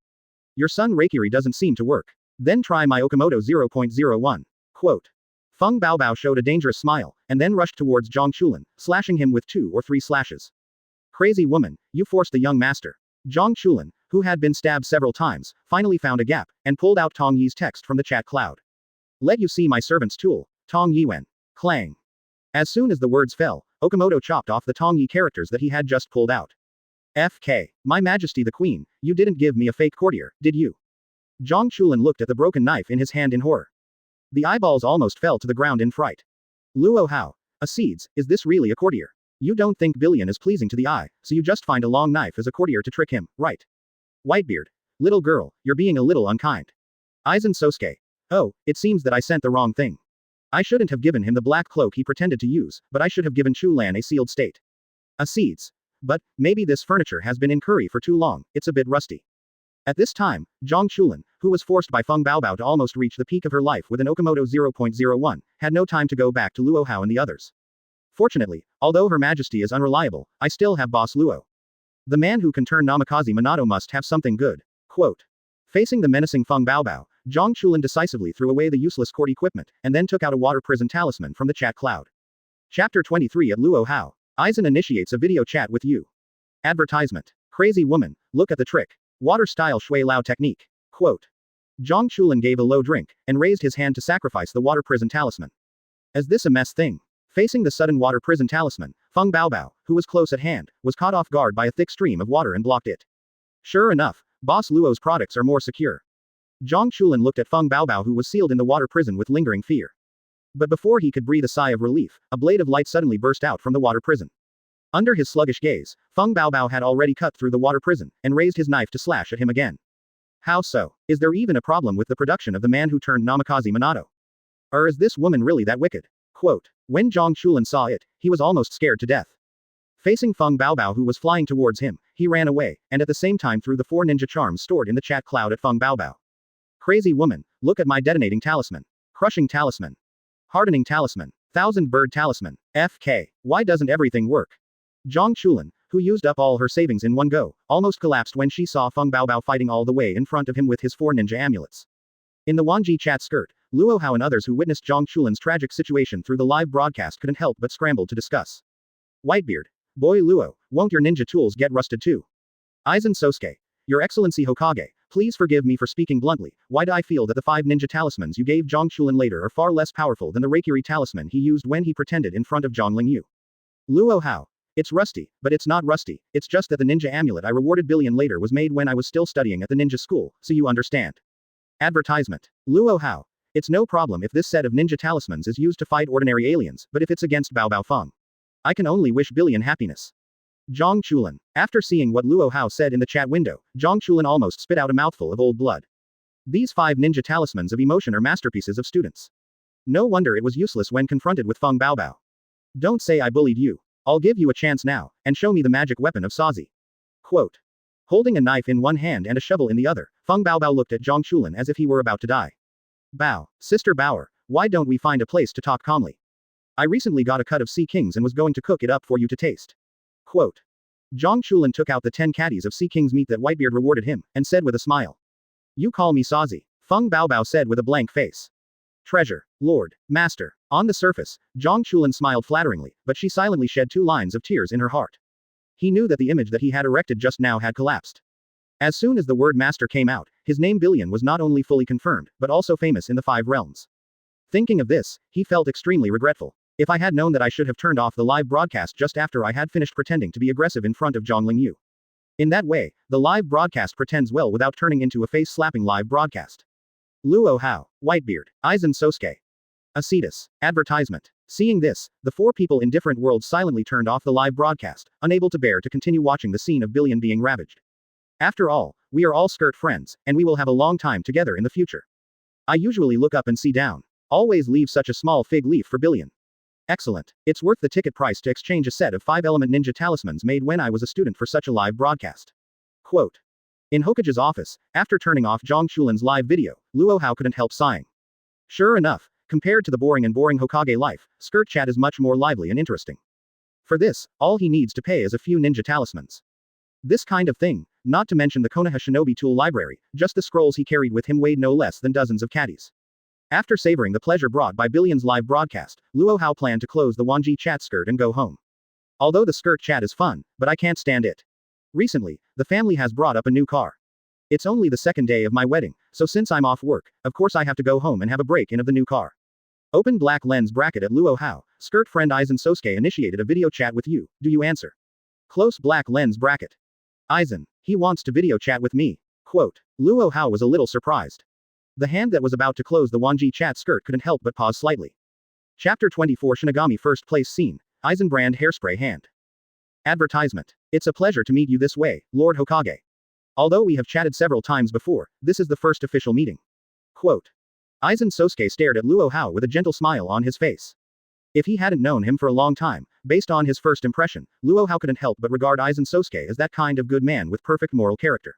Your son Reikiri doesn't seem to work. Then try my Okamoto 0.01. Quote. Feng Baobao showed a dangerous smile, and then rushed towards Zhang Chulan, slashing him with 2 or 3 slashes. Crazy woman, you forced the young master. Zhang Chulan, who had been stabbed several times, finally found a gap, and pulled out Tong Yi's text from the chat cloud. Let you see my servant's tool, Tong Yi Wen. Clang. As soon as the words fell, Okamoto chopped off the Tong Yi characters that he had just pulled out. FK. My Majesty the Queen, you didn't give me a fake courtier, did you? Zhang Chulan looked at the broken knife in his hand in horror. The eyeballs almost fell to the ground in fright. Luo Hao. A seeds, is this really a courtier? You don't think billion is pleasing to the eye, so you just find a long knife as a courtier to trick him, right? Whitebeard. Little girl, you're being a little unkind. Eisen Sosuke. Oh, it seems that I sent the wrong thing. I shouldn't have given him the black cloak he pretended to use, but I should have given Chulan a sealed state. A seeds. But, maybe this furniture has been in curry for too long, it's a bit rusty. At this time, Zhang Chulan, who was forced by Feng Baobao to almost reach the peak of her life with an Okamoto 0.01, had no time to go back to Luo Hao and the others. Fortunately, although Her Majesty is unreliable, I still have Boss Luo. The man who can turn Namikaze Minato must have something good. Quote. Facing the menacing Feng Baobao, Zhang Chulan decisively threw away the useless court equipment, and then took out a water prison talisman from the chat cloud. Chapter 23 at Luo Hao. Eisen initiates a video chat with you. Advertisement. Crazy woman, look at the trick. Water-style shui lao technique. Quote. Zhang Chulan gave a low drink, and raised his hand to sacrifice the water prison talisman. Is this a mess thing? Facing the sudden water prison talisman, Feng Baobao, who was close at hand, was caught off guard by a thick stream of water and blocked it. Sure enough, Boss Luo's products are more secure. Zhang Chulan looked at Feng Baobao who was sealed in the water prison with lingering fear. But before he could breathe a sigh of relief, a blade of light suddenly burst out from the water prison. Under his sluggish gaze, Feng Baobao had already cut through the water prison, and raised his knife to slash at him again. How so? Is there even a problem with the production of the man who turned Namikaze Minato? Or is this woman really that wicked? Quote. When Zhang Chulan saw it, he was almost scared to death. Facing Feng Baobao who was flying towards him, he ran away, and at the same time threw the 4 ninja charms stored in the chat cloud at Feng Baobao. Crazy woman, look at my detonating talisman. Crushing talisman. Hardening talisman. 1000-bird talisman. FK. Why doesn't everything work? Zhang Chulan, who used up all her savings in one go, almost collapsed when she saw Feng Baobao fighting all the way in front of him with his 4 ninja amulets. In the Wanjie chat skirt, Luo Hao and others who witnessed Zhang Chulan's tragic situation through the live broadcast couldn't help but scramble to discuss. Whitebeard. Boy Luo, won't your ninja tools get rusted too? Eisen Sosuke. Your Excellency Hokage, please forgive me for speaking bluntly, why do I feel that the 5 ninja talismans you gave Zhang Chulan later are far less powerful than the Reikiri talisman he used when he pretended in front of Zhang Lingyu? Luo Hao. It's rusty, but it's not rusty, it's just that the ninja amulet I rewarded Billion later was made when I was still studying at the ninja school, so you understand. Advertisement. Luo Hao. It's no problem if this set of ninja talismans is used to fight ordinary aliens, but if it's against Baobao Feng, I can only wish Billion happiness. Zhang Chulan. After seeing what Luo Hao said in the chat window, Zhang Chulan almost spit out a mouthful of old blood. These 5 ninja talismans of emotion are masterpieces of students. No wonder it was useless when confronted with Feng Baobao. Don't say I bullied you. I'll give you a chance now, and show me the magic weapon of Sazi. Quote. Holding a knife in one hand and a shovel in the other, Feng Baobao looked at Zhang Chulan as if he were about to die. Bao, Sister Bauer, why don't we find a place to talk calmly? I recently got a cut of Sea King's and was going to cook it up for you to taste. Quote. Zhang Chulan took out the 10 caddies of Sea King's meat that Whitebeard rewarded him, and said with a smile. You call me Sazi. Feng Baobao said with a blank face. Treasure. Lord. Master. On the surface, Zhang Chulan smiled flatteringly, but she silently shed 2 lines of tears in her heart. He knew that the image that he had erected just now had collapsed. As soon as the word master came out, his name Billion was not only fully confirmed, but also famous in the 5 realms. Thinking of this, he felt extremely regretful. If I had known that I should have turned off the live broadcast just after I had finished pretending to be aggressive in front of Zhang Lingyu. In that way, the live broadcast pretends well without turning into a face-slapping live broadcast. Luo Hao, Whitebeard, Eisen Sosuke. Acetus. Advertisement. Seeing this, the 4 people in different worlds silently turned off the live broadcast, unable to bear to continue watching the scene of Billion being ravaged. After all, we are all skirt friends, and we will have a long time together in the future. I usually look up and see down. Always leave such a small fig leaf for Billion. Excellent. It's worth the ticket price to exchange a set of 5-element ninja talismans made when I was a student for such a live broadcast. Quote. In Hokage's office, after turning off Zhang Chulan's live video, Luo Hao couldn't help sighing. Sure enough, compared to the boring Hokage life, skirt chat is much more lively and interesting. For this, all he needs to pay is a few ninja talismans. This kind of thing, not to mention the Konoha Shinobi tool library, just the scrolls he carried with him weighed no less than dozens of caddies. After savoring the pleasure brought by Billion's live broadcast, Luo Hao planned to close the Wanjie chat skirt and go home. Although the skirt chat is fun, but I can't stand it. Recently, the family has brought up a new car. It's only the 2nd day of my wedding, so since I'm off work, of course I have to go home and have a break-in of the new car. Open black lens bracket at Luo Hao, skirt friend Eisen Sosuke initiated a video chat with you, do you answer? Close black lens bracket. Eisen, he wants to video chat with me. Quote. Luo Hao was a little surprised. The hand that was about to close the Wanjie chat skirt couldn't help but pause slightly. Chapter 24 Shinigami First Place Scene, Eisen brand hairspray hand. Advertisement. It's a pleasure to meet you this way, Lord Hokage. Although we have chatted several times before, this is the first official meeting. Quote. Eisen Sosuke stared at Luo Hao with a gentle smile on his face. If he hadn't known him for a long time, based on his first impression, Luo Hao couldn't help but regard Eisen Sosuke as that kind of good man with perfect moral character.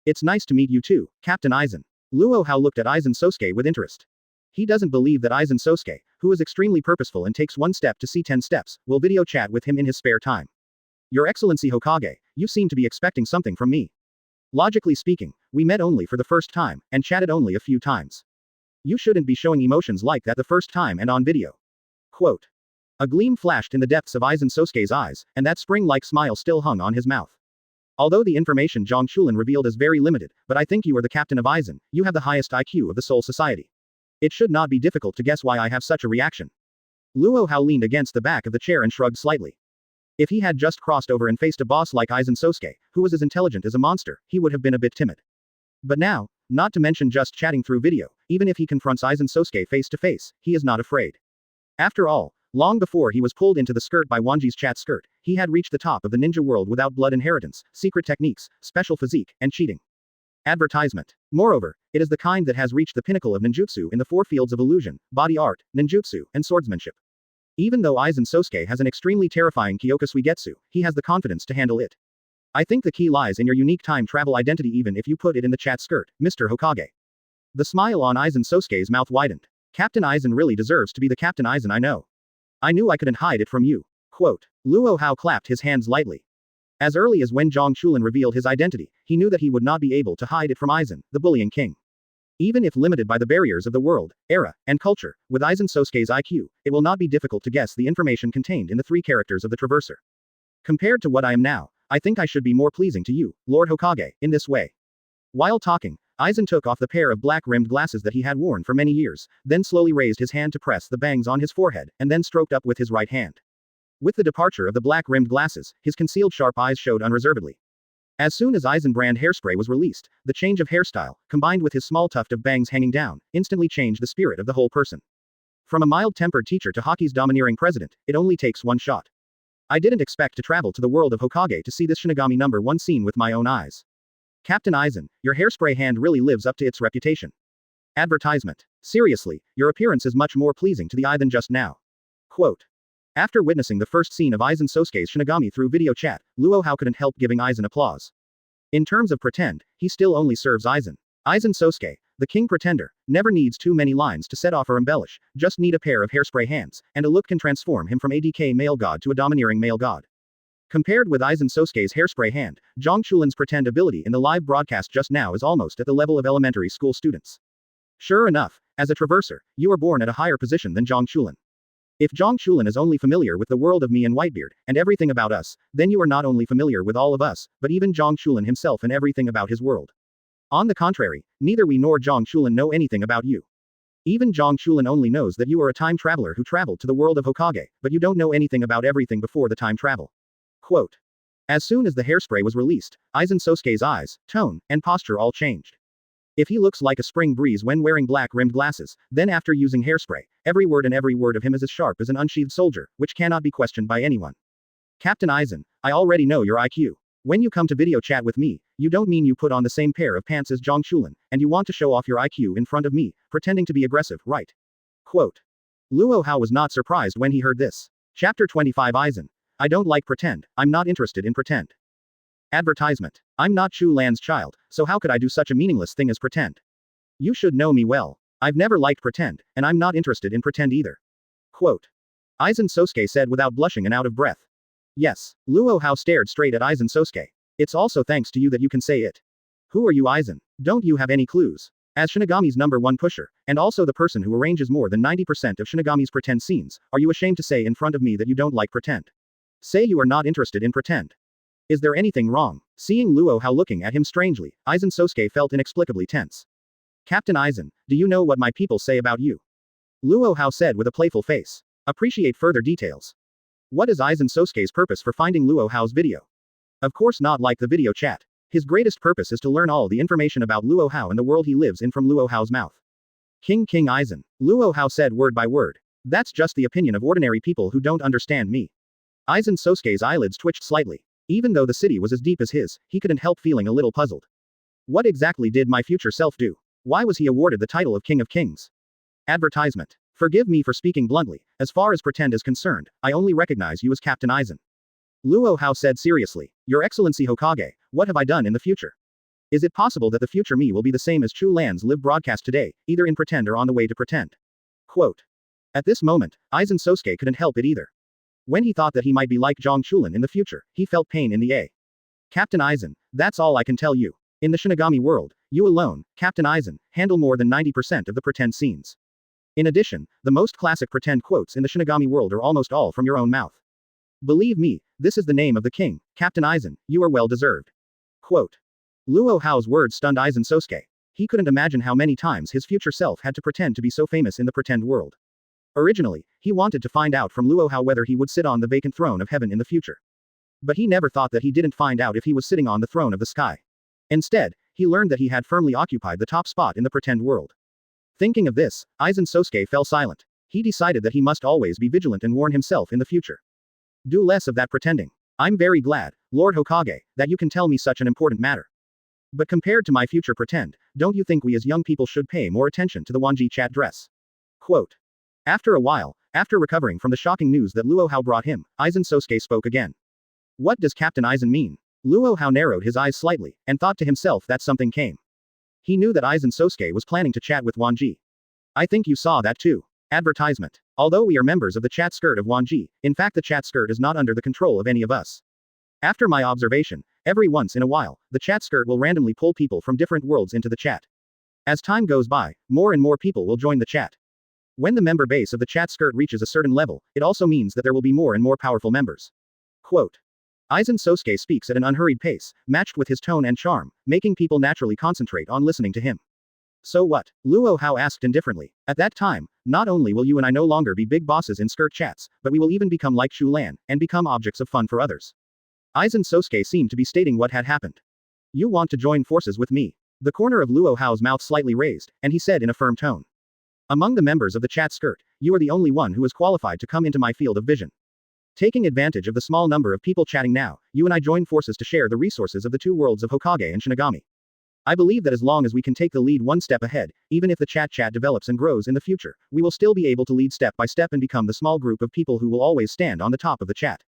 It's nice to meet you too, Captain Eisen. Luo Hao looked at Eisen Sosuke with interest. He doesn't believe that Eisen Sosuke, who is extremely purposeful and takes 1 step to see 10 steps, will video chat with him in his spare time. Your Excellency Hokage, you seem to be expecting something from me. Logically speaking, we met only for the first time, and chatted only a few times. You shouldn't be showing emotions like that the first time and on video. Quote. A gleam flashed in the depths of Eisen Sosuke's eyes, and that spring-like smile still hung on his mouth. Although the information Zhang Chulan revealed is very limited, but I think you are the captain of Eisen, you have the highest IQ of the Soul Society. It should not be difficult to guess why I have such a reaction. Luo Hao leaned against the back of the chair and shrugged slightly. If he had just crossed over and faced a boss like Eisen Sosuke, who was as intelligent as a monster, he would have been a bit timid. But now, not to mention just chatting through video, even if he confronts Eisen Sosuke face to face, he is not afraid. After all, long before he was pulled into the skirt by Wanjie's chat skirt, he had reached the top of the ninja world without blood inheritance, secret techniques, special physique, and cheating. Advertisement. Moreover, it is the kind that has reached the pinnacle of ninjutsu in the 4 fields of illusion, body art, ninjutsu, and swordsmanship. Even though Eisen Sosuke has an extremely terrifying Kyoka Suigetsu, he has the confidence to handle it. I think the key lies in your unique time travel identity even if you put it in the chat skirt, Mr. Hokage. The smile on Eisen Sosuke's mouth widened. Captain Eisen really deserves to be the Captain Eisen I know. I knew I couldn't hide it from you. Quote. Luo Hao clapped his hands lightly. As early as when Zhang Chulan revealed his identity, he knew that he would not be able to hide it from Eisen, the bullying king. Even if limited by the barriers of the world, era, and culture, with Eisen Sosuke's IQ, it will not be difficult to guess the information contained in the 3 characters of the Traverser. Compared to what I am now, I think I should be more pleasing to you, Lord Hokage, in this way. While talking, Eisen took off the pair of black-rimmed glasses that he had worn for many years, then slowly raised his hand to press the bangs on his forehead, and then stroked up with his right hand. With the departure of the black-rimmed glasses, his concealed sharp eyes showed unreservedly. As soon as Eisen brand hairspray was released, the change of hairstyle, combined with his small tuft of bangs hanging down, instantly changed the spirit of the whole person. From a mild-tempered teacher to Hoki's domineering president, it only takes 1 shot. I didn't expect to travel to the world of Hokage to see this Shinigami #1 scene with my own eyes. Captain Eisen, your hairspray hand really lives up to its reputation. Advertisement. Seriously, your appearance is much more pleasing to the eye than just now. Quote. After witnessing the first scene of Eisen Sosuke's Shinigami through video chat, Luo Hao couldn't help giving Eisen applause. In terms of pretend, he still only serves Eisen. Eisen Sosuke, the king pretender, never needs too many lines to set off or embellish, just need a pair of hairspray hands, and a look can transform him from a DK male god to a domineering male god. Compared with Eisen Sosuke's hairspray hand, Zhang Chulan's pretend ability in the live broadcast just now is almost at the level of elementary school students. Sure enough, As a traverser, you are born at a higher position than Zhang Chulan. If Zhang Chulan is only familiar with the world of me and Whitebeard, and everything about us, then you are not only familiar with all of us, but even Zhang Chulan himself and everything about his world. On the contrary, neither we nor Zhang Chulan know anything about you. Even Zhang Chulan only knows that you are a time traveler who traveled to the world of Hokage, but you don't know anything about everything before the time travel. Quote. As soon as the hairspray was released, Eisen Sosuke's eyes, tone, and posture all changed. If he looks like a spring breeze when wearing black-rimmed glasses, then after using hairspray, every word of him is as sharp as an unsheathed soldier, which cannot be questioned by anyone. Captain Eisen, I already know your IQ. When you come to video chat with me, you don't mean you put on the same pair of pants as Zhang Chulan, and you want to show off your IQ in front of me, pretending to be aggressive, right? Quote. Luo Hao was not surprised when he heard this. Chapter 25 Eisen. I don't like pretend, I'm not interested in pretend. Advertisement. I'm not Chu Lan's child, so how could I do such a meaningless thing as pretend? You should know me well. I've never liked pretend, and I'm not interested in pretend either. Quote. Eisen Sosuke said without blushing and out of breath. Yes. Luo Hao stared straight at Eisen Sosuke. It's also thanks to you that you can say it. Who are you, Eisen? Don't you have any clues? As Shinigami's #1 pusher, and also the person who arranges more than 90% of Shinigami's pretend scenes, are you ashamed to say in front of me that you don't like pretend? Say you are not interested in pretend. Is there anything wrong? Seeing Luo Hao looking at him strangely, Eisen Sosuke felt inexplicably tense. Captain Eisen, do you know what my people say about you? Luo Hao said with a playful face. Appreciate further details. What is Eisen Sosuke's purpose for finding Luo Hao's video? Of course not like the video chat. His greatest purpose is to learn all the information about Luo Hao and the world he lives in from Luo Hao's mouth. King Eisen. Luo Hao said word by word. That's just the opinion of ordinary people who don't understand me. Eisen Sosuke's eyelids twitched slightly. Even though the city was as deep as his, he couldn't help feeling a little puzzled. What exactly did my future self do? Why was he awarded the title of King of Kings? Advertisement. Forgive me for speaking bluntly, as far as pretend is concerned, I only recognize you as Captain Eisen. Luo Hao said seriously. Your Excellency Hokage, what have I done in the future? Is it possible that the future me will be the same as Chu Lan's live broadcast today, either in pretend or on the way to pretend? Quote. At this moment, Eisen Sosuke couldn't help it either. When he thought that he might be like Zhang Chulan in the future, he felt pain in the A. Captain Eisen, that's all I can tell you. In the Shinigami world, you alone, Captain Eisen, handle more than 90% of the pretend scenes. In addition, the most classic pretend quotes in the Shinigami world are almost all from your own mouth. Believe me, this is the name of the king, Captain Eisen, you are well deserved. Quote. Luo Hao's words stunned Eisen Sosuke. He couldn't imagine how many times his future self had to pretend to be so famous in the pretend world. Originally, he wanted to find out from Luo Hao whether he would sit on the vacant throne of heaven in the future. But he never thought that he didn't find out if he was sitting on the throne of the sky. Instead, he learned that he had firmly occupied the top spot in the pretend world. Thinking of this, Eisen Sosuke fell silent. He decided that he must always be vigilant and warn himself in the future. Do less of that pretending. I'm very glad, Lord Hokage, that you can tell me such an important matter. But compared to my future pretend, don't you think we as young people should pay more attention to the Wanjie chat dress? Quote. After a while, after recovering from the shocking news that Luo Hao brought him, Eisen Sosuke spoke again. What does Captain Eisen mean? Luo Hao narrowed his eyes slightly, and thought to himself that something came. He knew that Eisen Sosuke was planning to chat with Wanjie. I think you saw that too. Advertisement. Although we are members of the chat skirt of Wanjie, in fact the chat skirt is not under the control of any of us. After my observation, every once in a while, the chat skirt will randomly pull people from different worlds into the chat. As time goes by, more and more people will join the chat. When the member base of the chat skirt reaches a certain level, it also means that there will be more and more powerful members. Quote. Eisen Sosuke speaks at an unhurried pace, matched with his tone and charm, making people naturally concentrate on listening to him. So what? Luo Hao asked indifferently. At that time, not only will you and I no longer be big bosses in skirt chats, but we will even become like Chu Lan, and become objects of fun for others. Eisen Sosuke seemed to be stating what had happened. You want to join forces with me? The corner of Luo Hao's mouth slightly raised, and he said in a firm tone. Among the members of the chat skirt, you are the only one who is qualified to come into my field of vision. Taking advantage of the small number of people chatting now, you and I join forces to share the resources of the two worlds of Hokage and Shinigami. I believe that as long as we can take the lead one step ahead, even if the chat develops and grows in the future, we will still be able to lead step by step and become the small group of people who will always stand on the top of the chat.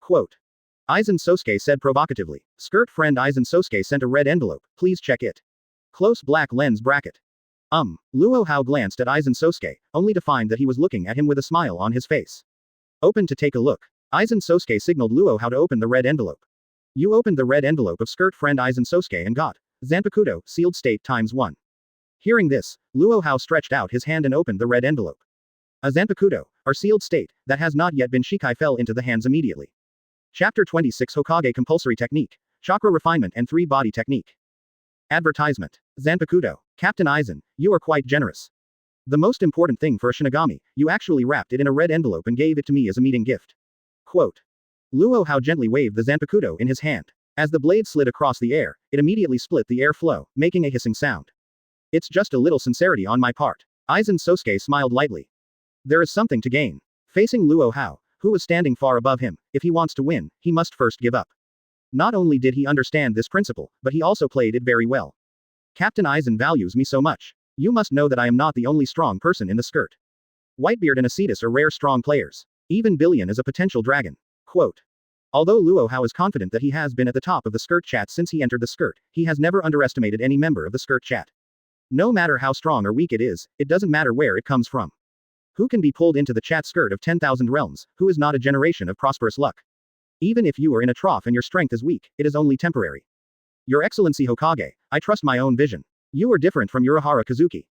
Quote. Eisen Sosuke said provocatively. Skirt friend Eisen Sosuke sent a red envelope, please check it. Close black lens bracket. Luo Hao glanced at Eisen Sosuke, only to find that he was looking at him with a smile on his face. Open to take a look. Eisen Sosuke signaled Luo Hao to open the red envelope. You opened the red envelope of skirt friend Eisen Sosuke and got Zanpakuto, sealed state ×1. Hearing this, Luo Hao stretched out his hand and opened the red envelope. A Zanpakuto, or sealed state, that has not yet been Shikai fell into the hands immediately. Chapter 26 Hokage Compulsory Technique, Chakra Refinement and 3-Body Technique. Advertisement. Zanpakuto. Captain Eisen, you are quite generous. The most important thing for a Shinigami, you actually wrapped it in a red envelope and gave it to me as a meeting gift. Quote. Luo Hao gently waved the Zanpakuto in his hand. As the blade slid across the air, it immediately split the air flow, making a hissing sound. It's just a little sincerity on my part. Eisen Sosuke smiled lightly. There is something to gain. Facing Luo Hao, who was standing far above him, if he wants to win, he must first give up. Not only did he understand this principle, but he also played it very well. Captain Eisen values me so much. You must know that I am not the only strong person in the skirt. Whitebeard and Acetus are rare strong players. Even Billion is a potential dragon. Quote. Although Luo Hao is confident that he has been at the top of the skirt chat since he entered the skirt, he has never underestimated any member of the skirt chat. No matter how strong or weak it is, it doesn't matter where it comes from. Who can be pulled into the chat skirt of 10,000 realms, who is not a generation of prosperous luck? Even if you are in a trough and your strength is weak, it is only temporary. Your Excellency Hokage, I trust my own vision. You are different from Urahara Kazuki.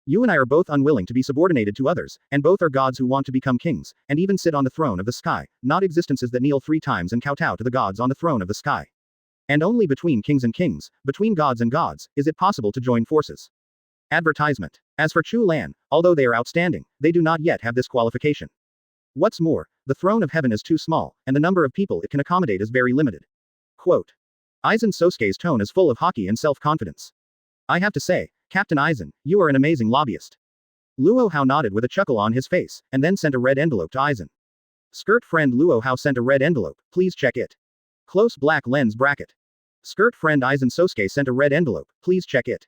You and I are both unwilling to be subordinated to others, and both are gods who want to become kings, and even sit on the throne of the sky, not existences that kneel 3 times and kowtow to the gods on the throne of the sky. And only between kings and kings, between gods and gods, is it possible to join forces. Advertisement. As for Chulan, although they are outstanding, they do not yet have this qualification. What's more, the throne of heaven is too small, and the number of people it can accommodate is very limited. Quote. Eisen Sosuke's tone is full of haughty and self-confidence. I have to say, Captain Eisen, you are an amazing lobbyist. Luo Hao nodded with a chuckle on his face, and then sent a red envelope to Eisen. Skirt friend Luo Hao sent a red envelope, please check it. Close black lens bracket. Skirt friend Eisen Sosuke sent a red envelope, please check it.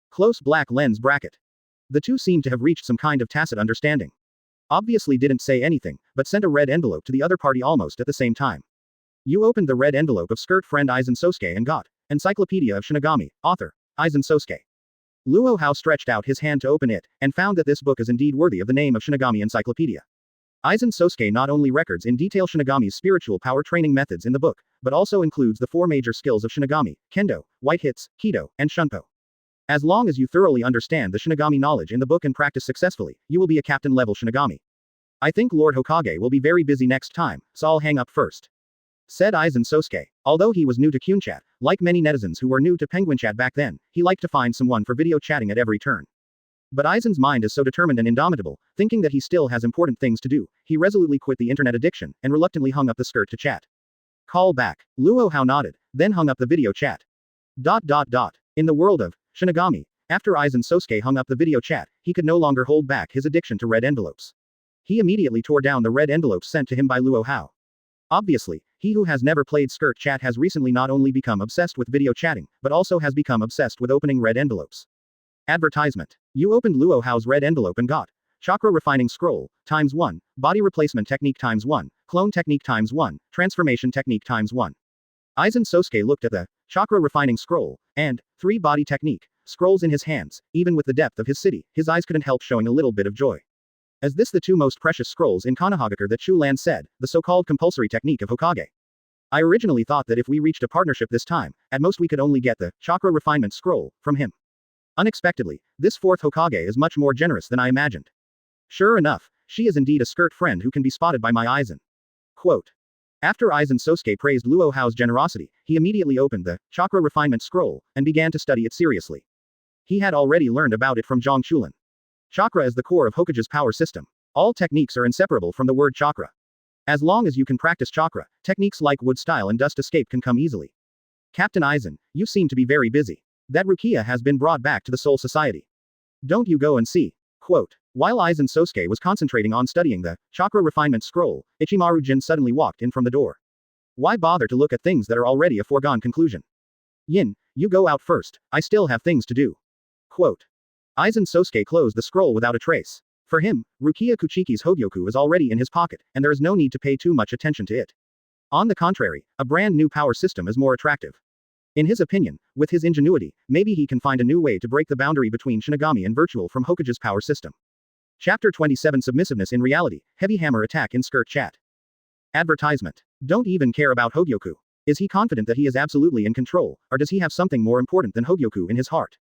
Close black lens bracket. The two seemed to have reached some kind of tacit understanding. Obviously didn't say anything, but sent a red envelope to the other party almost at the same time. You opened the red envelope of skirt friend Eisen Sosuke and got Encyclopedia of Shinigami, author, Eisen Sosuke. Luo Hao stretched out his hand to open it, and found that this book is indeed worthy of the name of Shinigami Encyclopedia. Eisen Sosuke not only records in detail Shinigami's spiritual power training methods in the book, but also includes the 4 major skills of Shinigami, Kendo, White Hits, Kido, and Shunpo. As long as you thoroughly understand the Shinigami knowledge in the book and practice successfully, you will be a captain-level Shinigami. I think Lord Hokage will be very busy next time, so I'll hang up first. Said Eisen Sosuke. Although he was new to Kyunchat, like many netizens who were new to Penguinchat back then, he liked to find someone for video chatting at every turn. But Eisen's mind is so determined and indomitable, thinking that he still has important things to do, he resolutely quit the internet addiction, and reluctantly hung up the skirt to chat. Call back. Luo Hao nodded, then hung up the video chat. In the world of Shinigami, after Eisen Sosuke hung up the video chat, he could no longer hold back his addiction to red envelopes. He immediately tore down the red envelopes sent to him by Luo Hao. Obviously, he who has never played skirt chat has recently not only become obsessed with video chatting, but also has become obsessed with opening red envelopes. Advertisement. You opened Luo Hao's red envelope and got Chakra Refining Scroll, ×1, Body Replacement Technique ×1, Clone Technique ×1, Transformation Technique ×1. Eisen Sosuke looked at the Chakra Refining Scroll and 3-Body Technique scrolls in his hands. Even with the depth of his city, his eyes couldn't help showing a little bit of joy. As this the 2 most precious scrolls in Konoha that Chulan said, the so-called compulsory technique of Hokage. I originally thought that if we reached a partnership this time, at most we could only get the Chakra Refinement Scroll from him. Unexpectedly, this 4th Hokage is much more generous than I imagined. Sure enough, she is indeed a skirt friend who can be spotted by my Eisen. Quote. After Eisen Sosuke praised Luo Hao's generosity, he immediately opened the Chakra Refinement Scroll and began to study it seriously. He had already learned about it from Zhang Chulan. Chakra is the core of Hokage's power system. All techniques are inseparable from the word chakra. As long as you can practice chakra, techniques like wood style and dust escape can come easily. Captain Eisen, you seem to be very busy. That Rukia has been brought back to the Soul Society. Don't you go and see. Quote. While Eisen Sosuke was concentrating on studying the Chakra Refinement Scroll, Ichimaru Gin suddenly walked in from the door. Why bother to look at things that are already a foregone conclusion? Yin, you go out first, I still have things to do. Quote. Eisen Sosuke closed the scroll without a trace. For him, Rukia Kuchiki's Hogyoku is already in his pocket, and there is no need to pay too much attention to it. On the contrary, a brand new power system is more attractive. In his opinion, with his ingenuity, maybe he can find a new way to break the boundary between Shinigami and virtual from Hokage's power system. Chapter 27 Submissiveness in Reality, Heavy Hammer Attack in Skirt Chat. Advertisement. Don't even care about Hogyoku. Is he confident that he is absolutely in control, or does he have something more important than Hogyoku in his heart?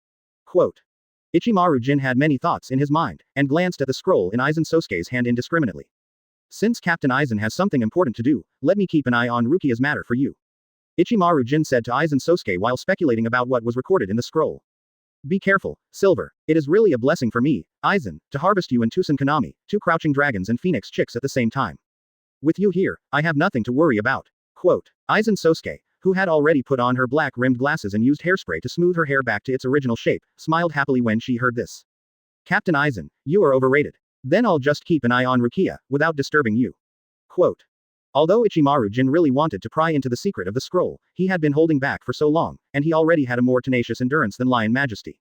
Quote. Ichimaru Gin had many thoughts in his mind, and glanced at the scroll in Eisen Sosuke's hand indiscriminately. Since Captain Eisen has something important to do, let me keep an eye on Rukia's matter for you. Ichimaru Jin said to Eisen Sosuke while speculating about what was recorded in the scroll. Be careful, Silver. It is really a blessing for me, Eisen, to harvest you and Tusen Konami, two crouching dragons and phoenix chicks at the same time. With you here, I have nothing to worry about. Quote. Eisen Sosuke, who had already put on her black-rimmed glasses and used hairspray to smooth her hair back to its original shape, smiled happily when she heard this. Captain Eisen, you are overrated. Then I'll just keep an eye on Rukia, without disturbing you. Quote. Although Ichimaru Jin really wanted to pry into the secret of the scroll, he had been holding back for so long, and he already had a more tenacious endurance than Lion Majesty.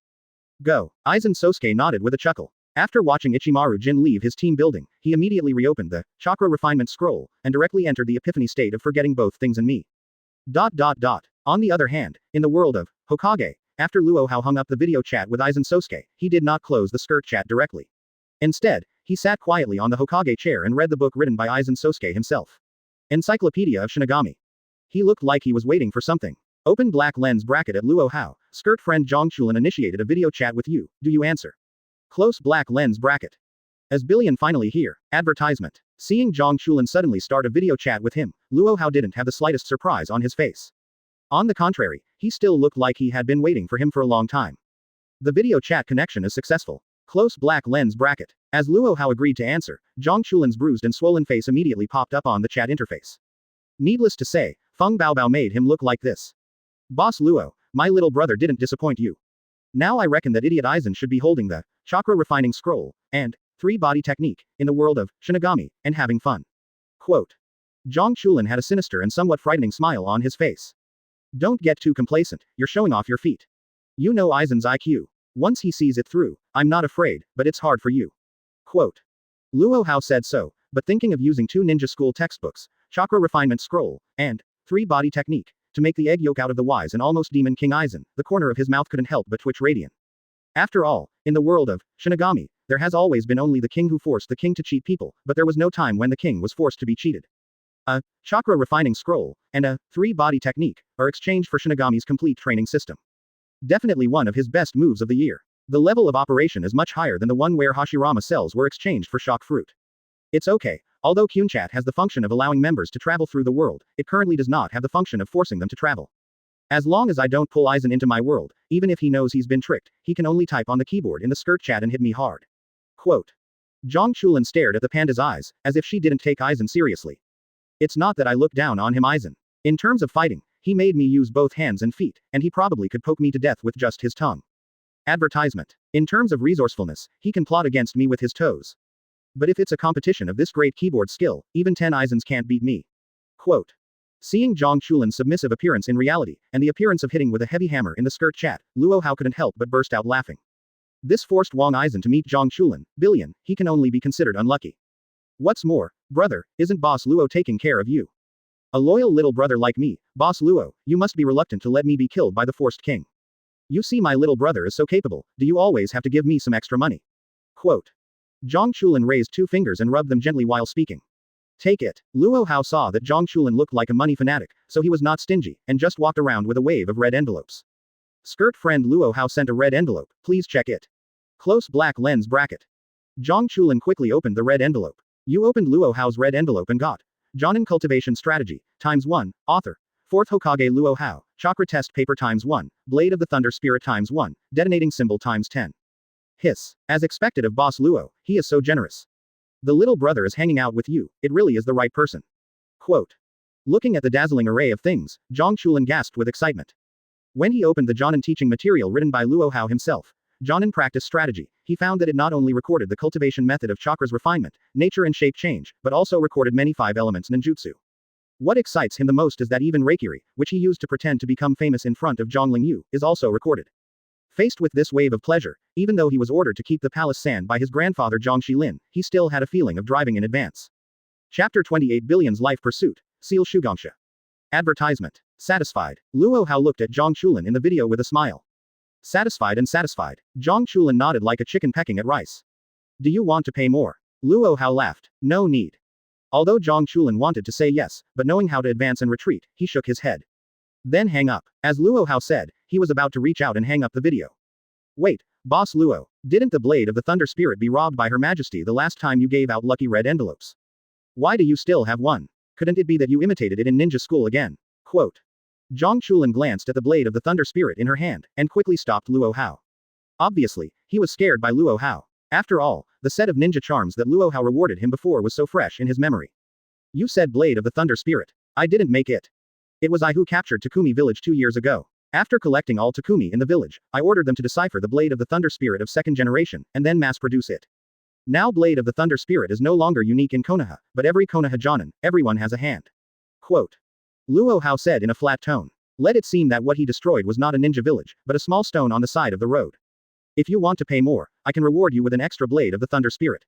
Go. Eisen Sosuke nodded with a chuckle. After watching Ichimaru Jin leave his team building, he immediately reopened the chakra refinement scroll, and directly entered the epiphany state of forgetting both things and me. On the other hand, in the world of Hokage, after Luo Hao hung up the video chat with Eisen Sosuke, he did not close the skirt chat directly. Instead, he sat quietly on the Hokage chair and read the book written by Eisen Sosuke himself. Encyclopedia of Shinigami. He looked like he was waiting for something. Open black lens bracket at Luo Hao. Skirt friend Zhang Chulan initiated a video chat with you. Do you answer? Close black lens bracket. As Billion finally here. Advertisement. Seeing Zhang Chulan suddenly start a video chat with him, Luo Hao didn't have the slightest surprise on his face. On the contrary, he still looked like he had been waiting for him for a long time. The video chat connection is successful. Close black lens bracket. As Luo Hao agreed to answer, Zhang Chulan's bruised and swollen face immediately popped up on the chat interface. Needless to say, Feng Baobao made him look like this. Boss Luo, my little brother didn't disappoint you. Now I reckon that idiot Eisen should be holding the chakra refining scroll, and three-body technique, in the world of Shinigami, and having fun. Quote. Zhang Chulan had a sinister and somewhat frightening smile on his face. Don't get too complacent, you're showing off your feet. You know Eisen's IQ. Once he sees it through, I'm not afraid, but it's hard for you. Quote. Luo Hao said so, but thinking of using two ninja school textbooks, chakra refinement scroll, and three-body technique, to make the egg yolk out of the wise and almost demon King Eisen, the corner of his mouth couldn't help but twitch radiant. After all, in the world of Shinigami, there has always been only the king who forced the king to cheat people, but there was no time when the king was forced to be cheated. A chakra refining scroll, and a three-body technique, are exchanged for Shinigami's complete training system. Definitely one of his best moves of the year. The level of operation is much higher than the one where Hashirama cells were exchanged for shock fruit. It's okay. Although Kyunchat has the function of allowing members to travel through the world, it currently does not have the function of forcing them to travel. As long as I don't pull Eisen into my world, even if he knows he's been tricked, he can only type on the keyboard in the skirt chat and hit me hard. Quote. Zhang Chulan stared at the panda's eyes, as if she didn't take Eisen seriously. It's not that I look down on him, Eisen. In terms of fighting, he made me use both hands and feet, and he probably could poke me to death with just his tongue. Advertisement. In terms of resourcefulness, he can plot against me with his toes. But if it's a competition of this great keyboard skill, even 10 Eisens can't beat me. Quote. Seeing Zhang Chulan's submissive appearance in reality, and the appearance of hitting with a heavy hammer in the skirt chat, Luo Hao couldn't help but burst out laughing. This forced Wang Eisen to meet Zhang Chulan, Billion, he can only be considered unlucky. What's more, brother, isn't Boss Luo taking care of you? A loyal little brother like me, Boss Luo, you must be reluctant to let me be killed by the forced king. You see my little brother is so capable, do you always have to give me some extra money? Quote. Zhang Chulan raised two fingers and rubbed them gently while speaking. Take it. Luo Hao saw that Zhang Chulan looked like a money fanatic, so he was not stingy, and just walked around with a wave of red envelopes. Skirt friend Luo Hao sent a red envelope, please check it. Close black lens bracket. Zhang Chulan quickly opened the red envelope. You opened Luo Hao's red envelope and got Jonin Cultivation Strategy, ×1, Author. 4th Hokage Luo Hao, Chakra Test Paper ×1, Blade of the Thunder Spirit ×1, Detonating Symbol ×10. Hiss. As expected of Boss Luo, he is so generous. The little brother is hanging out with you, it really is the right person. Quote. Looking at the dazzling array of things, Zhang Chulan gasped with excitement. When he opened the Jonin teaching material written by Luo Hao himself, Jonin Practice Strategy, he found that it not only recorded the cultivation method of chakras refinement, nature and shape change, but also recorded many 5 elements ninjutsu. What excites him the most is that even Reikiri, which he used to pretend to become famous in front of Zhang Lingyu, is also recorded. Faced with this wave of pleasure, even though he was ordered to keep the palace sand by his grandfather Zhang Xilin, he still had a feeling of driving in advance. Chapter 28 Billion's Life Pursuit, Seal Shugangsha. Advertisement. Satisfied. Luo Hao looked at Zhang Chulan in the video with a smile. Satisfied and satisfied. Zhang Chulan nodded like a chicken pecking at rice. Do you want to pay more? Luo Hao laughed. No need. Although Zhang Chulan wanted to say yes, but knowing how to advance and retreat, he shook his head. Then hang up. As Luo Hao said, he was about to reach out and hang up the video. Wait, Boss Luo, didn't the blade of the Thunder Spirit be robbed by Her Majesty the last time you gave out lucky red envelopes? Why do you still have one? Couldn't it be that you imitated it in ninja school again? Quote. Zhang Chulan glanced at the blade of the Thunder Spirit in her hand, and quickly stopped Luo Hao. Obviously, he was scared by Luo Hao. After all, the set of ninja charms that Luo Hao rewarded him before was so fresh in his memory. You said blade of the Thunder Spirit. I didn't make it. It was I who captured Takumi village 2 years ago. After collecting all Takumi in the village, I ordered them to decipher the blade of the Thunder Spirit of second generation, and then mass-produce it. Now blade of the Thunder Spirit is no longer unique in Konoha, but every Konoha Jonin, everyone has a hand. Quote. Luo Hao said in a flat tone. Let it seem that what he destroyed was not a ninja village, but a small stone on the side of the road. If you want to pay more, I can reward you with an extra blade of the Thunder Spirit.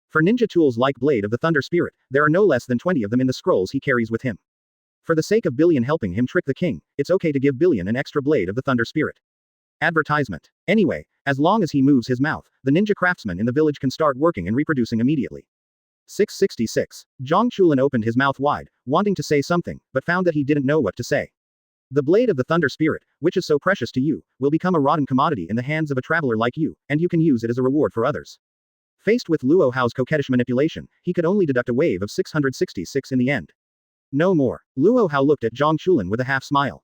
For ninja tools like blade of the Thunder Spirit, there are no less than 20 of them in the scrolls he carries with him. For the sake of Billion helping him trick the king, it's okay to give Billion an extra blade of the Thunder Spirit. Advertisement. Anyway, as long as he moves his mouth, the ninja craftsman in the village can start working and reproducing immediately. 666. Zhang Chulan opened his mouth wide, wanting to say something, but found that he didn't know what to say. The blade of the Thunder Spirit, which is so precious to you, will become a rotten commodity in the hands of a traveler like you, and you can use it as a reward for others. Faced with Luo Hao's coquettish manipulation, he could only deduct a wave of 666 in the end. No more. Luo Hao looked at Zhang Chulan with a half-smile.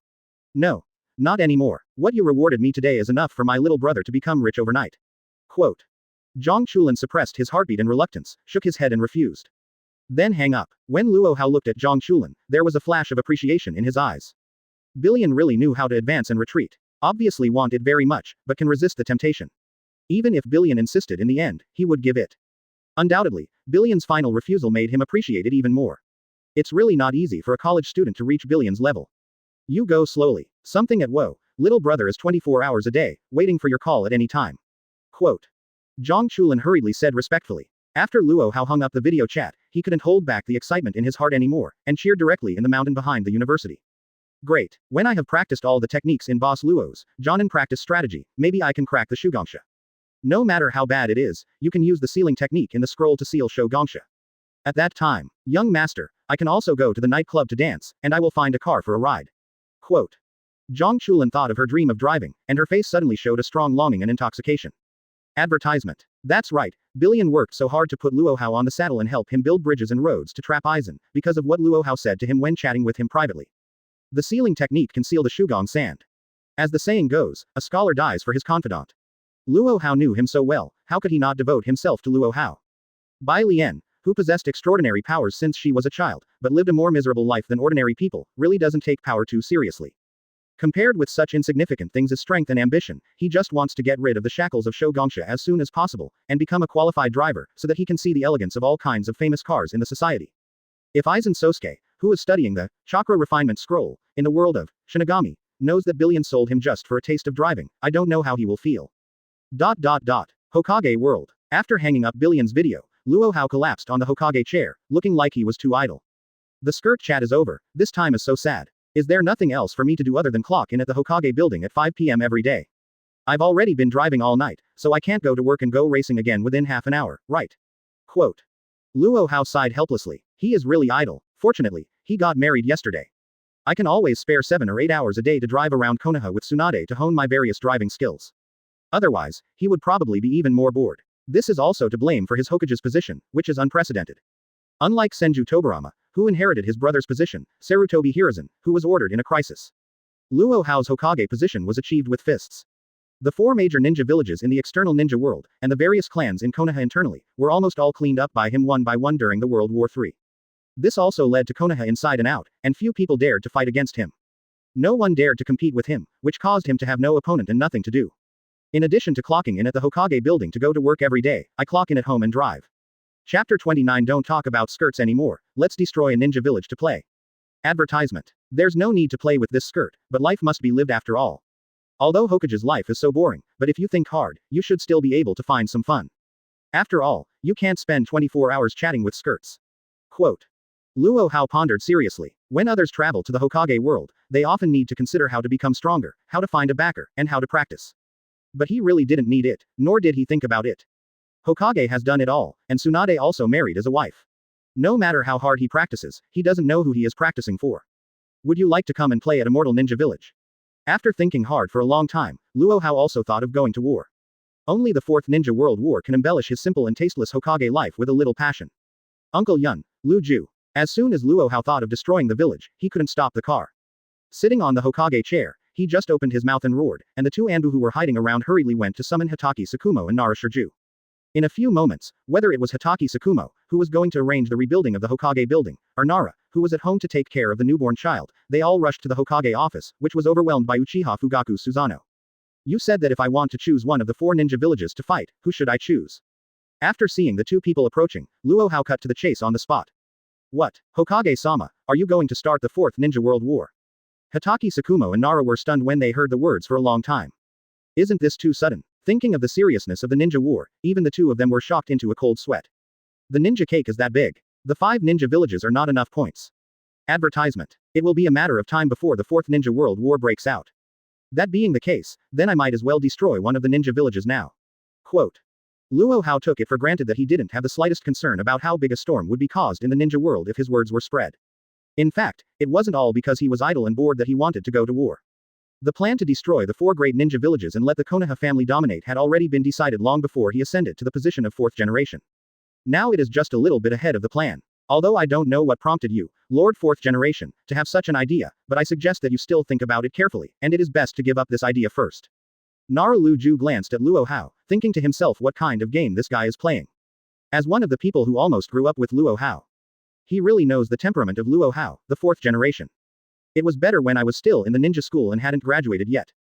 No. Not anymore. What you rewarded me today is enough for my little brother to become rich overnight. Quote. Zhang Chulan suppressed his heartbeat in reluctance, shook his head and refused. Then hang up. When Luo Hao looked at Zhang Chulan, there was a flash of appreciation in his eyes. Billion really knew how to advance and retreat. Obviously want it very much, but can resist the temptation. Even if Billion insisted in the end, he would give it. Undoubtedly, Billion's final refusal made him appreciate it even more. It's really not easy for a college student to reach Billion's level. You go slowly. Something at Whoa, little brother is 24 hours a day, waiting for your call at any time. Quote. Zhang Chulan hurriedly said respectfully. After Luo Hao hung up the video chat, he couldn't hold back the excitement in his heart anymore, and cheered directly in the mountain behind the university. Great. When I have practiced all the techniques in Boss Luo's Jonin practice strategy, maybe I can crack the Shugongsha. No matter how bad it is, you can use the sealing technique in the scroll to seal Shogongsha. At that time, young master, I can also go to the nightclub to dance, and I will find a car for a ride. Quote. Zhang Chulan thought of her dream of driving, and her face suddenly showed a strong longing and intoxication. Advertisement. That's right, Billion worked so hard to put Luo Hao on the saddle and help him build bridges and roads to trap Eisen, because of what Luo Hao said to him when chatting with him privately. The sealing technique can seal the Shugong sand. As the saying goes, a scholar dies for his confidant. Luo Hao knew him so well, how could he not devote himself to Luo Hao? Bai Lian, who possessed extraordinary powers since she was a child, but lived a more miserable life than ordinary people, really doesn't take power too seriously. Compared with such insignificant things as strength and ambition, he just wants to get rid of the shackles of Shogongsha as soon as possible, and become a qualified driver, so that he can see the elegance of all kinds of famous cars in the society. If Eisen Sosuke, who is studying the Chakra Refinement Scroll, in the world of Shinigami, knows that Billion sold him just for a taste of driving, I don't know how he will feel. Hokage World. After hanging up Billion's video, Luo Hao collapsed on the Hokage chair, looking like he was too idle. The skirt chat is over, this time is so sad. Is there nothing else for me to do other than clock in at the Hokage building at 5 p.m. every day? I've already been driving all night, so I can't go to work and go racing again within half an hour, right? Quote. Luo Hao sighed helplessly. He is really idle. Fortunately, he got married yesterday. I can always spare 7 or 8 hours a day to drive around Konoha with Tsunade to hone my various driving skills. Otherwise, he would probably be even more bored. This is also to blame for his Hokage's position, which is unprecedented. Unlike Senju Tobarama, who inherited his brother's position, Sarutobi Hiruzen, who was ordered in a crisis. Luo Hao's Hokage position was achieved with fists. The 4 major ninja villages in the external ninja world, and the various clans in Konoha internally, were almost all cleaned up by him one by one during the World War III. This also led to Konoha inside and out, and few people dared to fight against him. No one dared to compete with him, which caused him to have no opponent and nothing to do. In addition to clocking in at the Hokage building to go to work every day, I clock in at home and drive. Chapter 29. Don't talk about skirts anymore, let's destroy a ninja village to play. Advertisement. There's no need to play with this skirt, but life must be lived after all. Although Hokage's life is so boring, but if you think hard, you should still be able to find some fun. After all, you can't spend 24 hours chatting with skirts. Quote. Luo Hao pondered seriously. When others travel to the Hokage world, they often need to consider how to become stronger, how to find a backer, and how to practice. But he really didn't need it, nor did he think about it. Hokage has done it all, and Tsunade also married as a wife. No matter how hard he practices, he doesn't know who he is practicing for. Would you like to come and play at Immortal Ninja Village? After thinking hard for a long time, Luo Hao also thought of going to war. Only the Fourth Ninja World War can embellish his simple and tasteless Hokage life with a little passion. Uncle Yun, Lu Ju. As soon as Luo Hao thought of destroying the village, he couldn't stop the car. Sitting on the Hokage chair, he just opened his mouth and roared, and the two Anbu who were hiding around hurriedly went to summon Hitaki Tsukumo and Nara Shirju. In a few moments, whether it was Hitaki Tsukumo, who was going to arrange the rebuilding of the Hokage building, or Nara, who was at home to take care of the newborn child, they all rushed to the Hokage office, which was overwhelmed by Uchiha Fugaku Susano. You said that if I want to choose one of the 4 ninja villages to fight, who should I choose? After seeing the two people approaching, Luo Hao cut to the chase on the spot. What, Hokage-sama, are you going to start the 4th Ninja World War? Hitaki Tsukumo and Nara were stunned when they heard the words for a long time. Isn't this too sudden? Thinking of the seriousness of the ninja war, even the two of them were shocked into a cold sweat. The ninja cake is that big. The 5 ninja villages are not enough points. Advertisement. It will be a matter of time before the 4th Ninja World War breaks out. That being the case, then I might as well destroy one of the ninja villages now. Quote. Luo Hao took it for granted that he didn't have the slightest concern about how big a storm would be caused in the ninja world if his words were spread. In fact, it wasn't all because he was idle and bored that he wanted to go to war. The plan to destroy the 4 great ninja villages and let the Konoha family dominate had already been decided long before he ascended to the position of 4th generation. Now it is just a little bit ahead of the plan. Although I don't know what prompted you, Lord 4th generation, to have such an idea, but I suggest that you still think about it carefully, and it is best to give up this idea first. Nara Lu Ju glanced at Luo Hao, thinking to himself what kind of game this guy is playing. As one of the people who almost grew up with Luo Hao, he really knows the temperament of Luo Hao, the 4th generation. It was better when I was still in the ninja school and hadn't graduated yet.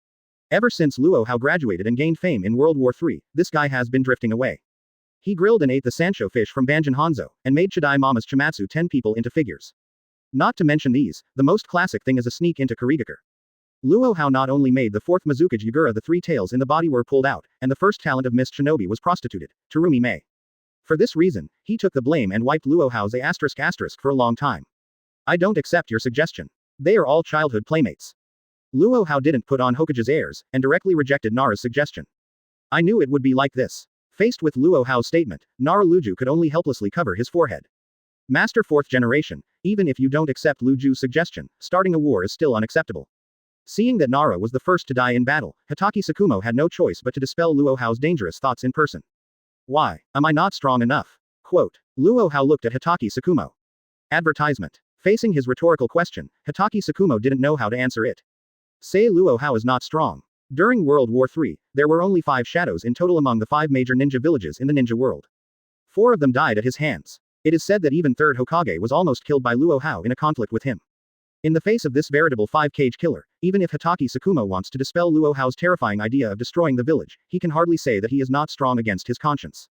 Ever since Luo Hao graduated and gained fame in World War III, this guy has been drifting away. He grilled and ate the Sancho fish from Banjin Hanzo, and made Chidai Mama's Chimatsu 10 people into figures. Not to mention these, the most classic thing is a sneak into Kurigakur. Luo Hao not only made the 4th Mizukage Yagura the 3 tails in the body were pulled out, and the first talent of Miss Shinobi was prostituted, Terumi Mei. For this reason, he took the blame and wiped Luo Hao's *** for a long time. I don't accept your suggestion. They are all childhood playmates. Luo Hao didn't put on Hokage's airs, and directly rejected Nara's suggestion. I knew it would be like this. Faced with Luo Hao's statement, Nara Luju could only helplessly cover his forehead. Master 4th generation, even if you don't accept Lu Ju's suggestion, starting a war is still unacceptable. Seeing that Nara was the first to die in battle, Hitaki Tsukumo had no choice but to dispel Luo Hao's dangerous thoughts in person. Why, am I not strong enough? Quote. Luo Hao looked at Hitaki Tsukumo. Advertisement. Facing his rhetorical question, Hitaki Tsukumo didn't know how to answer it. Say Luo Hao is not strong. During World War III, there were only 5 shadows in total among the 5 major ninja villages in the ninja world. 4 of them died at his hands. It is said that even 3rd Hokage was almost killed by Luo Hao in a conflict with him. In the face of this veritable 5-cage killer, even if Hitaki Tsukumo wants to dispel Luo Hao's terrifying idea of destroying the village, he can hardly say that he is not strong against his conscience.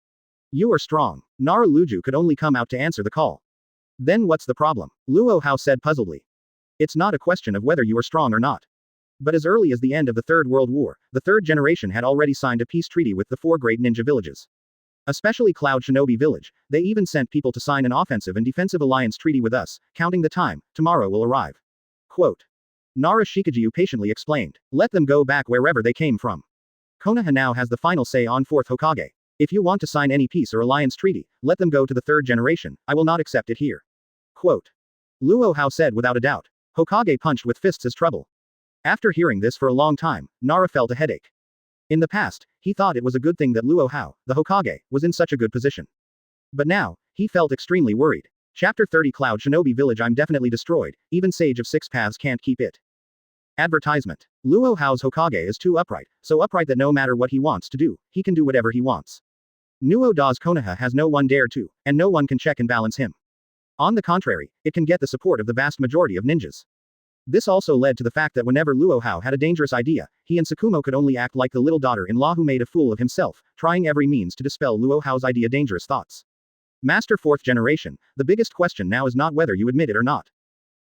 You are strong. Nara Luju could only come out to answer the call. Then what's the problem? Luo Hao said puzzledly. It's not a question of whether you are strong or not. But as early as the end of the Third World War, the 3rd generation had already signed a peace treaty with the 4 great ninja villages. Especially Cloud Shinobi Village, they even sent people to sign an offensive and defensive alliance treaty with us, counting the time, tomorrow will arrive. Quote. Nara Shikajiu patiently explained. Let them go back wherever they came from. Konoha now has the final say on 4th Hokage. If you want to sign any peace or alliance treaty, let them go to the 3rd generation, I will not accept it here. Quote. Luo Hao said without a doubt. Hokage punched with fists as trouble. After hearing this for a long time, Nara felt a headache. In the past, he thought it was a good thing that Luo Hao, the Hokage, was in such a good position. But now, he felt extremely worried. Chapter 30 Cloud Shinobi Village I'm definitely destroyed, even Sage of 6 Paths can't keep it. Advertisement. Luo Hao's Hokage is too upright, so upright that no matter what he wants to do, he can do whatever he wants. Nuo Da's Konoha has no one dare to, and no one can check and balance him. On the contrary, it can get the support of the vast majority of ninjas. This also led to the fact that whenever Luo Hao had a dangerous idea, he and Tsukumo could only act like the little daughter-in-law who made a fool of himself, trying every means to dispel Luo Hao's idea dangerous thoughts. Master 4th generation, the biggest question now is not whether you admit it or not.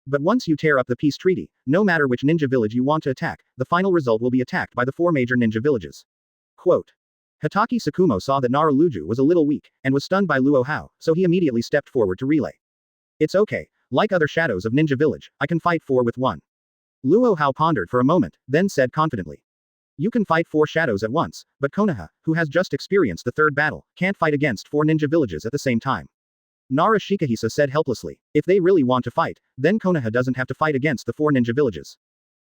But once you tear up the peace treaty, no matter which ninja village you want to attack, the final result will be attacked by the 4 major ninja villages. Quote. Hitaki Tsukumo saw that Nara Luju was a little weak, and was stunned by Luo Hao, so he immediately stepped forward to relay. It's okay. Like other shadows of ninja village, I can fight 4 with 1. Luo Hao pondered for a moment, then said confidently. You can fight 4 shadows at once, but Konoha, who has just experienced the 3rd battle, can't fight against 4 ninja villages at the same time. Nara Shikahisa said helplessly. If they really want to fight, then Konoha doesn't have to fight against the 4 ninja villages.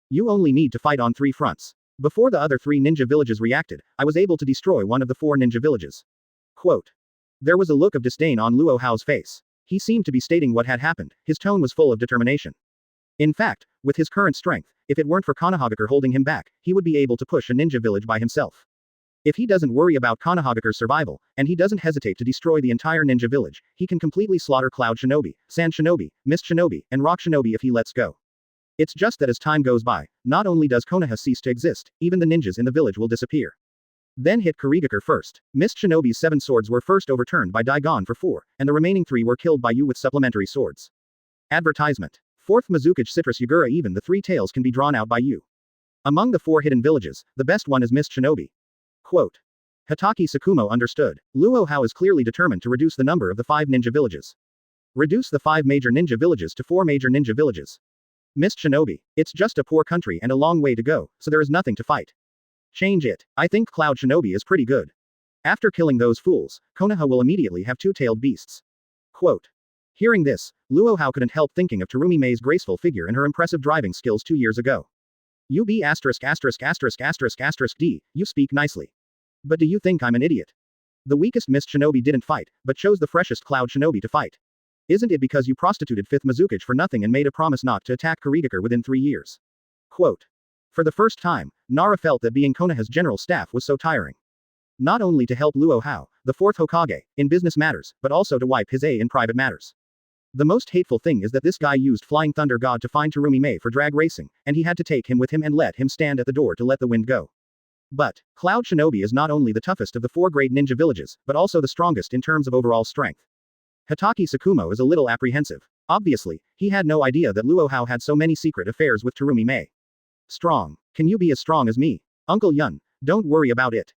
You only need to fight on 3 fronts. Before the other 3 ninja villages reacted, I was able to destroy one of the 4 ninja villages. Quote. There was a look of disdain on Luo Hao's face. He seemed to be stating what had happened, his tone was full of determination. In fact, with his current strength, if it weren't for Konohagakure holding him back, he would be able to push a ninja village by himself. If he doesn't worry about Konohagakure's survival, and he doesn't hesitate to destroy the entire ninja village, he can completely slaughter Cloud Shinobi, Sand Shinobi, Mist Shinobi, and Rock Shinobi if he lets go. It's just that as time goes by, not only does Konoha cease to exist, even the ninjas in the village will disappear. Then hit Kurigakure first. Mist Shinobi's 7 swords were first overturned by Daigon for 4, and the remaining 3 were killed by Yu with supplementary swords. Advertisement. 4th Mizukage Citrus Yagura. Even the 3 tails can be drawn out by Yu. Among the 4 hidden villages, the best one is Mist Shinobi. Quote. Hatake Tsukumo understood. Luo Hao is clearly determined to reduce the number of the 5 ninja villages. Reduce the 5 major ninja villages to 4 major ninja villages. Mist Shinobi. It's just a poor country and a long way to go, so there is nothing to fight. Change it. I think Cloud Shinobi is pretty good. After killing those fools, Konoha will immediately have 2-tailed beasts. Quote. Hearing this, Luo Hao couldn't help thinking of Terumi Mei's graceful figure and her impressive driving skills 2 years ago. You be ***************** D, you speak nicely. But do you think I'm an idiot? The weakest Mist Shinobi didn't fight, but chose the freshest Cloud Shinobi to fight. Isn't it because you prostituted 5th Mizukage for nothing and made a promise not to attack Kurigakure within 3 years? Quote. For the first time, Nara felt that being Konoha's general staff was so tiring. Not only to help Luo Hao, the 4th Hokage, in business matters, but also to wipe his A in private matters. The most hateful thing is that this guy used Flying Thunder God to find Terumi Mei for drag racing, and he had to take him with him and let him stand at the door to let the wind go. But, Cloud Shinobi is not only the toughest of the 4 great ninja villages, but also the strongest in terms of overall strength. Hatake Tsukumo is a little apprehensive. Obviously, he had no idea that Luo Hao had so many secret affairs with Terumi Mei. Strong. Can you be as strong as me? Uncle Yun, don't worry about it.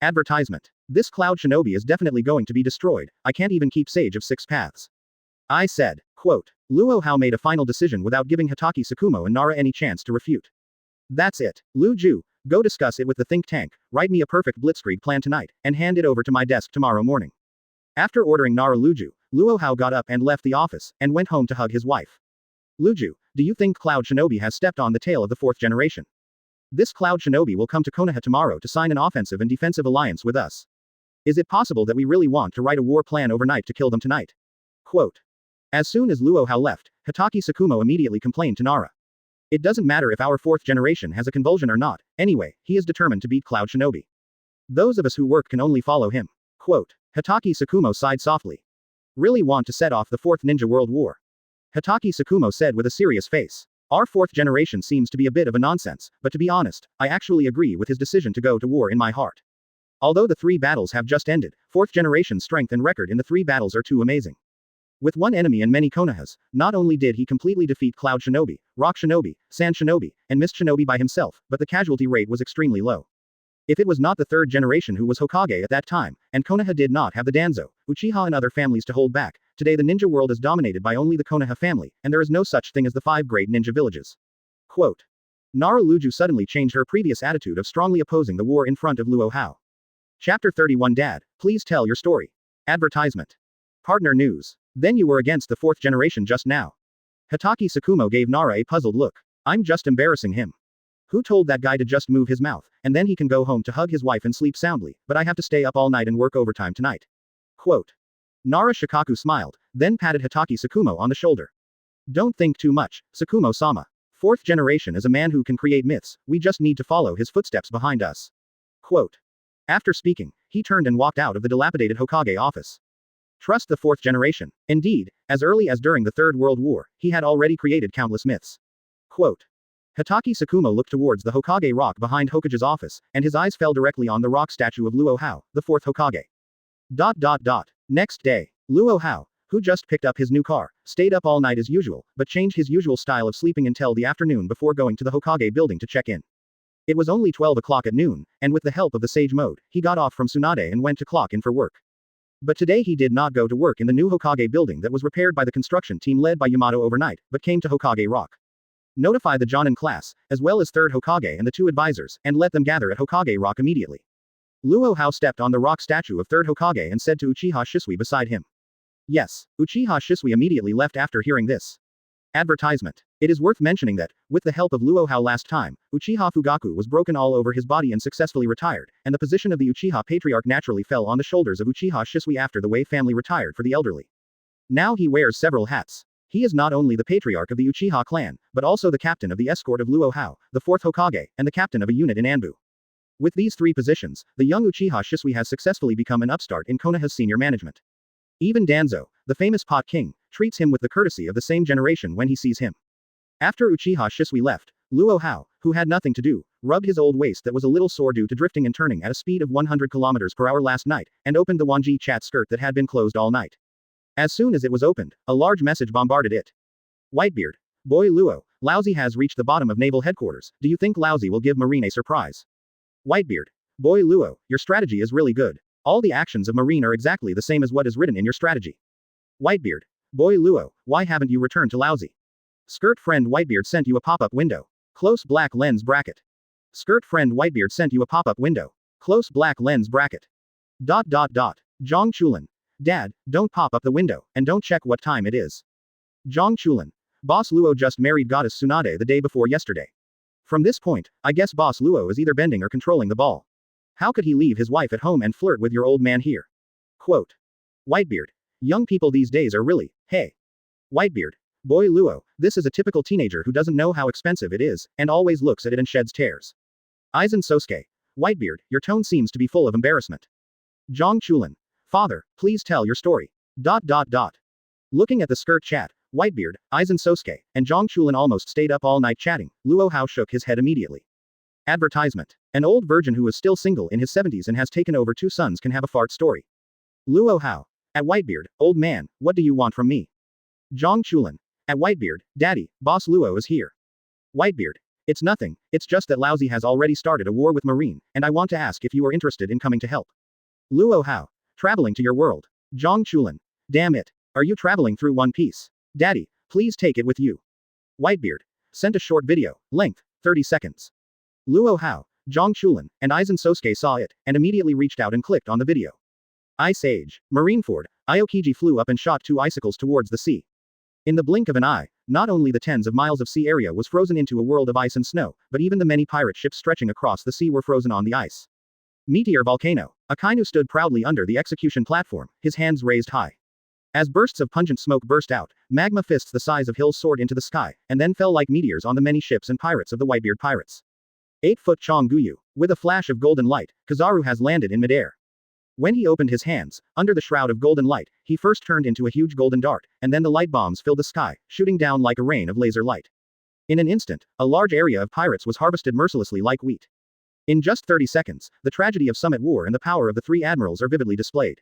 Advertisement. This Cloud Shinobi is definitely going to be destroyed, I can't even keep Sage of 6 Paths. I said. Quote. Luo Hao made a final decision without giving Hatake Tsukumo and Nara any chance to refute. That's it. Lu Ju, go discuss it with the think tank, write me a perfect blitzkrieg plan tonight, and hand it over to my desk tomorrow morning. After ordering Nara Luju, Luo Hao got up and left the office, and went home to hug his wife. Luju, do you think Cloud Shinobi has stepped on the tail of the 4th generation? This Cloud Shinobi will come to Konoha tomorrow to sign an offensive and defensive alliance with us. Is it possible that we really want to write a war plan overnight to kill them tonight? Quote. As soon as Luo Hao left, Hatake Tsukumo immediately complained to Nara. It doesn't matter if our 4th generation has a convulsion or not, anyway, he is determined to beat Cloud Shinobi. Those of us who work can only follow him. Quote. Hatake Tsukumo sighed softly. Really want to set off the 4th Ninja World War? Hatake Tsukumo said with a serious face. Our 4th generation seems to be a bit of a nonsense, but to be honest, I actually agree with his decision to go to war in my heart. Although the 3 battles have just ended, 4th generation's strength and record in the 3 battles are too amazing. With 1 enemy and many Konohas, not only did he completely defeat Cloud Shinobi, Rock Shinobi, Sand Shinobi, and Mist Shinobi by himself, but the casualty rate was extremely low. If it was not the 3rd generation who was Hokage at that time, and Konoha did not have the Danzo, Uchiha and other families to hold back, today the ninja world is dominated by only the Konoha family, and there is no such thing as the 5 great ninja villages. Quote. Nara Luju suddenly changed her previous attitude of strongly opposing the war in front of Luo Hao. Chapter 31 Dad, please tell your story. Advertisement. Partner news. Then you were against the 4th generation just now. Hatake Tsukumo gave Nara a puzzled look. I'm just embarrassing him. Who told that guy to just move his mouth, and then he can go home to hug his wife and sleep soundly, but I have to stay up all night and work overtime tonight. Quote. Nara Shikaku smiled, then patted Hatake Tsukumo on the shoulder. Don't think too much, Tsukumo-sama. 4th generation is a man who can create myths, we just need to follow his footsteps behind us. Quote. After speaking, he turned and walked out of the dilapidated Hokage office. Trust the 4th generation. Indeed, as early as during the 3rd World War, he had already created countless myths. Quote. Hatake Tsukumo looked towards the Hokage rock behind Hokage's office, and his eyes fell directly on the rock statue of Luo Hao, the 4th Hokage. Next day, Luo Hao, who just picked up his new car, stayed up all night as usual, but changed his usual style of sleeping until the afternoon before going to the Hokage building to check in. It was only 12 o'clock at noon, and with the help of the Sage Mode, he got off from Tsunade and went to clock in for work. But today he did not go to work in the new Hokage building that was repaired by the construction team led by Yamato overnight, but came to Hokage Rock. Notify the Jonin class, as well as 3rd Hokage and the 2 advisors, and let them gather at Hokage Rock immediately. Luo Hao stepped on the rock statue of 3rd Hokage and said to Uchiha Shisui beside him. Yes, Uchiha Shisui immediately left after hearing this. Advertisement. It is worth mentioning that, with the help of Luo Hao last time, Uchiha Fugaku was broken all over his body and successfully retired, and the position of the Uchiha Patriarch naturally fell on the shoulders of Uchiha Shisui after the Wei family retired for the elderly. Now he wears several hats. He is not only the Patriarch of the Uchiha Clan, but also the captain of the escort of Luo Hao, the 4th Hokage, and the captain of a unit in Anbu. With these 3 positions, the young Uchiha Shisui has successfully become an upstart in Konoha's senior management. Even Danzo, the famous Pot King, treats him with the courtesy of the same generation when he sees him. After Uchiha Shisui left, Luo Hao, who had nothing to do, rubbed his old waist that was a little sore due to drifting and turning at a speed of 100 km/h last night, and opened the Wanjie chat skirt that had been closed all night. As soon as it was opened, a large message bombarded it. Whitebeard. Boy Luo, Laozi has reached the bottom of Naval Headquarters. Do you think Laozi will give Marine a surprise? Whitebeard. Boy Luo, your strategy is really good. All the actions of Marine are exactly the same as what is written in your strategy. Whitebeard. Boy Luo, why haven't you returned to Laozi? Skirt friend Whitebeard sent you a pop-up window. Close black lens bracket. Skirt friend Whitebeard sent you a pop-up window. Close black lens bracket. ... Zhang Chulan. Dad, don't pop up the window, and don't check what time it is. Zhang Chulan. Boss Luo just married goddess Tsunade the day before yesterday. From this point, I guess Boss Luo is either bending or controlling the ball. How could he leave his wife at home and flirt with your old man here? Quote. Whitebeard. Young people these days are really, hey. Whitebeard. Boy Luo, this is a typical teenager who doesn't know how expensive it is, and always looks at it and sheds tears. Eisen Sosuke. Whitebeard, your tone seems to be full of embarrassment. Zhang Chulan. Father, please tell your story. ... Looking at the skirt chat, Whitebeard, Eisen Sosuke, and Zhang Chulan almost stayed up all night chatting. Luo Hao shook his head immediately. Advertisement. An old virgin who is still single in his 70s and has taken over 2 sons can have a fart story. Luo Hao. At Whitebeard, old man, what do you want from me? Zhang Chulan. At Whitebeard, Daddy, Boss Luo is here. Whitebeard. It's nothing, it's just that Laozi has already started a war with Marine, and I want to ask if you are interested in coming to help. Luo Hao. Traveling to your world. Zhang Chulan. Damn it. Are you traveling through One Piece? Daddy, please take it with you. Whitebeard. Sent a short video, length, 30 seconds. Luo Hao, Zhang Chulan, and Eisen Sosuke saw it, and immediately reached out and clicked on the video. Ice Age. Marineford. Aokiji flew up and shot 2 icicles towards the sea. In the blink of an eye, not only the tens of miles of sea area was frozen into a world of ice and snow, but even the many pirate ships stretching across the sea were frozen on the ice. Meteor Volcano. Akainu stood proudly under the execution platform, his hands raised high. As bursts of pungent smoke burst out, magma fists the size of hills soared into the sky, and then fell like meteors on the many ships and pirates of the Whitebeard pirates. 8-foot Chong Guyu. With a flash of golden light, Kizaru has landed in midair. When he opened his hands, under the shroud of golden light, he first turned into a huge golden dart, and then the light bombs filled the sky, shooting down like a rain of laser light. In an instant, a large area of pirates was harvested mercilessly like wheat. In just 30 seconds, the tragedy of Summit War and the power of the 3 admirals are vividly displayed.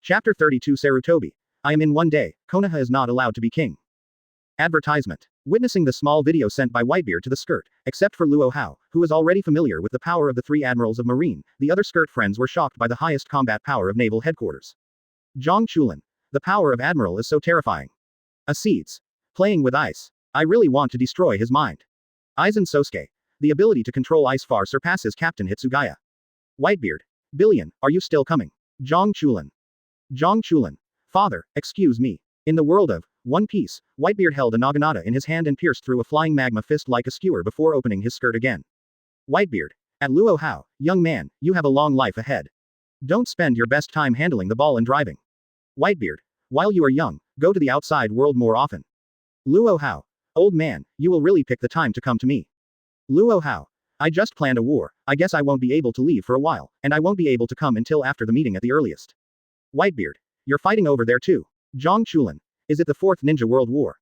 Chapter 32 Sarutobi. I am in one day, Konoha is not allowed to be king. Advertisement. Witnessing the small video sent by Whitebeard to the skirt, except for Luo Hao, who is already familiar with the power of the 3 admirals of Marine, the other skirt friends were shocked by the highest combat power of Naval Headquarters. Zhang Chulan. The power of Admiral is so terrifying. Acedes. Playing with ice. I really want to destroy his mind. Eisen Sosuke. The ability to control ice far surpasses Captain Hitsugaya. Whitebeard. Billion, are you still coming? Zhang Chulan. Zhang Chulan. Father, excuse me. In the world of One Piece, Whitebeard held a naginata in his hand and pierced through a flying magma fist like a skewer before opening his skirt again. Whitebeard. At Luo Hao, young man, you have a long life ahead. Don't spend your best time handling the ball and driving. Whitebeard. While you are young, go to the outside world more often. Luo Hao. Old man, you will really pick the time to come to me. Luo Hao. I just planned a war, I guess I won't be able to leave for a while, and I won't be able to come until after the meeting at the earliest. Whitebeard. You're fighting over there too. Zhang Chulan. Is it the 4th Ninja World War?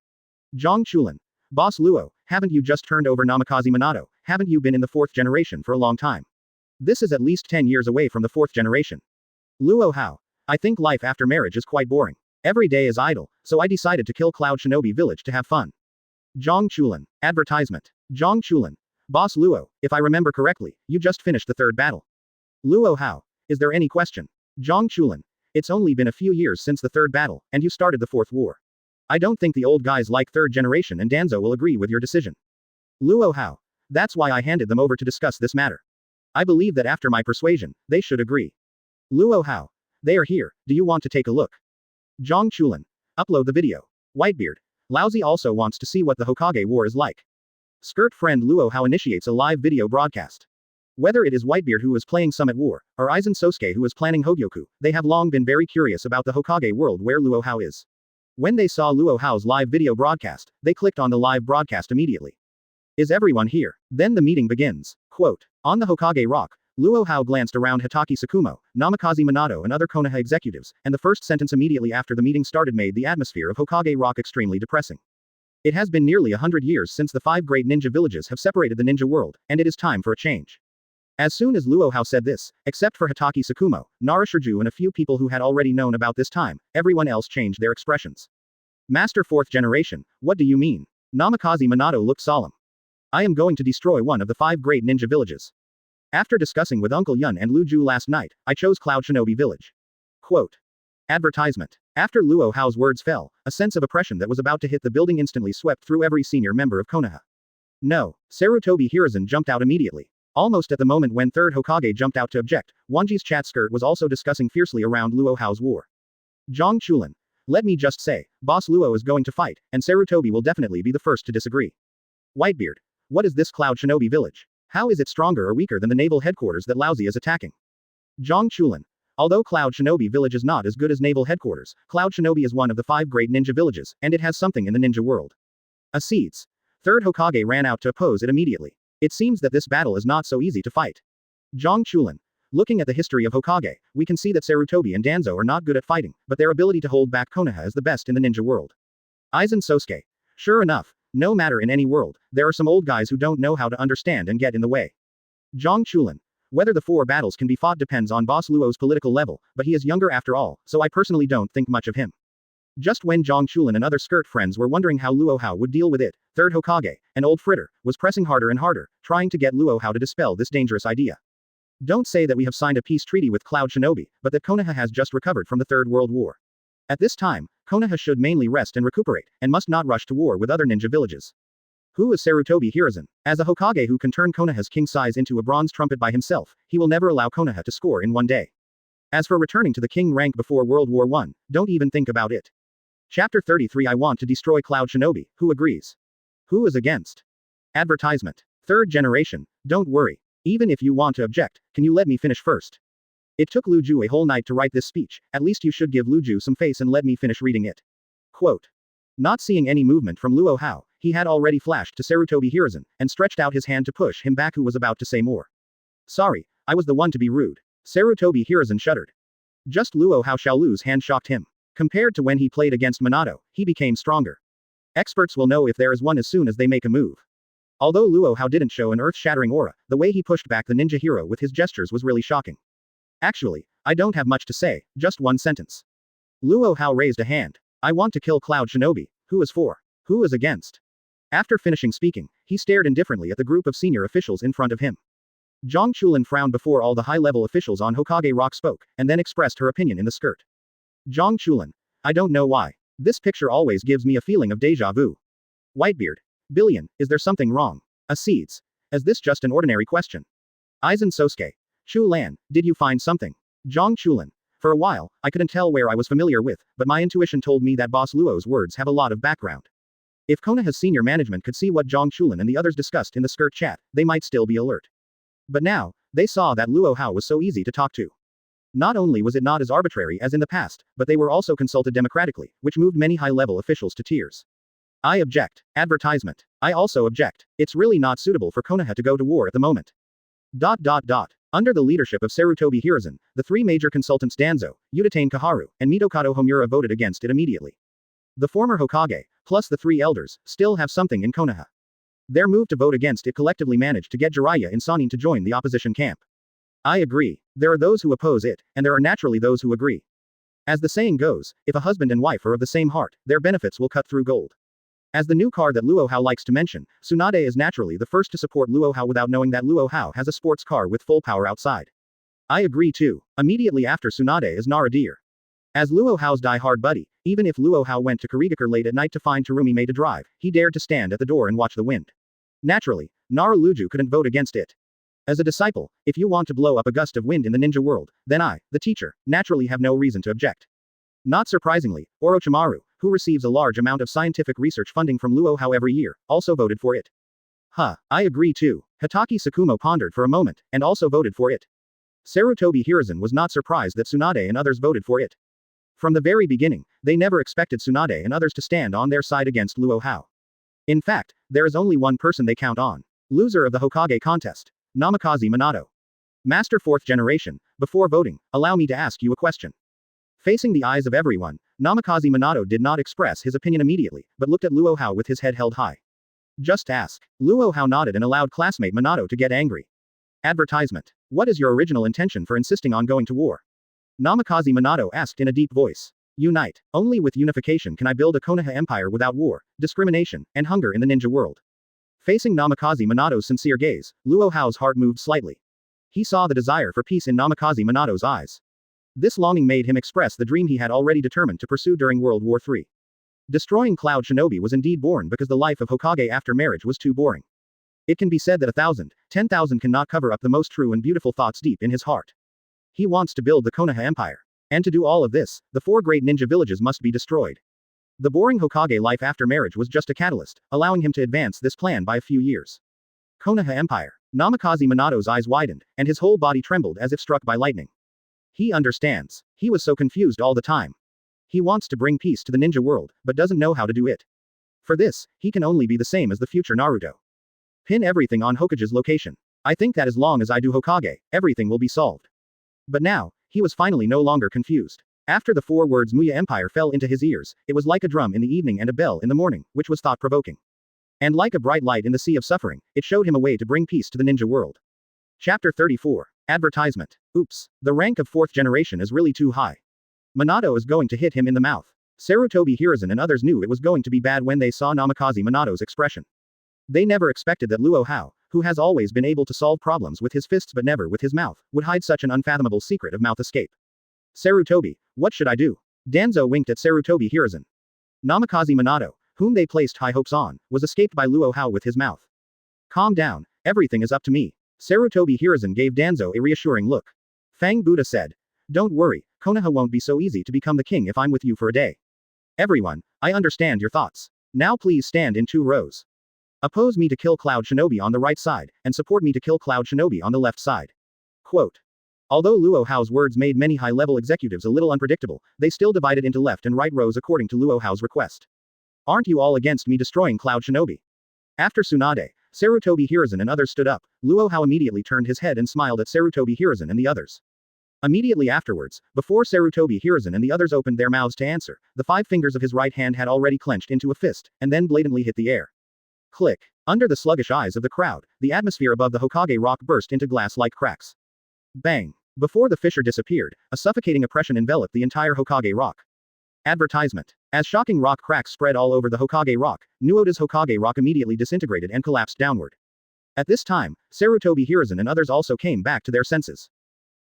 Zhang Chulan. Boss Luo, haven't you just turned over Namikaze Minato? Haven't you been in the 4th generation for a long time? This is at least 10 years away from the 4th generation. Luo Hao. I think life after marriage is quite boring. Every day is idle, so I decided to kill Cloud Shinobi Village to have fun. Zhang Chulan. Advertisement. Zhang Chulan. Boss Luo, if I remember correctly, you just finished the 3rd battle. Luo Hao. Is there any question? Zhang Chulan. It's only been a few years since the 3rd battle, and you started the 4th war. I don't think the old guys like 3rd generation and Danzo will agree with your decision. Luo Hao. That's why I handed them over to discuss this matter. I believe that after my persuasion, they should agree. Luo Hao. They are here, do you want to take a look? Zhang Chulan. Upload the video. Whitebeard. Laozi also wants to see what the Hokage War is like. Skirt friend Luo Hao initiates a live video broadcast. Whether it is Whitebeard who is playing some at war, or Eisen Sosuke who is planning Hogyoku, they have long been very curious about the Hokage world where Luo Hao is. When they saw Luo Hao's live video broadcast, they clicked on the live broadcast immediately. Is everyone here? Then the meeting begins. Quote. On the Hokage Rock, Luo Hao glanced around Hitaki Tsukumo, Namikaze Minato and other Konoha executives, and the first sentence immediately after the meeting started made the atmosphere of Hokage Rock extremely depressing. It has been nearly 100 years since the 5 great ninja villages have separated the ninja world, and it is time for a change. As soon as Luo Hao said this, except for Hitaki Tsukumo, Nara Shirju and a few people who had already known about this time, everyone else changed their expressions. Master 4th generation, what do you mean? Namikaze Minato looked solemn. I am going to destroy one of the 5 great ninja villages. After discussing with Uncle Yun and Lu Ju last night, I chose Cloud Shinobi Village. Quote. Advertisement. After Luo Hao's words fell, a sense of oppression that was about to hit the building instantly swept through every senior member of Konoha. No, Sarutobi Hiruzen jumped out immediately. Almost at the moment when 3rd Hokage jumped out to object, Wanjie's chat skirt was also discussing fiercely around Luo Hao's war. Zhang Chulan. Let me just say, Boss Luo is going to fight, and Sarutobi will definitely be the first to disagree. Whitebeard. What is this Cloud Shinobi Village? How is it stronger or weaker than the Naval Headquarters that Laozi is attacking? Zhang Chulan. Although Cloud Shinobi Village is not as good as Naval Headquarters, Cloud Shinobi is one of the 5 great ninja villages, and it has something in the ninja world. Acedes. 3rd Hokage ran out to oppose it immediately. It seems that this battle is not so easy to fight. Zhang Chulan. Looking at the history of Hokage, we can see that Sarutobi and Danzo are not good at fighting, but their ability to hold back Konoha is the best in the ninja world. Eisen Sosuke. Sure enough, no matter in any world, there are some old guys who don't know how to understand and get in the way. Zhang Chulan. Whether the 4 battles can be fought depends on Boss Luo's political level, but he is younger after all, so I personally don't think much of him. Just when Zhang Chulan and other skirt friends were wondering how Luo Hao would deal with it, 3rd Hokage, an old fritter, was pressing harder and harder, trying to get Luo Hao to dispel this dangerous idea. Don't say that we have signed a peace treaty with Cloud Shinobi, but that Konoha has just recovered from the 3rd World War. At this time, Konoha should mainly rest and recuperate, and must not rush to war with other ninja villages. Who is Sarutobi Hiruzen? As a Hokage who can turn Konoha's king size into a bronze trumpet by himself, he will never allow Konoha to score in one day. As for returning to the king rank before World War I, don't even think about it. Chapter 33 I want to destroy Cloud Shinobi, who agrees? Who is against? Advertisement. 3rd generation, don't worry. Even if you want to object, can you let me finish first? It took Lu Ju a whole night to write this speech, at least you should give Lu Ju some face and let me finish reading it. Quote. Not seeing any movement from Luo Hao, he had already flashed to Sarutobi Hiruzen, and stretched out his hand to push him back who was about to say more. Sorry, I was the one to be rude. Sarutobi Hiruzen shuddered. Just Luo Hao Xiaolu's hand shocked him. Compared to when he played against Minato, he became stronger. Experts will know if there is one as soon as they make a move. Although Luo Hao didn't show an earth-shattering aura, the way he pushed back the ninja hero with his gestures was really shocking. Actually, I don't have much to say, just one sentence. Luo Hao raised a hand. I want to kill Cloud Shinobi. Who is for? Who is against? After finishing speaking, he stared indifferently at the group of senior officials in front of him. Zhang Chulan frowned before all the high-level officials on Hokage Rock spoke, and then expressed her opinion in the skirt. Zhang Chulan. I don't know why. This picture always gives me a feeling of deja vu. Whitebeard. Billion, is there something wrong? Acedes. Is this just an ordinary question? Eisen Sosuke. Chu Lan, did you find something? Zhang Chulan. For a while, I couldn't tell where I was familiar with, but my intuition told me that Boss Luo's words have a lot of background. If Konoha's senior management could see what Zhang Chulan and the others discussed in the skirt chat, they might still be alert. But now, they saw that Luo Hao was so easy to talk to. Not only was it not as arbitrary as in the past, but they were also consulted democratically, which moved many high-level officials to tears. I object. Advertisement. I also object. It's really not suitable for Konoha to go to war at the moment. Under the leadership of Sarutobi Hiruzen, the 3 major consultants Danzo, Utatane Kaharu, and Mitokado Homura voted against it immediately. The former Hokage, plus the 3 elders, still have something in Konoha. Their move to vote against it collectively managed to get Jiraiya and Sannin to join the opposition camp. I agree. There are those who oppose it, and there are naturally those who agree. As the saying goes, if a husband and wife are of the same heart, their benefits will cut through gold. As the new card that Luo Hao likes to mention, Tsunade is naturally the first to support Luo Hao without knowing that Luo Hao has a sports car with full power outside. I agree too. Immediately after Tsunade is Nara Deer. As Luo Hao's die-hard buddy, even if Luo Hao went to Kurigakure late at night to find Terumi May to drive, he dared to stand at the door and watch the wind. Naturally, Nara Luju couldn't vote against it. As a disciple, if you want to blow up a gust of wind in the ninja world, then I, the teacher, naturally have no reason to object. Not surprisingly, Orochimaru, who receives a large amount of scientific research funding from Luo Hao every year, also voted for it. Huh, I agree too. Hatake Tsukumo pondered for a moment, and also voted for it. Sarutobi Hiruzen was not surprised that Tsunade and others voted for it. From the very beginning, they never expected Tsunade and others to stand on their side against Luo Hao. In fact, there is only one person they count on. Loser of the Hokage contest. Namikaze Minato. Master 4th generation, before voting, allow me to ask you a question. Facing the eyes of everyone, Namikaze Minato did not express his opinion immediately, but looked at Luo Hao with his head held high. Just ask. Luo Hao nodded and allowed classmate Minato to get angry. Advertisement. What is your original intention for insisting on going to war? Namikaze Minato asked in a deep voice. Unite. Only with unification can I build a Konoha empire without war, discrimination, and hunger in the ninja world. Facing Namikaze Minato's sincere gaze, Luo Hao's heart moved slightly. He saw the desire for peace in Namikaze Minato's eyes. This longing made him express the dream he had already determined to pursue during World War III. Destroying Cloud Shinobi was indeed born because the life of Hokage after marriage was too boring. It can be said that 1,000, 10,000 cannot cover up the most true and beautiful thoughts deep in his heart. He wants to build the Konoha Empire. And to do all of this, the 4 great ninja villages must be destroyed. The boring Hokage life after marriage was just a catalyst, allowing him to advance this plan by a few years. Konoha Empire. Namikaze Minato's eyes widened, and his whole body trembled as if struck by lightning. He understands. He was so confused all the time. He wants to bring peace to the ninja world, but doesn't know how to do it. For this, he can only be the same as the future Naruto. Pin everything on Hokage's location. I think that as long as I do Hokage, everything will be solved. But now, he was finally no longer confused. After the 4 words Muya Empire fell into his ears, it was like a drum in the evening and a bell in the morning, which was thought-provoking. And like a bright light in the sea of suffering, it showed him a way to bring peace to the ninja world. Chapter 34. Advertisement. Oops. The rank of 4th generation is really too high. Minato is going to hit him in the mouth. Sarutobi Hiruzen and others knew it was going to be bad when they saw Namikaze Minato's expression. They never expected that Luo Hao, who has always been able to solve problems with his fists but never with his mouth, would hide such an unfathomable secret of mouth escape. Sarutobi, what should I do? Danzo winked at Sarutobi Hiruzen. Namikaze Minato, whom they placed high hopes on, was escaped by Luo Hao with his mouth. Calm down, everything is up to me. Sarutobi Hiruzen gave Danzo a reassuring look. Fang Buddha said. Don't worry, Konoha won't be so easy to become the king if I'm with you for a day. Everyone, I understand your thoughts. Now please stand in 2 rows. Oppose me to kill Cloud Shinobi on the right side, and support me to kill Cloud Shinobi on the left side. Quote. Although Luo Hao's words made many high-level executives a little unpredictable, they still divided into left and right rows according to Luo Hao's request. Aren't you all against me destroying Cloud Shinobi? After Tsunade, Sarutobi Hiruzen and others stood up, Luo Hao immediately turned his head and smiled at Sarutobi Hiruzen and the others. Immediately afterwards, before Sarutobi Hiruzen and the others opened their mouths to answer, the 5 fingers of his right hand had already clenched into a fist, and then blatantly hit the air. Click. Under the sluggish eyes of the crowd, the atmosphere above the Hokage rock burst into glass-like cracks. Bang. Before the fissure disappeared, a suffocating oppression enveloped the entire Hokage rock. Advertisement. As shocking rock cracks spread all over the Hokage rock, Nuoda's Hokage rock immediately disintegrated and collapsed downward. At this time, Sarutobi Hiruzen and others also came back to their senses.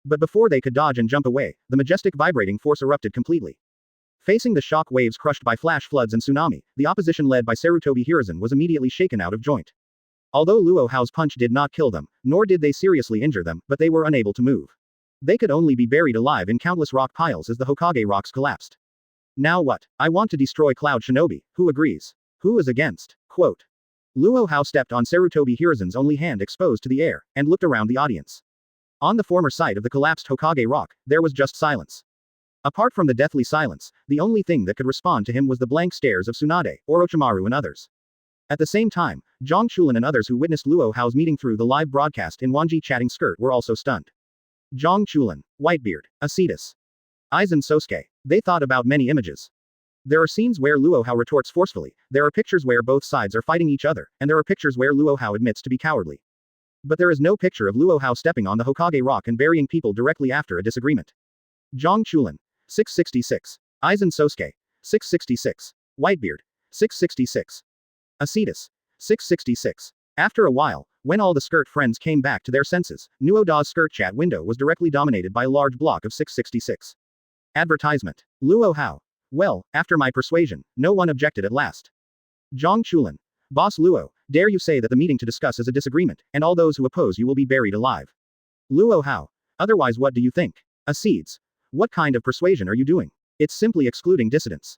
But before they could dodge and jump away, the majestic vibrating force erupted completely. Facing the shock waves crushed by flash floods and tsunami, the opposition led by Sarutobi Hiruzen was immediately shaken out of joint. Although Luo Hao's punch did not kill them, nor did they seriously injure them, but they were unable to move. They could only be buried alive in countless rock piles as the Hokage rocks collapsed. Now what? I want to destroy Cloud Shinobi. Who agrees? Who is against? Quote. Luo Hao stepped on Sarutobi Hiruzen's only hand exposed to the air, and looked around the audience. On the former site of the collapsed Hokage rock, there was just silence. Apart from the deathly silence, the only thing that could respond to him was the blank stares of Tsunade, Orochimaru and others. At the same time, Zhang Chulan and others who witnessed Luo Hao's meeting through the live broadcast in Wanjie chatting skirt were also stunned. Zhang Chulan, Whitebeard, Acetus, Eisen Sosuke. They thought about many images. There are scenes where Luo Hao retorts forcefully, there are pictures where both sides are fighting each other, and there are pictures where Luo Hao admits to be cowardly. But there is no picture of Luo Hao stepping on the Hokage rock and burying people directly after a disagreement. Zhang Chulan, 666. Eisen Sosuke, 666. Whitebeard, 666. Acetus, 666. After a while, when all the skirt friends came back to their senses, Nuoda's skirt chat window was directly dominated by a large block of 666. Advertisement. Luo Hao. Well, after my persuasion, no one objected at last. Zhang Chulan. Boss Luo, dare you say that the meeting to discuss is a disagreement, and all those who oppose you will be buried alive. Luo Hao. Otherwise what do you think? Acedes. What kind of persuasion are you doing? It's simply excluding dissidents.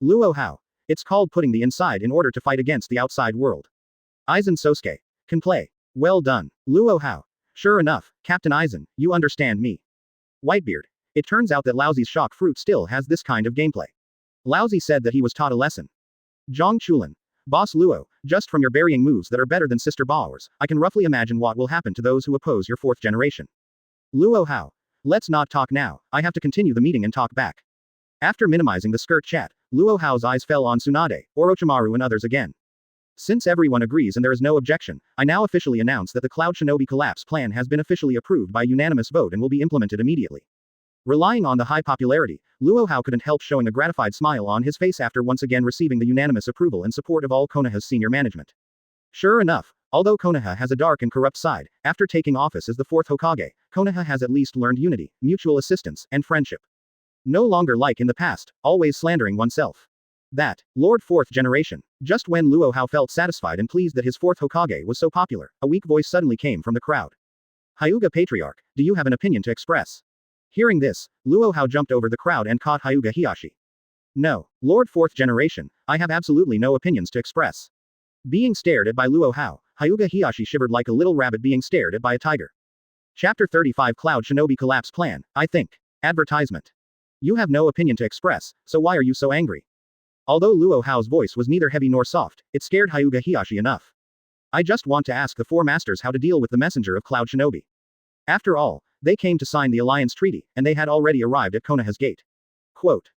Luo Hao. It's called putting the inside in order to fight against the outside world. Eisen Sosuke. Can play. Well done. Luo Hao. Sure enough, Captain Eisen, you understand me. Whitebeard. It turns out that Laozi's shock fruit still has this kind of gameplay. Laozi said that he was taught a lesson. Zhang Chulan. Boss Luo, just from your burying moves that are better than Sister Bao's, I can roughly imagine what will happen to those who oppose your fourth generation. Luo Hao. Let's not talk now, I have to continue the meeting and talk back. After minimizing the skirt chat, Luo Hao's eyes fell on Tsunade, Orochimaru and others again. Since everyone agrees and there is no objection, I now officially announce that the Cloud Shinobi collapse plan has been officially approved by unanimous vote and will be implemented immediately. Relying on the high popularity, Luo Hao couldn't help showing a gratified smile on his face after once again receiving the unanimous approval and support of all Konoha's senior management. Sure enough, although Konoha has a dark and corrupt side, after taking office as the fourth Hokage, Konoha has at least learned unity, mutual assistance, and friendship. No longer like in the past, always slandering oneself. That, Lord fourth generation. Just when Luo Hao felt satisfied and pleased that his fourth Hokage was so popular, a weak voice suddenly came from the crowd. Hyuga Patriarch, do you have an opinion to express? Hearing this, Luo Hao jumped over the crowd and caught Hyuga Hiyashi. No, Lord fourth generation, I have absolutely no opinions to express. Being stared at by Luo Hao, Hyuga Hiyashi shivered like a little rabbit being stared at by a tiger. Chapter 35 Cloud Shinobi Collapse Plan, I think. Advertisement. You have no opinion to express, so why are you so angry? Although Luo Hao's voice was neither heavy nor soft, it scared Hyuga Hiyashi enough. I just want to ask the four masters how to deal with the messenger of Cloud Shinobi. After all, they came to sign the alliance treaty, and they had already arrived at Konoha's gate. Quote.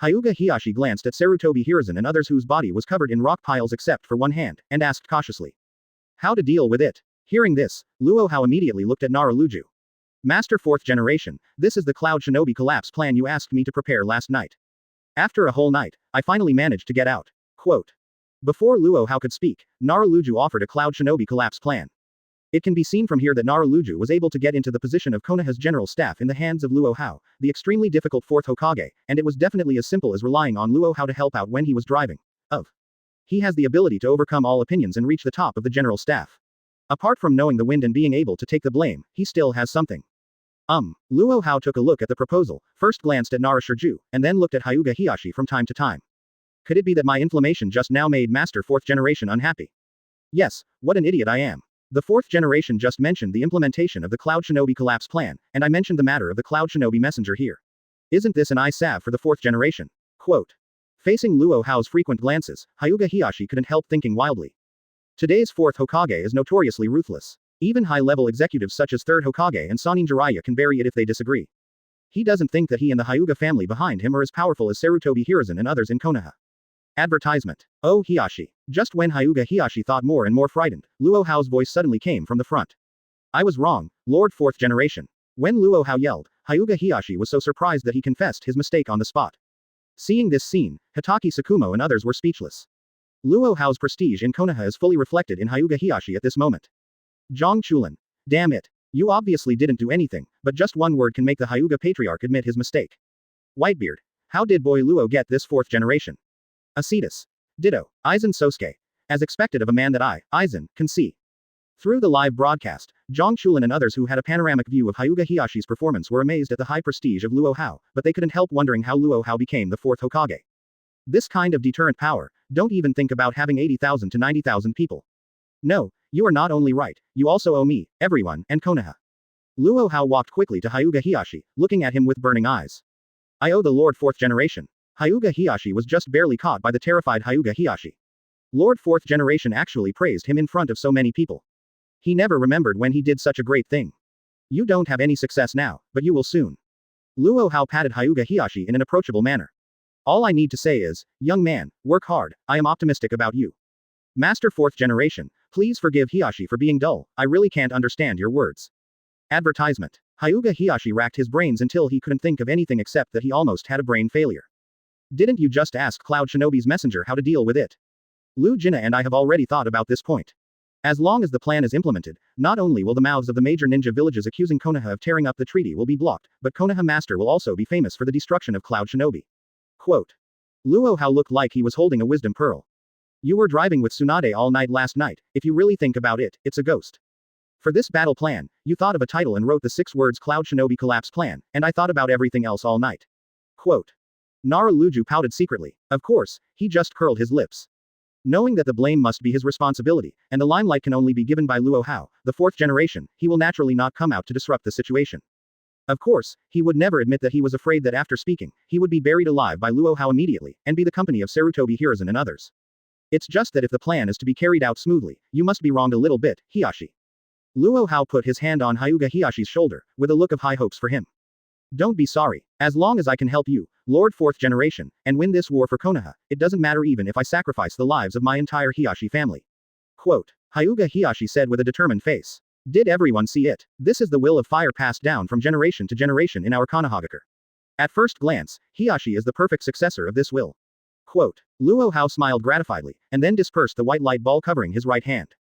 Hyuga Hiyashi glanced at Sarutobi Hiruzen and others whose body was covered in rock piles except for one hand, and asked cautiously. How to deal with it? Hearing this, Luo Hao immediately looked at Naruto. Master fourth generation, this is the Cloud Shinobi collapse plan you asked me to prepare last night. After a whole night, I finally managed to get out. Quote. Before Luo Hao could speak, Naruto offered a Cloud Shinobi collapse plan. It can be seen from here that Naruto was able to get into the position of Konoha's general staff in the hands of Luo Hao, the extremely difficult fourth Hokage, and it was definitely as simple as relying on Luo Hao to help out when he was driving. He has the ability to overcome all opinions and reach the top of the general staff. Apart from knowing the wind and being able to take the blame, he still has something. Luo Hao took a look at the proposal, first glanced at Naruto, and then looked at Hyuga Hiyashi from time to time. Could it be that my inflammation just now made Master fourth generation unhappy? Yes, what an idiot I am. The fourth generation just mentioned the implementation of the Cloud Shinobi collapse plan, and I mentioned the matter of the Cloud Shinobi messenger here. Isn't this an eye salve for the fourth generation? Quote. Facing Luo Hao's frequent glances, Hyuga Hiyashi couldn't help thinking wildly. Today's fourth Hokage is notoriously ruthless. Even high-level executives such as third Hokage and Sannin Jiraiya can bury it if they disagree. He doesn't think that he and the Hyuga family behind him are as powerful as Sarutobi Hiruzen and others in Konoha. Advertisement. Oh Hiyashi. Just when Hyuga Hiyashi thought more and more frightened, Luo Hao's voice suddenly came from the front. I was wrong, Lord fourth generation. When Luo Hao yelled, Hyuga Hiyashi was so surprised that he confessed his mistake on the spot. Seeing this scene, Hitaki Sakumo and others were speechless. Luo Hao's prestige in Konoha is fully reflected in Hyuga Hiyashi at this moment. Zhang Chulan. Damn it. You obviously didn't do anything, but just one word can make the Hyuga Patriarch admit his mistake. Whitebeard. How did boy Luo get this fourth generation? Acetus. Ditto. Eisen Sosuke. As expected of a man that I, Eisen, can see. Through the live broadcast, Zhang Chulan and others who had a panoramic view of Hyuga Hiyashi's performance were amazed at the high prestige of Luo Hao, but they couldn't help wondering how Luo Hao became the fourth Hokage. This kind of deterrent power, don't even think about having 80,000 to 90,000 people. No, you are not only right, you also owe me, everyone, and Konoha. Luo Hao walked quickly to Hyuga Hiyashi, looking at him with burning eyes. I owe the Lord fourth generation. Hyuga Hiyashi was just barely caught by the terrified Hyuga Hiyashi. Lord fourth generation actually praised him in front of so many people. He never remembered when he did such a great thing. You don't have any success now, but you will soon. Luo Hao patted Hyuga Hiyashi in an approachable manner. All I need to say is, young man, work hard, I am optimistic about you. Master fourth generation, please forgive Hiyashi for being dull, I really can't understand your words. Advertisement. Hyuga Hiyashi racked his brains until he couldn't think of anything except that he almost had a brain failure. Didn't you just ask Cloud Shinobi's messenger how to deal with it? Lu Jinna and I have already thought about this point. As long as the plan is implemented, not only will the mouths of the major ninja villages accusing Konoha of tearing up the treaty will be blocked, but Konoha Master will also be famous for the destruction of Cloud Shinobi. Quote. Luo Hao looked like he was holding a wisdom pearl. You were driving with Tsunade all night last night, if you really think about it, it's a ghost. For this battle plan, you thought of a title and wrote the 6 words Cloud Shinobi Collapse Plan, and I thought about everything else all night. Quote. Naruto pouted secretly. Of course, he just curled his lips. Knowing that the blame must be his responsibility, and the limelight can only be given by Luo Hao, the fourth generation, he will naturally not come out to disrupt the situation. Of course, he would never admit that he was afraid that after speaking, he would be buried alive by Luo Hao immediately, and be the company of Sarutobi Hiruzen and others. It's just that if the plan is to be carried out smoothly, you must be wronged a little bit, Hiashi. Luo Hao put his hand on Hyuga Hiashi's shoulder, with a look of high hopes for him. Don't be sorry. As long as I can help you, Lord Fourth Generation, and win this war for Konoha, it doesn't matter even if I sacrifice the lives of my entire Hiashi family. Quote. Hyuga Hiashi said with a determined face. Did everyone see it? This is the will of fire passed down from generation to generation in our Konohagakure. At first glance, Hiashi is the perfect successor of this will. Quote. Luo Hao smiled gratifiedly, and then dispersed the white light ball covering his right hand.